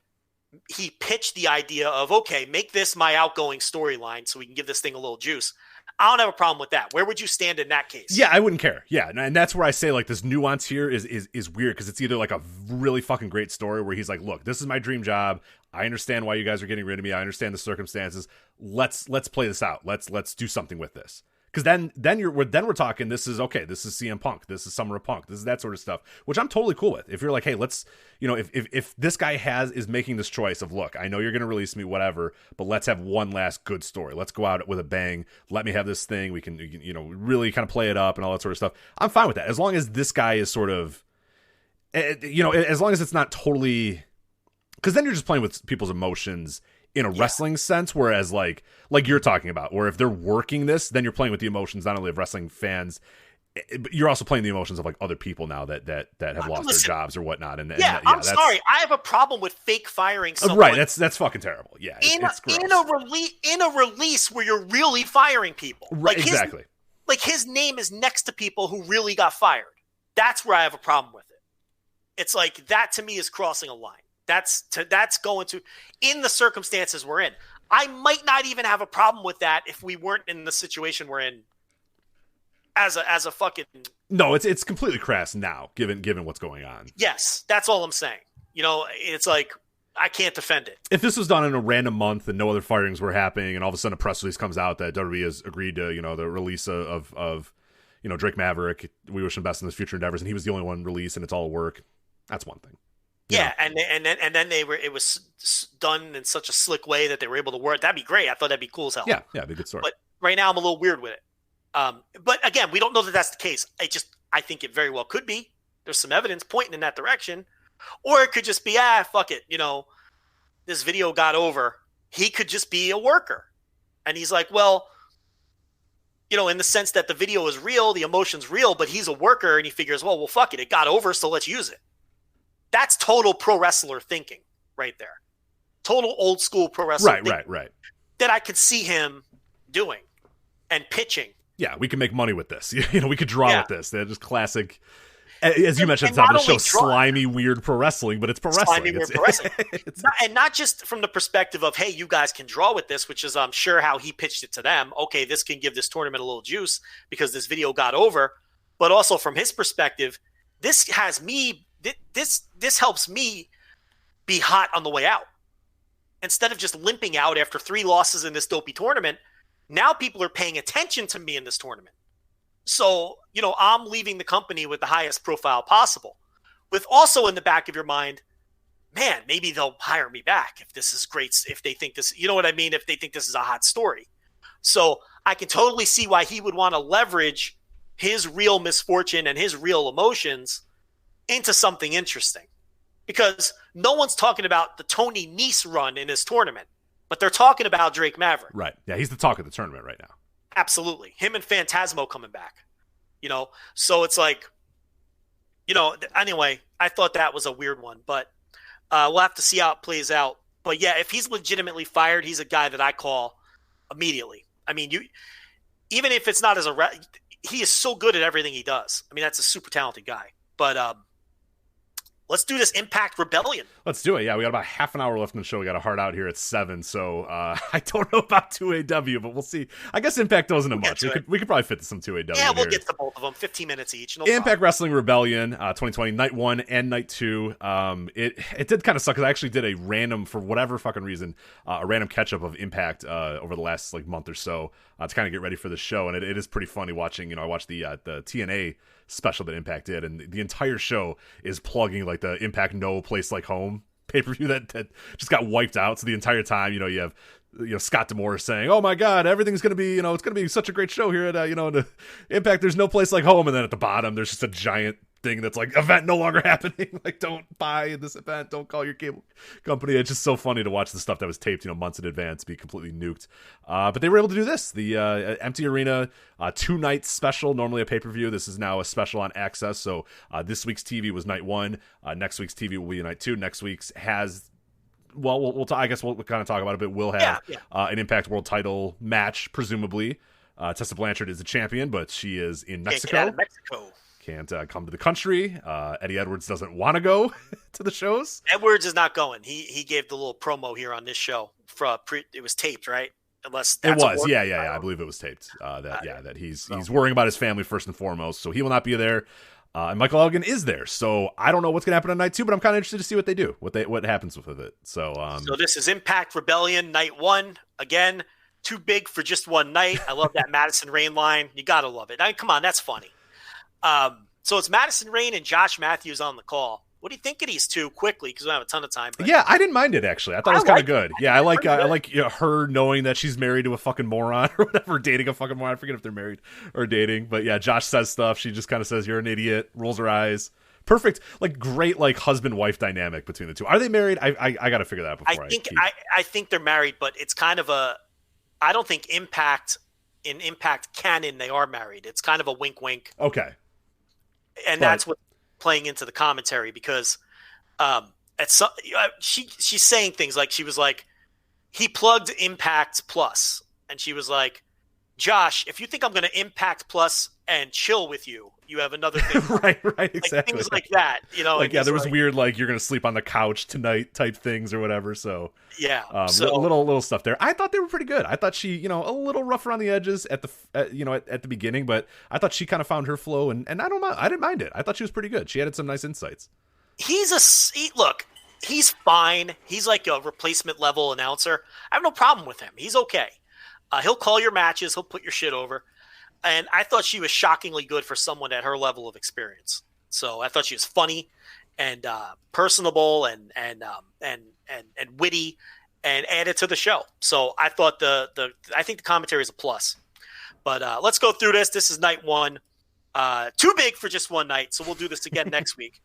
he pitched the idea of, okay, make this my outgoing storyline so we can give this thing a little juice, I don't have a problem with that. Where would you stand in that case? Yeah, I wouldn't care. Yeah, and that's where I say like this nuance here is weird because it's either like a really fucking great story where he's like, look, this is my dream job. I understand why you guys are getting rid of me. I understand the circumstances. Let's play this out. Let's do something with this. Because then we're talking. This is okay. This is CM Punk. This is Summer of Punk. This is that sort of stuff, which I'm totally cool with. If you're like, hey, let's, if this guy is making this choice of, look, I know you're going to release me, whatever, but let's have one last good story. Let's go out with a bang. Let me have this thing. We can really kind of play it up and all that sort of stuff. I'm fine with that as long as this guy is sort of, as long as it's not totally, because then you're just playing with people's emotions in a wrestling sense, whereas like you're talking about, or if they're working this, then you're playing with the emotions not only of wrestling fans, but you're also playing the emotions of like other people now that have lost their jobs or whatnot. And I'm sorry, I have a problem with fake firing someone. Right, that's fucking terrible. Yeah, it's gross. In a release where you're really firing people, right? Exactly. His name is next to people who really got fired. That's where I have a problem with it. It's like that to me is crossing a line. That's going to, in the circumstances we're in. I might not even have a problem with that if we weren't in the situation we're in as a fucking. No, it's completely crass now, given what's going on. Yes, that's all I'm saying. It's like I can't defend it. If this was done in a random month and no other firings were happening, and all of a sudden a press release comes out that WWE has agreed to, the release of Drake Maverick, we wish him best in his future endeavors, and he was the only one released, and it's all work. That's one thing. Yeah, and then it was done in such a slick way that they were able to work. That'd be great. I thought that'd be cool as hell. Yeah, it'd be a good story. But right now I'm a little weird with it. But again, we don't know that that's the case. I think it very well could be. There's some evidence pointing in that direction, or it could just be fuck it. This video got over. He could just be a worker, and he's like, well, in the sense that the video is real, the emotion's real, but he's a worker, and he figures, well, fuck it, it got over, so let's use it. That's total pro wrestler thinking right there. Total old school pro wrestler thinking. Right. That I could see him doing and pitching. Yeah, we can make money with this. We could draw with this. They're just classic, as you mentioned at the top of the show, slimy, weird pro wrestling, but it's pro wrestling. Slimy, weird pro wrestling. And not just from the perspective of, hey, you guys can draw with this, which is, I'm sure, how he pitched it to them. Okay, this can give this tournament a little juice because this video got over. But also from his perspective, this has me... This helps me be hot on the way out. Instead of just limping out after 3 losses in this dopey tournament, now people are paying attention to me in this tournament. So, I'm leaving the company with the highest profile possible. With also in the back of your mind, man, maybe they'll hire me back if this is great, if they think this, what I mean? If they think this is a hot story. So I can totally see why he would want to leverage his real misfortune and his real emotions into something interesting. Because no one's talking about the Tony Nese run in his tournament, but they're talking about Drake Maverick. Right. Yeah, he's the talk of the tournament right now. Absolutely. Him and Phantasmo coming back. So it's like, anyway, I thought that was a weird one, but we'll have to see how it plays out. But yeah, if he's legitimately fired, he's a guy that I call immediately. I mean, even if it's not as he is so good at everything he does. I mean, that's a super talented guy. But let's do this Impact Rebellion. Let's do it. Yeah, we got about half an hour left in the show. We got a hard out here at 7, so I don't know about 2AW, but we'll see. I guess Impact wasn't much. We could probably fit some 2AW. Yeah, we'll here. get to both of them. 15 minutes each. No Impact problem. Wrestling Rebellion 2020, Night 1 and Night 2. It did kind of suck because I actually did a random, for whatever fucking reason, a random catch-up of Impact over the last month or so to kind of get ready for the show, and it is pretty funny watching. I watched the TNA special that Impact did, and the entire show is plugging the Impact No Place Like Home pay-per-view that just got wiped out. So the entire time, you have Scott D'Amore saying, "Oh my God, everything's gonna be, it's gonna be such a great show here at the Impact. There's no place like home." And then at the bottom, there's just a giant thing that's event no longer happening. Don't buy this event. Don't call your cable company. It's just so funny to watch the stuff that was taped, months in advance be completely nuked. But they were able to do this. The empty arena 2-night special, normally a pay-per-view. This is now a special on Access. So this week's TV was Night 1. Next week's TV will be Night 2. Next week's has, we'll I guess we'll kind of talk about it, but we'll have an Impact World Title match, presumably. Tessa Blanchard is the champion, but she is in Mexico. Can't get out of Mexico. Can't come to the country. Eddie Edwards doesn't want to go to the shows. Edwards is not going. He gave the little promo here on this show. It was taped, right? Unless that's it was, yeah. I believe it was taped. That he's worrying about his family first and foremost, so he will not be there. And Michael Elgin is there, so I don't know what's going to happen on Night 2, but I'm kind of interested to see what they do, what happens with it. So this is Impact Rebellion Night 1 again. Too big for just one night. I love that Madison Rayne line. You gotta love it. Come on, that's funny. So it's Madison Rayne and Josh Matthews on the call. What do you think of these two quickly? Because we don't have a ton of time. But yeah, I didn't mind it actually. I thought it was kind of good. Yeah, I like her knowing that she's married to a fucking moron or whatever, dating a fucking moron. I forget if they're married or dating. But yeah, Josh says stuff. She just kind of says, "You're an idiot." Rolls her eyes. Perfect, great, husband-wife dynamic between the two. Are they married? I got to figure that out before I think they're married, but it's kind of I don't think in Impact canon they are married. It's kind of a wink. Okay. And that's what playing into the commentary because she's saying things she was like, he plugged Impact Plus, and she was like, Josh, if you think I'm going to Impact Plus and chill with you, you have another thing. right, exactly. Things like that, there was weird, you're going to sleep on the couch tonight type things or whatever. So yeah, little stuff there. I thought they were pretty good. I thought she, a little rough around the edges at the beginning, but I thought she kind of found her flow, and I didn't mind it. I thought she was pretty good. She added some nice insights. He's fine. He's like a replacement level announcer. I have no problem with him. He's okay. He'll call your matches. He'll put your shit over. And I thought she was shockingly good for someone at her level of experience. So I thought she was funny and personable and witty and added to the show. So I thought I think the commentary is a plus. But let's go through this. This is Night 1. Too big for just one night. So we'll do this again next week.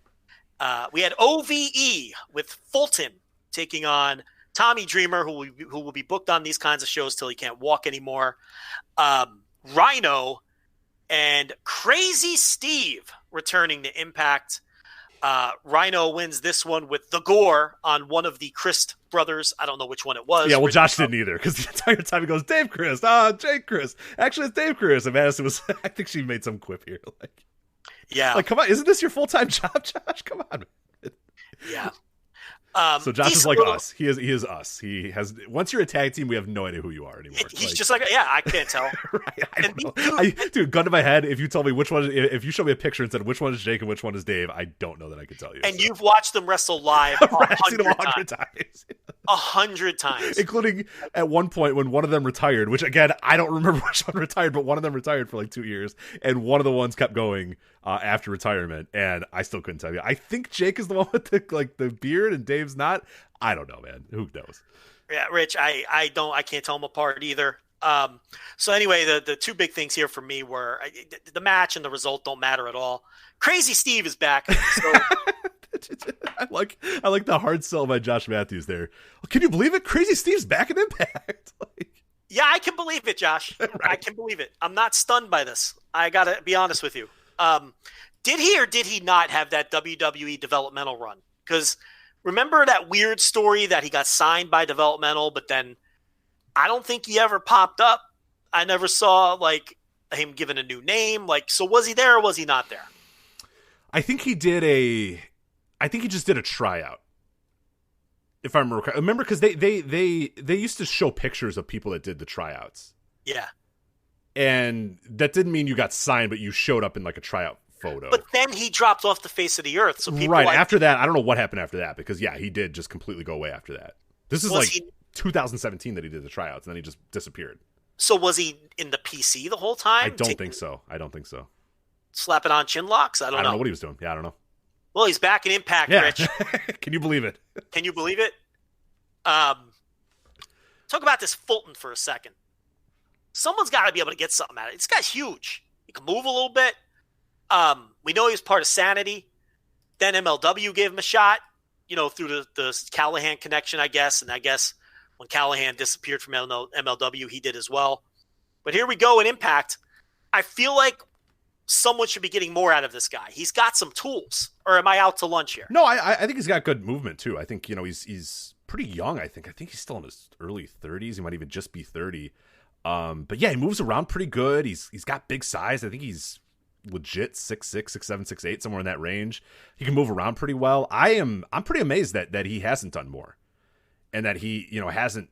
We had OVE with Fulton taking on Tommy Dreamer, who will be booked on these kinds of shows till he can't walk anymore. Rhino and Crazy Steve returning to Impact. Rhino wins this one with the gore on one of the Christ brothers. I don't know which one it was. Yeah, well, Josh didn't either because the entire time he goes, Dave Christ, Jake Christ. Actually, it's Dave Christ. And Madison was, I think she made some quip here. Yeah. Come on, isn't this your full-time job, Josh? Come on. Yeah. So Josh is like us. He is us. He has. Once you're a tag team, we have no idea who you are anymore. He's just I can't tell. Right, dude, gun to my head. If you told me which one, if you showed me a picture and said which one is Jake and which one is Dave, I don't know that I could tell you. And you've watched them wrestle live 100 times. 100 times, including at one point when one of them retired. Which again, I don't remember which one retired, but one of them retired for 2 years, and one of the ones kept going after retirement, and I still couldn't tell you. I think Jake is the one with the beard, and Dave's not. I don't know, man. Who knows? Yeah, Rich, I can't tell them apart either. So anyway, the two big things here for me were the match and the result don't matter at all. Crazy Steve is back. So I like the hard sell by Josh Matthews there. Can you believe it? Crazy Steve's back in Impact. yeah, I can believe it, Josh. Right. I can believe it. I'm not stunned by this. I got to be honest with you. Did he or did he not have that WWE developmental run? Because remember that weird story that he got signed by developmental, but then I don't think he ever popped up. I never saw like him given a new name. Like, so was he there or was he not there? I think he just did a tryout. If I remember, because they used to show pictures of people that did the tryouts. Yeah. And that didn't mean you got signed, but you showed up in like a tryout photo. But then he dropped off the face of the earth. So people right after that, I don't know what happened after that, because yeah, he did just completely go away after that. This is like 2017 that he did the tryouts, and then he just disappeared. So was he in the PC the whole time? I don't think so. Slapping on chin locks? I don't know what he was doing. Yeah, I don't know. Well, he's back in Impact, yeah. Rich. Can you believe it? Can you believe it? Talk about this Fulton for a second. Someone's got to be able to get something out of it. This guy's huge. He can move a little bit. We know he was part of Sanity. Then MLW gave him a shot, through the Callahan connection, I guess. And I guess when Callahan disappeared from MLW, he did as well. But here we go in Impact. I feel like someone should be getting more out of this guy. He's got some tools. Or am I out to lunch here? No, I think he's got good movement too. I think, he's pretty young, I think. I think he's still in his early 30s. He might even just be 30. But yeah, he moves around pretty good. He's got big size. I think he's legit 6'6", 6'7", 6'8", somewhere in that range. He can move around pretty well. I'm pretty amazed that he hasn't done more. And that he, hasn't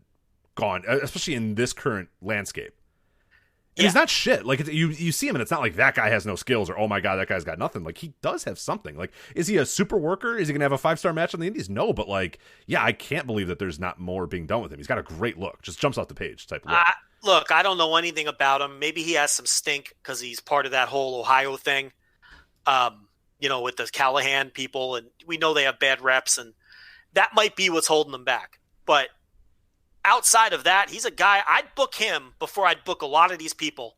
gone, especially in this current landscape. And he's not shit. Like, you see him and it's not like that guy has no skills or, oh my God, that guy's got nothing. Like, he does have something. Like, is he a super worker? Is he going to have a 5-star match on the Indies? No, but like, yeah, I can't believe that there's not more being done with him. He's got a great look. Just jumps off the page type of look. Look, I don't know anything about him. Maybe he has some stink because he's part of that whole Ohio thing, with the Callahan people. And we know they have bad reps, and that might be what's holding them back. But outside of that, he's a guy, I'd book him before I'd book a lot of these people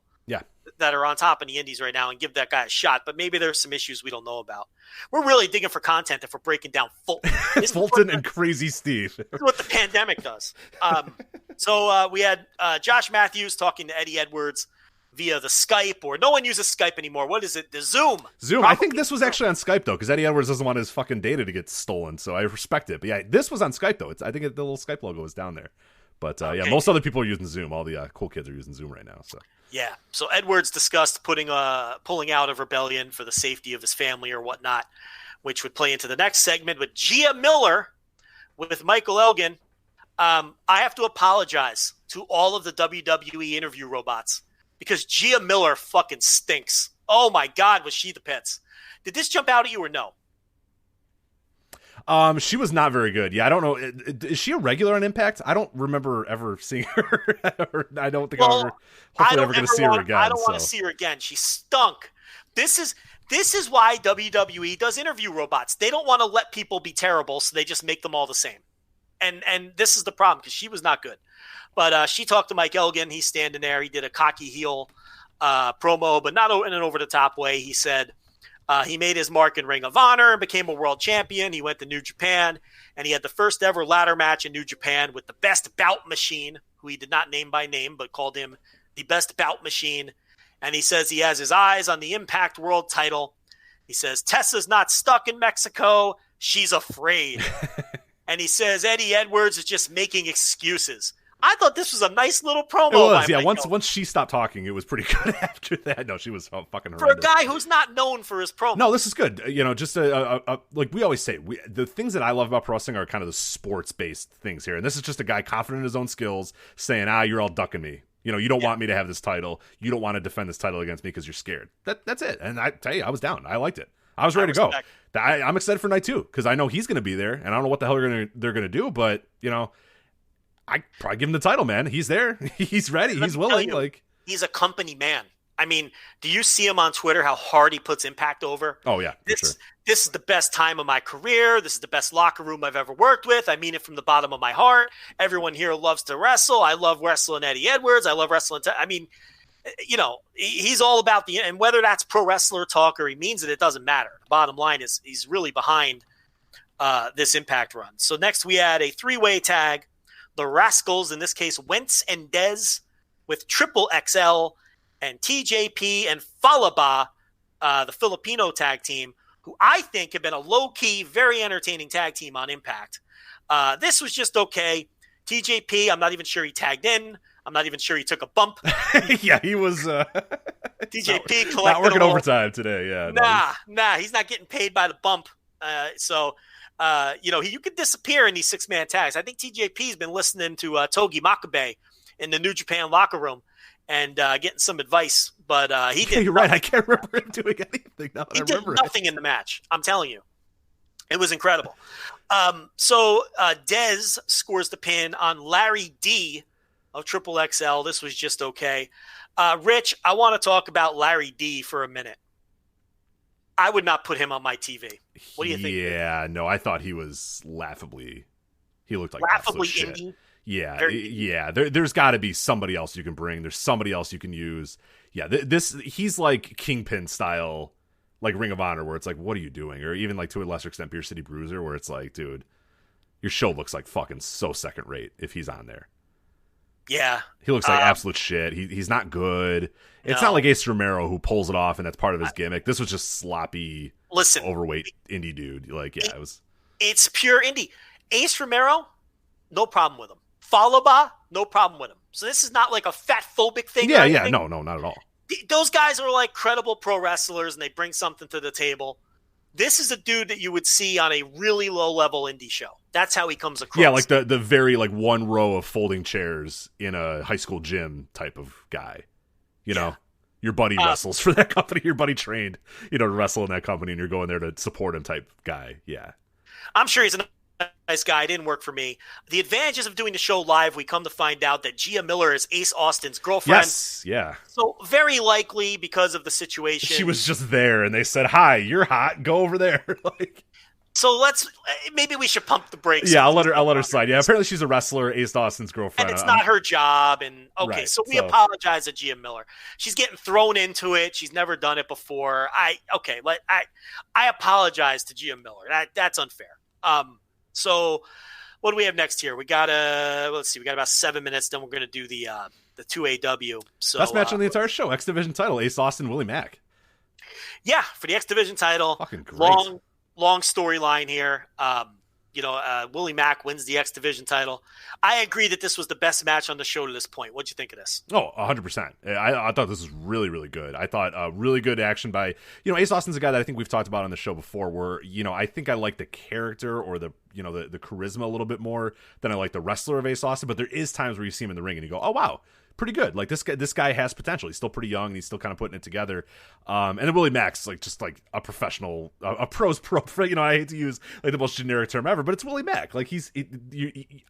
that are on top in the Indies right now and give that guy a shot. But maybe there's some issues we don't know about. We're really digging for content if we're breaking down Fulton. Fulton and Crazy Steve. This is what the pandemic does. So we had Josh Matthews talking to Eddie Edwards via the Skype, or no one uses Skype anymore. What is it? The Zoom. Probably. I think this was actually on Skype, though, because Eddie Edwards doesn't want his fucking data to get stolen, so I respect it. But yeah, this was on Skype, though. I think the little Skype logo is down there. But yeah, most other people are using Zoom. All the cool kids are using Zoom right now. So yeah. So Edwards discussed pulling out of Rebellion for the safety of his family or whatnot, which would play into the next segment with Gia Miller with Michael Elgin. I have to apologize to all of the WWE interview robots because Gia Miller fucking stinks. Oh my God, was she the pits? Did this jump out at you or no? She was not very good. Yeah, I don't know. Is she a regular on Impact? I don't remember ever seeing her. I don't think I'm ever going to see her again. I don't want to see her again. She stunk. This is why WWE does interview robots. They don't want to let people be terrible, so they just make them all the same. And this is the problem because she was not good. But she talked to Mike Elgin. He's standing there. He did a cocky heel promo, but not in an over-the-top way. He said he made his mark in Ring of Honor and became a world champion. He went to New Japan, and he had the first ever ladder match in New Japan with the Best Bout Machine, who he did not name by name, but called him the Best Bout Machine. And he says he has his eyes on the Impact World title. He says, Tessa's not stuck in Mexico. She's afraid. And he says Eddie Edwards is just making excuses. I thought this was a nice little promo. It was, yeah. Once she stopped talking, it was pretty good after that. No, she was fucking horrendous. For a guy who's not known for his promo. No, this is good. Just like we always say, the things that I love about pro wrestling are kind of the sports-based things here. And this is just a guy confident in his own skills saying, you're all ducking me. You don't want me to have this title. You don't want to defend this title against me because you're scared. That's it. And I tell you, I was down. I liked it. I was ready to go. I'm excited for night 2 because I know he's going to be there, and I don't know what the hell they're going to do, but I probably give him the title, man. He's there. He's ready. He's willing. He's a company man. I mean, do you see him on Twitter, how hard he puts Impact over? Oh, yeah, for sure. This is the best time of my career. This is the best locker room I've ever worked with. I mean it from the bottom of my heart. Everyone here loves to wrestle. I love wrestling Eddie Edwards. I love wrestling. I mean, you know, he's all about and whether that's pro wrestler talk or he means it, it doesn't matter. The bottom line is he's really behind this Impact run. So next we add a 3-way tag. The Rascals, in this case, Wentz and Dez with Triple XL and TJP and Falaba, the Filipino tag team, who I think have been a low-key, very entertaining tag team on Impact. This was just okay. TJP, I'm not even sure he tagged in. I'm not even sure he took a bump. Yeah, he was TJP collected not working overtime today. Yeah, nah, he's not getting paid by the bump. You know, you could disappear in these 6-man tags. I think TJP's been listening to Togi Makabe in the New Japan locker room and getting some advice, but he did. You're right. I can't remember him doing anything. Now that he I did remember nothing in the match. I'm telling you, it was incredible. So Dez scores the pin on Larry D of Triple XL. This was just okay. Rich, I want to talk about Larry D for a minute. I would not put him on my TV. What do you think? Yeah, no, I thought he was laughtly. He looked like laughably shit. indie. Yeah, yeah. There's got to be somebody else you can bring. There's somebody else you can use. Yeah, he's like Kingpin style, like Ring of Honor, where it's like, what are you doing? Or even like to a lesser extent, Beer City Bruiser, where it's like, dude, your show looks like fucking so second rate if he's on there. Yeah, he looks like absolute shit. He's not good. It's not like Ace Romero who pulls it off and that's part of his gimmick. This was just sloppy, overweight indie dude. Like, yeah, it's pure indie. Ace Romero, no problem with him. Falaba, no problem with him. So this is not like a fat phobic thing. Yeah, no, not at all. Those guys are like credible pro wrestlers and they bring something to the table. This is a dude that you would see on a really low level indie show. That's how he comes across. Yeah, like the very like one row of folding chairs in a high school gym type of guy. You know, your buddy wrestles for that company. Your buddy trained, to wrestle in that company, and you're going there to support him type guy. Yeah, I'm sure he's a nice guy. It didn't work for me. The advantages of doing the show live, we come to find out that Gia Miller is Ace Austin's girlfriend. Yes, yeah. So very likely because of the situation. She was just there, and they said, "Hi, you're hot. Go over there." So maybe we should pump the brakes. Yeah, I'll let her slide. Yeah, apparently she's a wrestler, Ace Austin's girlfriend. And it's not her job. And right, so we apologize to Gia Miller. She's getting thrown into it. She's never done it before. I apologize to Gia Miller. That's unfair. So what do we have next here? We got let's see. We got about 7 minutes. Then we're going to do the 2AW. So best match on the entire show. X Division title. Ace Austin, Willie Mack. Yeah, for the X Division title. Fucking great. Long storyline here. Willie Mack wins the X Division title. I agree that this was the best match on the show to this point. What'd you think of this? Oh, 100%. I thought this was really, really good. I thought really good action by, Ace Austin's a guy that I think we've talked about on the show before where, I think I like the character or the charisma a little bit more than I like the wrestler of Ace Austin. But there is times where you see him in the ring and you go, oh, wow. Pretty good. Like this guy has potential. He's still pretty young and he's still kind of putting it together. And then Willie Mack's just like a professional, a pro's pro. I hate to use like the most generic term ever, but it's Willie Mack. Like I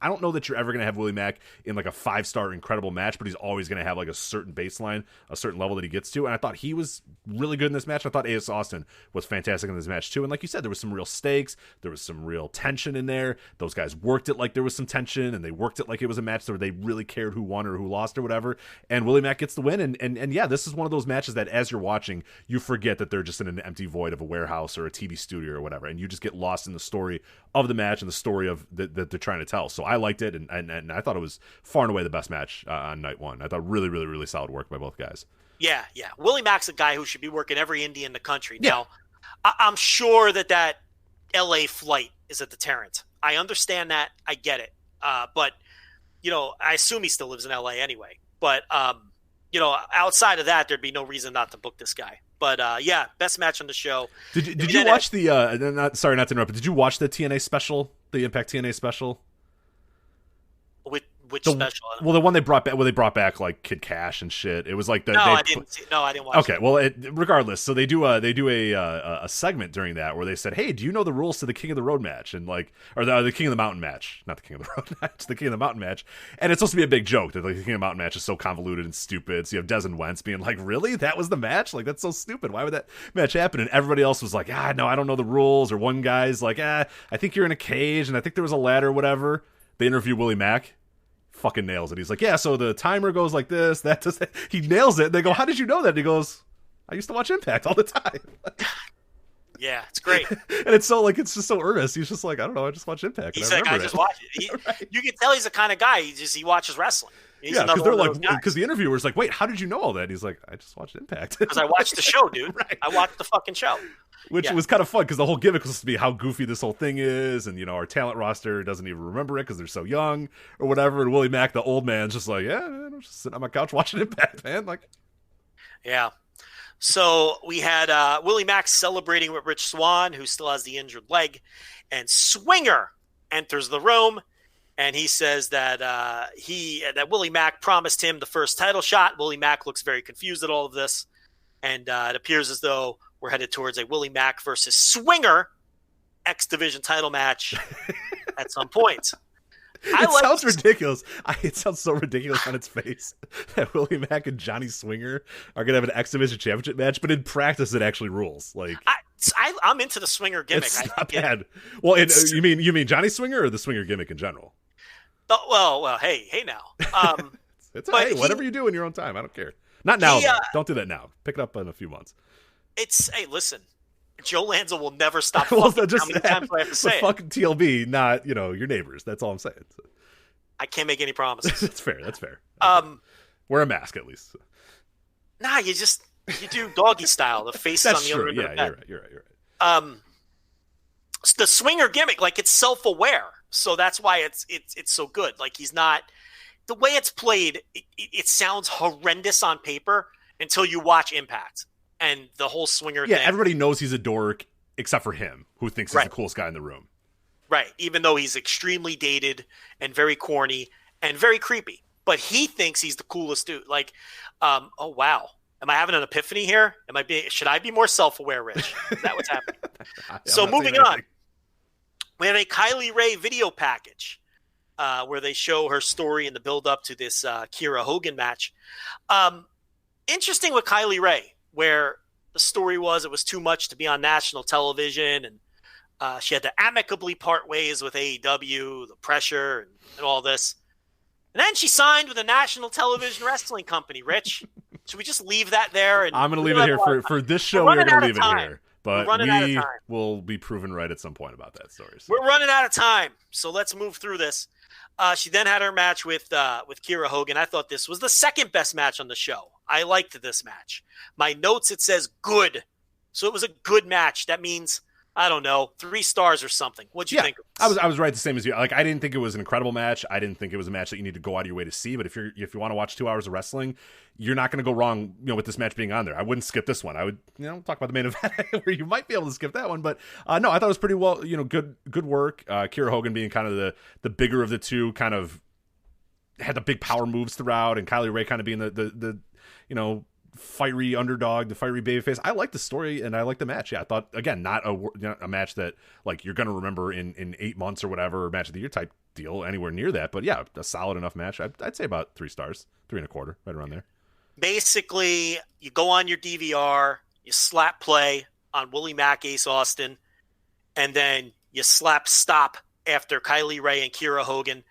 don't know that you're ever going to have Willie Mack in like a 5-star incredible match, but he's always going to have like a certain baseline, a certain level that he gets to. And I thought he was really good in this match. I thought Ace Austin was fantastic in this match too. And like you said, there was some real stakes. There was some real tension in there. Those guys worked it like there was some tension, and they worked it like it was a match where they really cared who won or who lost or whatever. And Willie Mack gets the win, and yeah, this is one of those matches that as you're watching, you forget that they're just in an empty void of a warehouse or a TV studio or whatever, and you just get lost in the story of the match and the story of that they're trying to tell. So I liked it, and I thought it was far and away the best match on night one. I thought really, really, really solid work by both guys. Yeah. Willie Mack's a guy who should be working every indie in the country. Yeah. Now, I'm sure that LA flight is a deterrent. I understand that. I get it. But I assume he still lives in LA anyway. But, outside of that, there'd be no reason not to book this guy. But, yeah, best match on the show. Did you watch sorry not to interrupt, but did you watch the TNA special, the Impact TNA special? With Which special? Well, the one they brought back, they brought back like Kid Cash and shit. It was like I didn't watch. Okay, well, regardless, so they do a segment during that where they said, "Hey, do you know the rules to the King of the Road match?" And like, or the King of the Mountain match, not the King of the Road match, the King of the Mountain match. And it's supposed to be a big joke that like the King of the Mountain match is so convoluted and stupid. So you have Des and Wentz being like, "Really? That was the match? Like that's so stupid. Why would that match happen?" And everybody else was like, no, I don't know the rules." Or one guy's like, I think you're in a cage, and I think there was a ladder, or whatever. They interview Willie Mack. Fucking nails it. He's like, so the timer goes like this, that does that. He nails it. They go, "How did you know that?" And he goes, "I used to watch Impact all the time." Yeah, it's great. And it's so like, it's just so earnest. He's just like, "I don't know, I just watch Impact." He's like, "I just watch it." Right. You can tell he's the kind of guy. He watches wrestling. Because they're like, because the interviewer's like, "Wait, how did you know all that?" And he's like, "I just watched Impact." Because I watched the show, dude. Right. I watched the fucking show. Which was kind of fun because the whole gimmick was supposed to be how goofy this whole thing is, and our talent roster doesn't even remember it because they're so young or whatever. And Willie Mack, the old man's just like, I'm just sitting on my couch watching Impact, man. Like, yeah. So we had Willie Mack celebrating with Rich Swann, who still has the injured leg, and Swinger enters the room, and he says that that Willie Mack promised him the first title shot. Willie Mack looks very confused at all of this, and it appears as though we're headed towards a Willie Mack versus Swinger X Division title match at some point. It sounds ridiculous. It sounds so ridiculous on its face that Willie Mack and Johnny Swinger are going to have an X Division championship match, but in practice it actually rules. Like, I'm into the Swinger gimmick. It's not bad. Well, you mean Johnny Swinger or the Swinger gimmick in general? Well, hey now. It's all right. Whatever you do in your own time, I don't care. Not now. Don't do that now. Pick it up in a few months. Listen, Joe Lanza will never stop well, fucking. How many times do I have to say it? Fucking TLB, not your neighbors. That's all I'm saying. I can't make any promises. That's fair. Wear a mask at least. Nah, you do doggy style. The face is on the other end of the bed. You're right. The Swinger gimmick, like, it's self-aware, so that's why it's so good. Like, he's not the way it's played. It sounds horrendous on paper until you watch Impact. And the whole Swinger thing. Everybody knows he's a dork except for him, who thinks he's the coolest guy in the room. Right, even though he's extremely dated and very corny and very creepy. But he thinks he's the coolest dude. Like, oh, wow. Am I having an epiphany here? Should I be more self-aware, Rich? Is that what's happening? So moving on. We have a Kylie Ray video package where they show her story in the build-up to this Kiera Hogan match. Interesting with Kylie Ray, where the story was it was too much to be on national television, and she had to amicably part ways with AEW, the pressure, and all this. And then she signed with a national television wrestling company, Rich. Should we just leave that there? And I'm going to leave it here for this show. We're going to leave it here. But we will be proven right at some point about that story. So. We're running out of time, so let's move through this. She then had her match with Kiera Hogan. I thought this was the second best match on the show. I liked this match. My notes, it says good. So it was a good match. That means, I don't know, 3 stars or something. What'd you think? I was right the same as you. Like, I didn't think it was an incredible match. I didn't think it was a match that you need to go out of your way to see. But if you want to watch 2 hours of wrestling, you're not going to go wrong, with this match being on there. I wouldn't skip this one. I would, talk about the main event where you might be able to skip that one. But no, I thought it was pretty well, good work. Kiera Hogan being kind of the bigger of the two, kind of had the big power moves throughout, and Kylie Ray kind of being the fiery underdog, the fiery babyface. I like the story and I like the match. Yeah, I thought, again, not a match that like you're going to remember in 8 months or whatever, match of the year type deal, anywhere near that. But yeah, a solid enough match. I'd say about 3 stars, 3.25, right around there. Basically, you go on your DVR, you slap play on Willie Mack, Ace Austin, and then you slap stop after Kylie Ray and Kiera Hogan,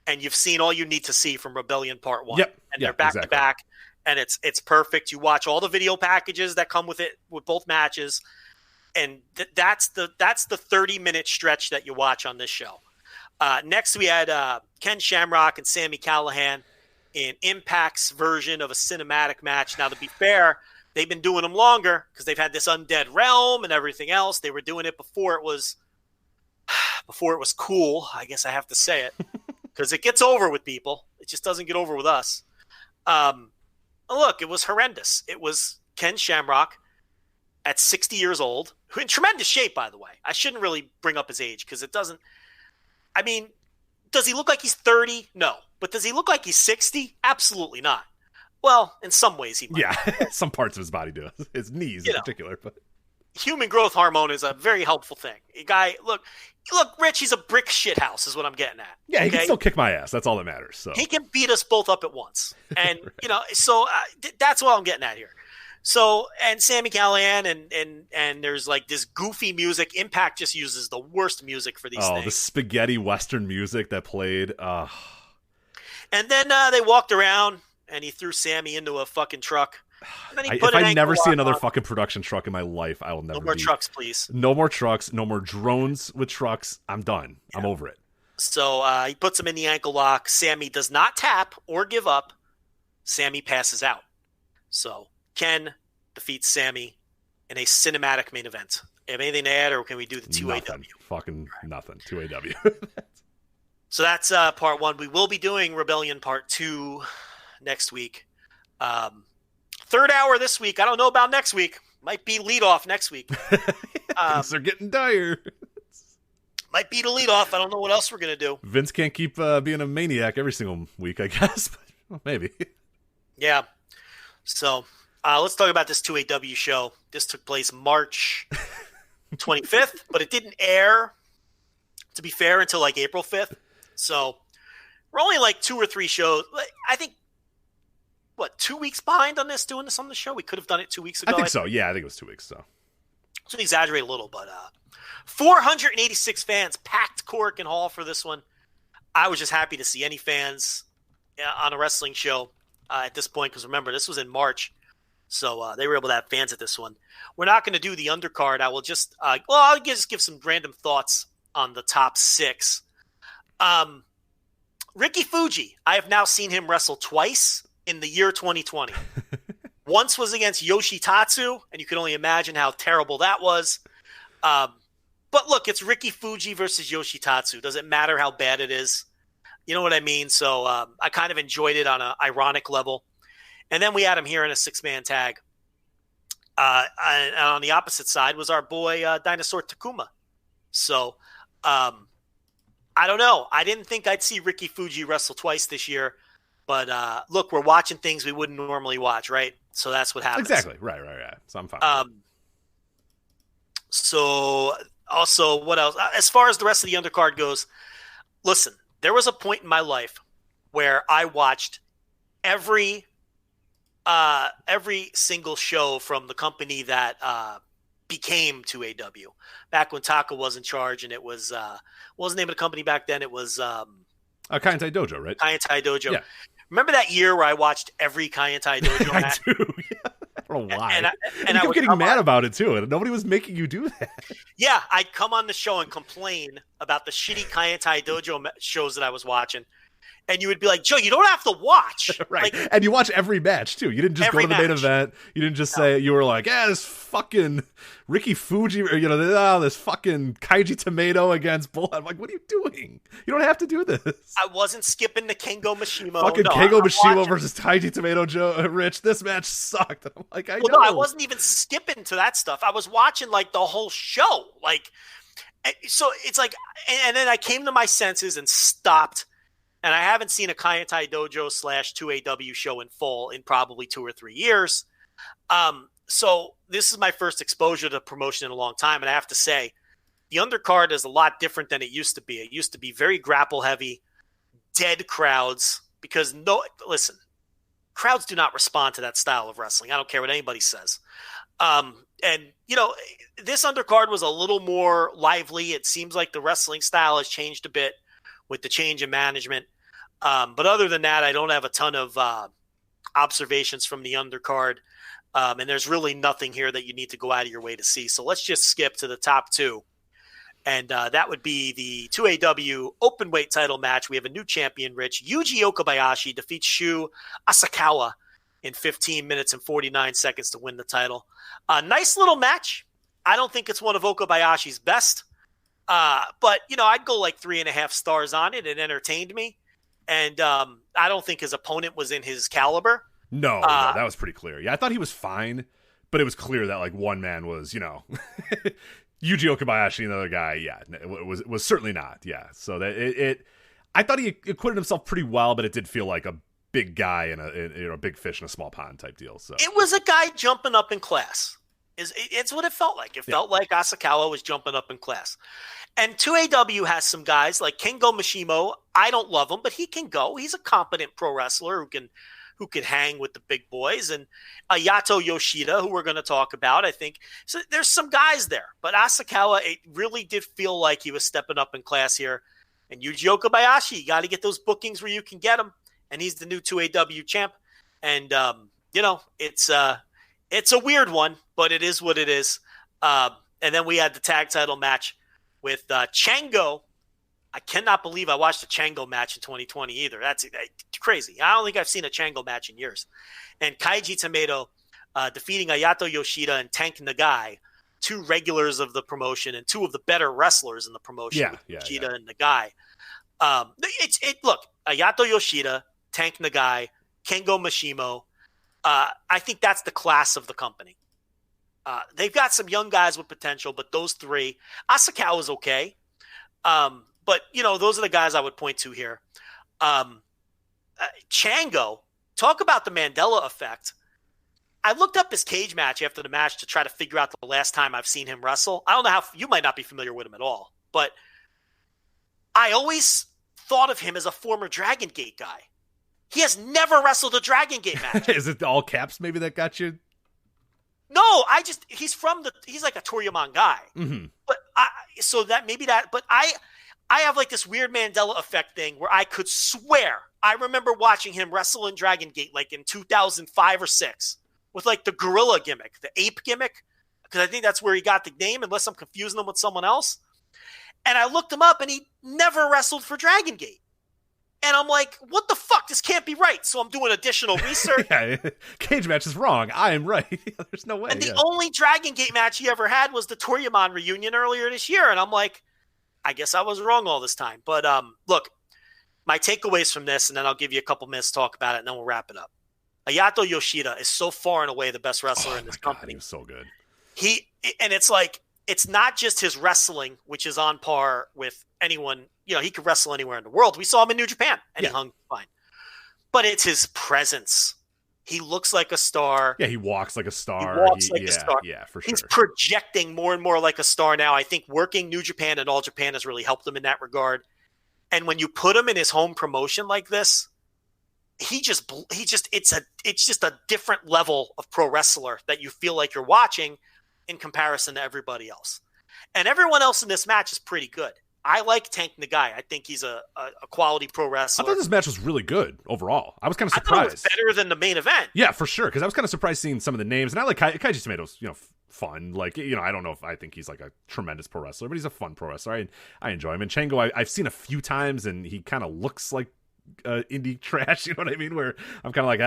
and you've seen all you need to see from Rebellion Part 1. Yep. And they're back to back. And it's perfect. You watch all the video packages that come with it, with both matches, and that's the 30-minute stretch that you watch on this show. Next, we had Ken Shamrock and Sami Callihan in Impact's version of a cinematic match. Now, to be fair, they've been doing them longer because they've had this Undead Realm and everything else. They were doing it before it was cool. I guess I have to say it because it gets over with people. It just doesn't get over with us. Look, it was horrendous. It was Ken Shamrock at 60 years old, who in tremendous shape, by the way. I shouldn't really bring up his age because it doesn't – I mean, does he look like he's 30? No. But does he look like he's 60? Absolutely not. Well, in some ways he might. Yeah, some parts of his body do. His knees in particular. But human growth hormone is a very helpful thing. Look, Rich, he's a brick shithouse is what I'm getting at. Yeah, he can still kick my ass. That's all that matters. So he can beat us both up at once. And, right. That's what I'm getting at here. So, and Sami Callihan and there's like this goofy music. Impact just uses the worst music for these things. Oh, the spaghetti Western music that played. And then they walked around and he threw Sami into a fucking truck. If I never see another fucking production truck in my life, I will never. No more trucks, please. No more trucks. No more drones with trucks. I'm done. Yeah. I'm over it. So he puts him in the ankle lock. Sami does not tap or give up. Sami passes out. So Ken defeats Sami in a cinematic main event. Have anything to add, or can we do the 2AW? Fucking nothing. 2AW. So that's part one. We will be doing Rebellion part 2 next week. Third hour this week. I don't know about next week. Might be leadoff next week. Things are getting dire. Might be the leadoff. I don't know what else we're going to do. Vince can't keep being a maniac every single week, I guess. But, well, maybe. Yeah. So let's talk about this 2AW show. This took place March 25th, but it didn't air, to be fair, until like April 5th. So we're only like 2 or 3 shows. I think, 2 weeks behind on doing this on the show? We could have done it 2 weeks ago. I think so. Yeah, I think it was 2 weeks. So exaggerate a little, but 486 fans packed Korakuen Hall for this one. I was just happy to see any fans on a wrestling show at this point, because remember, this was in March, so they were able to have fans at this one. We're not going to do the undercard. I will just I'll just give some random thoughts on the top 6. Ricky Fuji, I have now seen him wrestle twice in the year 2020. Once was against Yoshitatsu, and you can only imagine how terrible that was. But look, it's Ricky Fuji versus Yoshitatsu. Does it matter how bad it is? You know what I mean? So I kind of enjoyed it on an ironic level. And then we had him here in a 6-man tag. And on the opposite side was our boy Dinosaur Takuma. So I don't know. I didn't think I'd see Ricky Fuji wrestle twice this year. But look, we're watching things we wouldn't normally watch, right? So that's what happens. Exactly. Right. So I'm fine. So also, what else? As far as the rest of the undercard goes, listen, there was a point in my life where I watched every single show from the company that became 2AW. Back when Taka was in charge, and it was what was the name of the company back then? It was Kaientai Dojo, right? Kaientai Dojo. Yeah. Remember that year where I watched every Kaientai Dojo match? I do. Yeah. I don't know why. And I kept getting mad about it too, and nobody was making you do that. Yeah, I'd come on the show and complain about the shitty Kaientai Dojo shows that I was watching. And you would be like, Joe, you don't have to watch. Right. And you watch every match, too. You didn't just go to the main event. You didn't just say, you were like, this fucking Ricky Fuji, or, this fucking Kaiji Tomato against Bull. I'm like, what are you doing? You don't have to do this. I wasn't skipping the Kengo Mishimo. Fucking Kengo Mishimo versus Kaiji Tomato, Rich. This match sucked. I'm like, I know. No, I wasn't even skipping to that stuff. I was watching, like, the whole show. Like, so it's like, and then I came to my senses and stopped. And I haven't seen a Kaientai Dojo / 2AW show in full in probably 2 or 3 years. So this is my first exposure to promotion in a long time. And I have to say, the undercard is a lot different than it used to be. It used to be very grapple heavy, dead crowds, because crowds do not respond to that style of wrestling. I don't care what anybody says. And, this undercard was a little more lively. It seems like the wrestling style has changed a bit with the change in management. But other than that, I don't have a ton of observations from the undercard. And there's really nothing here that you need to go out of your way to see. So let's just skip to the top 2. And that would be the 2AW openweight title match. We have a new champion, Rich. Yuji Okabayashi defeats Shu Asakawa in 15 minutes and 49 seconds to win the title. Nice little match. I don't think it's one of Okabayashi's best. But, I'd go like 3.5 stars on it. It entertained me. And I don't think his opponent was in his caliber. No, that was pretty clear. Yeah, I thought he was fine, but it was clear that, like, one man was, Yuji Okabayashi and the other guy, yeah, it was certainly not. Yeah, so that I thought he acquitted himself pretty well, but it did feel like a big guy and a big fish in a small pond type deal. So it was a guy jumping up in class. It's what it felt like. It felt like Asakawa was jumping up in class. And 2AW has some guys like Kengo Mishimo. I don't love him, but he can go. He's a competent pro wrestler who can hang with the big boys. And Yato Yoshida, who we're going to talk about, I think. So there's some guys there. But Asakawa, it really did feel like he was stepping up in class here. And Yuji Okabayashi, you got to get those bookings where you can get them. And he's the new 2AW champ. And, it's a weird one, but it is what it is. And then we had the tag title match with Chango. I cannot believe I watched a Chango match in 2020 either. That's crazy. I don't think I've seen a Chango match in years. And Kaiji Tomato defeating Ayato Yoshida and Tank Nagai, two regulars of the promotion and two of the better wrestlers in the promotion, Yoshida and Nagai. Look, Ayato Yoshida, Tank Nagai, Kengo Mishimo. I think that's the class of the company. They've got some young guys with potential, but those three, Asakawa is okay. But, those are the guys I would point to here. Chango, talk about the Mandela effect. I looked up his cage match after the match to try to figure out the last time I've seen him wrestle. I don't know how you might not be familiar with him at all, but I always thought of him as a former Dragon Gate guy. He has never wrestled a Dragon Gate match. Is it all caps maybe that got you? No, he's like a Toryumon guy. Mm-hmm. But I have like this weird Mandela effect thing where I could swear I remember watching him wrestle in Dragon Gate like in 2005 or 6 with like the gorilla gimmick, the ape gimmick, because I think that's where he got the name, unless I'm confusing him with someone else. And I looked him up and he never wrestled for Dragon Gate. And I'm like, what the fuck? This can't be right. So I'm doing additional research. Cage match is wrong. I am right. There's no way. And the only Dragon Gate match he ever had was the Toryumon reunion earlier this year. And I'm like, I guess I was wrong all this time. But look, my takeaways from this, and then I'll give you a couple minutes to talk about it, and then we'll wrap it up. Ayato Yoshida is so far and away the best wrestler in this company. He was so good. And it's like, it's not just his wrestling, which is on par with anyone. He could wrestle anywhere in the world. We saw him in New Japan, and he hung fine. But it's his presence. He looks like a star. Yeah, he walks like a star. A star. Yeah, for sure. He's projecting more and more like a star now. I think working New Japan and All Japan has really helped him in that regard. And when you put him in his home promotion like this, it's just a different level of pro wrestler that you feel like you're watching in comparison to everybody else. And everyone else in this match is pretty good. I like Tank Nagai. I think he's a quality pro wrestler. I thought this match was really good overall. I was kind of surprised. I thought it was better than the main event. Yeah, for sure. Because I was kind of surprised seeing some of the names. And I like Kaiji Tomato's, fun. Like, I don't know if I think he's like a tremendous pro wrestler, but he's a fun pro wrestler. I enjoy him. And Chango, I've seen a few times, and he kind of looks like indie trash. You know what I mean? Where I'm kind of like,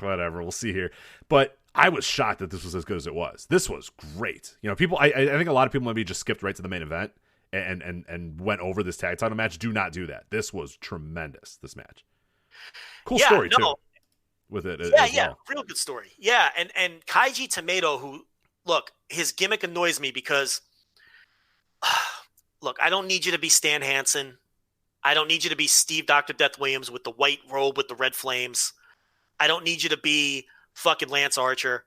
whatever. We'll see here. But I was shocked that this was as good as it was. This was great. People, I think a lot of people maybe just skipped right to the main event and went over this tag title match. Do not do that. This was tremendous, this match. Cool story, too, with it. Yeah, real good story. Yeah, and Kaiji Tomato, who, look, his gimmick annoys me because, look, I don't need you to be Stan Hansen. I don't need you to be Steve Dr. Death Williams with the white robe with the red flames. I don't need you to be fucking Lance Archer.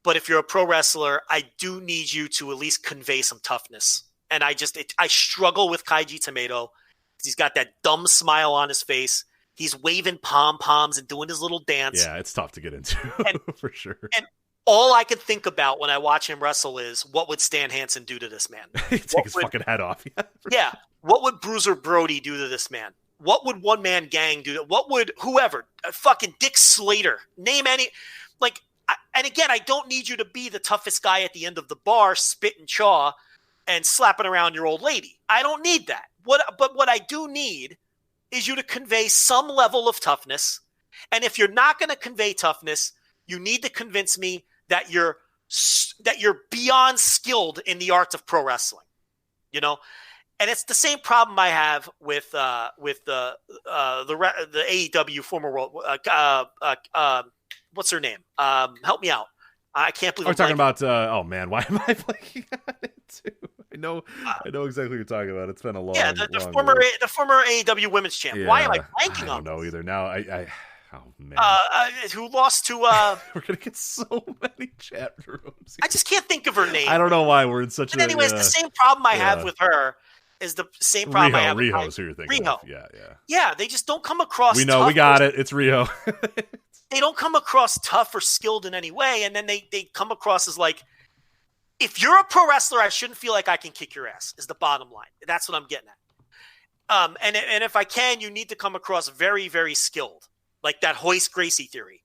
But if you're a pro wrestler, I do need you to at least convey some toughness. And I struggle with Kaiji Tomato. He's got that dumb smile on his face. He's waving pom-poms and doing his little dance. Yeah, it's tough to get into, for sure. And all I can think about when I watch him wrestle is, what would Stan Hansen do to this man? Take his fucking head off. Yeah. What would Bruiser Brody do to this man? What would One Man Gang do? What would whoever? Fucking Dick Slater. Name any. Like, and again, I don't need you to be the toughest guy at the end of the bar, spit and chaw, and slapping around your old lady. I don't need that. But what I do need is you to convey some level of toughness. And if you're not going to convey toughness, you need to convince me that you're beyond skilled in the arts of pro wrestling. And it's the same problem I have with the AEW former world. What's her name? Help me out. I can't believe. We're talking about. Oh man, why am I blanking on it too? I know exactly what you're talking about. It's been a long, the long former AEW Women's Champ. Yeah, Why am I blanking on? I don't know either. Now oh man, who lost to? We're gonna get so many chat rooms. I just can't think of her name. I don't know why we're in such. But anyways, the same problem I have with her is the same problem I have with Riho's who you're thinking Riho. of. Yeah. Yeah, they just don't come across. We know, tough we got it. It's Riho. They don't come across tough or skilled in any way, and then they come across as like, if you're a pro wrestler, I shouldn't feel like I can kick your ass. Is the bottom line. That's what I'm getting at. And if I can, you need to come across very, very skilled, like that Hoist Gracie theory.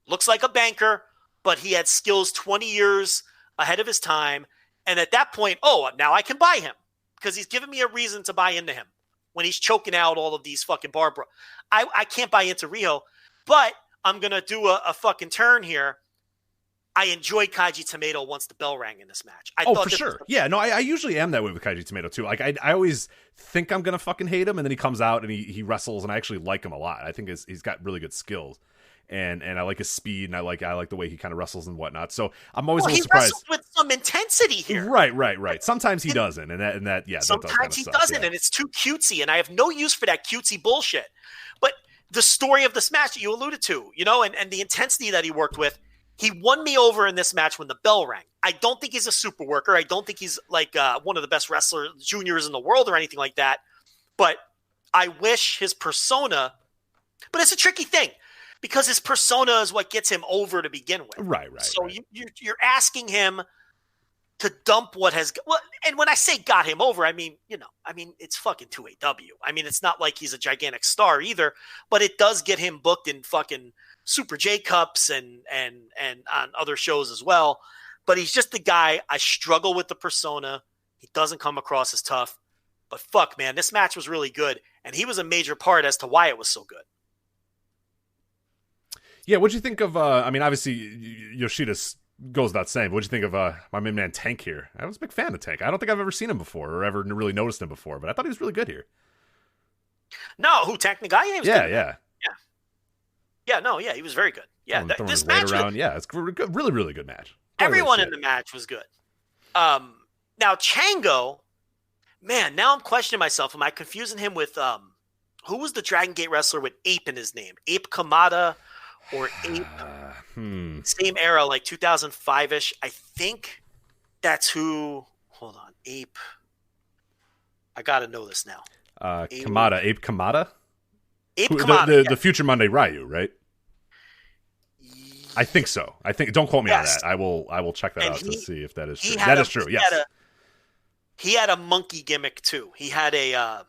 Looks like a banker, but he had skills 20 years ahead of his time, and at that point, now I can buy him. Because he's giving me a reason to buy into him when he's choking out all of these fucking Barbara. I can't buy into Riho, but I'm going to do a fucking turn here. I enjoyed Kaiji Tomato once the bell rang in this match. I thought for sure. Yeah, no, I usually am that way with Kaiji Tomato too. Like I always think I'm going to fucking hate him, and then he comes out and he wrestles, and I actually like him a lot. I think he's got really good skills. And I like his speed, and I like the way he kind of wrestles and whatnot. So I'm always a little surprised. He wrestles with some intensity here. Right. Sometimes he doesn't, and that sometimes he doesn't, and it's too cutesy, and I have no use for that cutesy bullshit. But the story of this match that you alluded to, and the intensity that he worked with, he won me over in this match when the bell rang. I don't think he's a super worker. I don't think he's like one of the best wrestler juniors in the world or anything like that. But I wish his persona. But it's a tricky thing. Because his persona is what gets him over to begin with. Right. So you're asking him to dump what has – well, and when I say got him over, I mean it's fucking 2AW. I mean, it's not like he's a gigantic star either, but it does get him booked in fucking Super J Cups and on other shows as well. But he's just the guy. I struggle with the persona. He doesn't come across as tough. But fuck, man, this match was really good. And he was a major part as to why it was so good. Yeah, what'd you think of, obviously, Yoshida goes without saying, but what'd you think of my main man Tank here? I was a big fan of Tank. I don't think I've ever seen him before or ever really noticed him before, but I thought he was really good here. No, who, Tank Nagaya? Yeah. He was very good. Yeah, this match it's a really, really good match. Everyone in the match was good. Now, Chango, man, now I'm questioning myself. Am I confusing him with, who was the Dragon Gate wrestler with Ape in his name? Ape Kamada? Or Ape, same era, like 2005-ish. I think that's who. Hold on, Ape. I gotta know this now. Ape Kamada. Ape Kamada. The future Monday Ryu, right? I think so. Don't quote me on that. I will check that out to see if that is true. That is true. Yes. He had a monkey gimmick too. He had a.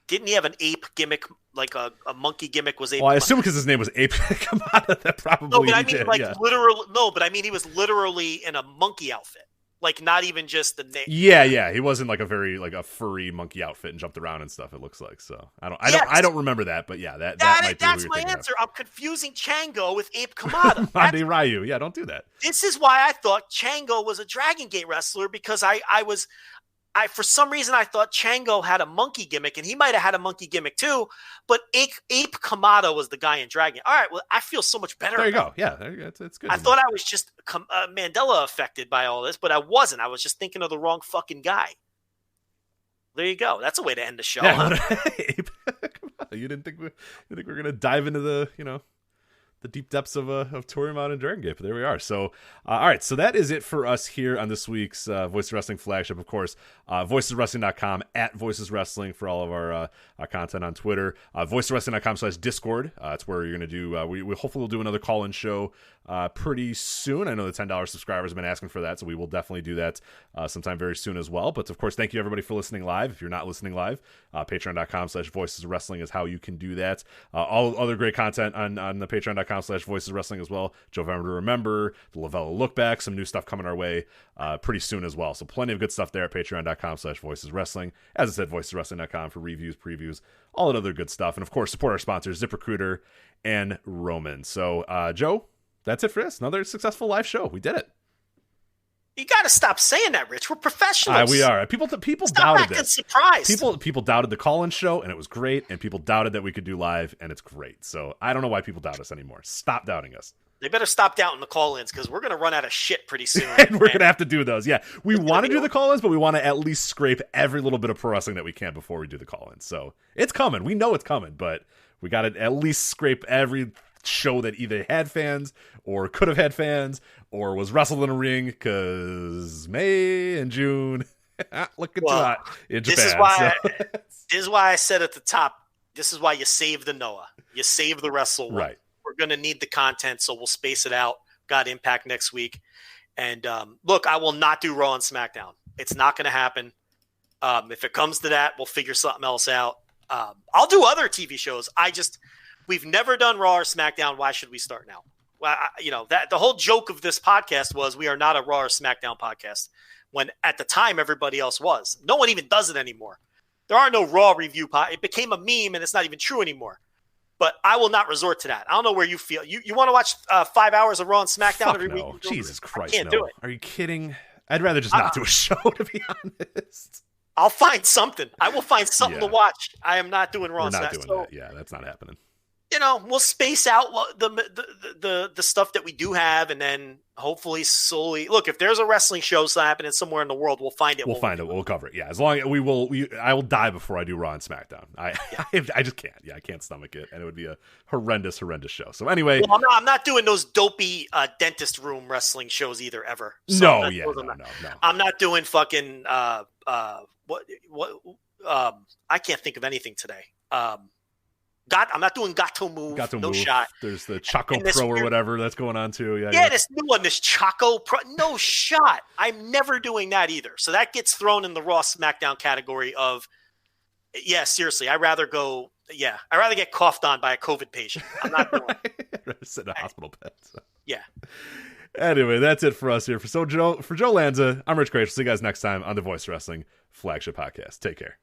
Didn't he have an ape gimmick? Like a monkey gimmick was Ape. Well, I assume because his name was Ape Kamada, that probably. No, but I mean, literally. No, but I mean, he was literally in a monkey outfit. Like, not even just the name. Yeah. He wasn't like a very a furry monkey outfit and jumped around and stuff. It looks like so. I don't remember that, but yeah, that might be. That's my answer. I'm confusing Chango with Ape Kamada. Monday Ryu. Yeah, don't do that. This is why I thought Chango was a Dragon Gate wrestler because I for some reason I thought Chango had a monkey gimmick, and he might have had a monkey gimmick too. But Ape Kamada was the guy in Dragon. All right, well, I feel so much better. There you go. Yeah, it's good. I thought I was just Mandela affected by all this, but I wasn't. I was just thinking of the wrong fucking guy. There you go. That's a way to end the show. Yeah, Ape Kamada. You didn't think we were gonna dive into the the deep depths of Toryumon and Dragon Gate, but there we are. So, all right, so that is it for us here on this week's Voices of Wrestling Flagship. Of course, voiceswrestling.com, at Voices Wrestling for all of our content on Twitter. Voiceswrestling.com/Discord. That's where you're going to do, we hopefully will do another call-in show pretty soon. I know the $10 subscribers have been asking for that, so we will definitely do that sometime very soon as well. But, of course, thank you, everybody, for listening live. If you're not listening live, patreon.com/Voices Wrestling is how you can do that. All other great content on the patreon.com/Voices Wrestling as well. November to Remember, the Lavella Look Back, some new stuff coming our way pretty soon as well. So plenty of good stuff there at patreon.com/Voices Wrestling. As I said, voiceswrestling.com for reviews, previews, all that other good stuff. And, of course, support our sponsors, ZipRecruiter and Roman. So, Joe, that's it for us. Another successful live show. We did it. You got to stop saying that, Rich. We're professionals. We are. People stop doubted this. Surprised. People doubted the call-in show, and it was great. And people doubted that we could do live, and it's great. So I don't know why people doubt us anymore. Stop doubting us. They better stop doubting the call-ins because we're going to run out of shit pretty soon. And we're going to have to do those. Yeah, we want to do the call-ins, but we want to at least scrape every little bit of pro wrestling that we can before we do the call-ins. So it's coming. We know it's coming, but we got to at least scrape every show that either had fans or could have had fans or was wrestled in a ring, because May and June looking too hot in Japan. This is why I said at the top, this is why you save the Noah. You save the Wrestle one. Right. We're going to need the content, so we'll space it out. Got Impact next week. And look, I will not do Raw and SmackDown. It's not going to happen. If it comes to that, we'll figure something else out. I'll do other TV shows. We've never done Raw or SmackDown. Why should we start now? Well, that the whole joke of this podcast was we are not a Raw or SmackDown podcast, when at the time everybody else was. No one even does it anymore. There are no Raw review It became a meme, and it's not even true anymore. But I will not resort to that. I don't know where you feel. You want to watch 5 hours of Raw and SmackDown every week? Jesus Christ, I can't do it. Are you kidding? I'd rather just not do a show, to be honest. I'll find something. I will find something to watch. I am not doing Raw and SmackDown. We're not doing that. Yeah, that's not happening. We'll space out the stuff that we do have, and then hopefully slowly look. If there's a wrestling show happening somewhere in the world, we'll find it. We'll find it. We'll cover it. Yeah, as long as I will die before I do Raw and SmackDown. I just can't. Yeah, I can't stomach it, and it would be a horrendous show. So anyway, I'm not doing those dopey dentist room wrestling shows either ever. So no. I'm not doing fucking I can't think of anything today. I'm not doing Gato Move. No shot. There's the Choco Pro or whatever that's going on too. Yeah, this new one, this Choco Pro. No shot. I'm never doing that either. So that gets thrown in the Raw SmackDown category of, seriously, I'd rather get coughed on by a COVID patient. I'm not doing it. I'd rather sit in a hospital bed. So. Yeah. Anyway, that's it for us here. For Joe Lanza, I'm Rich Grace. See you guys next time on the Voice Wrestling Flagship Podcast. Take care.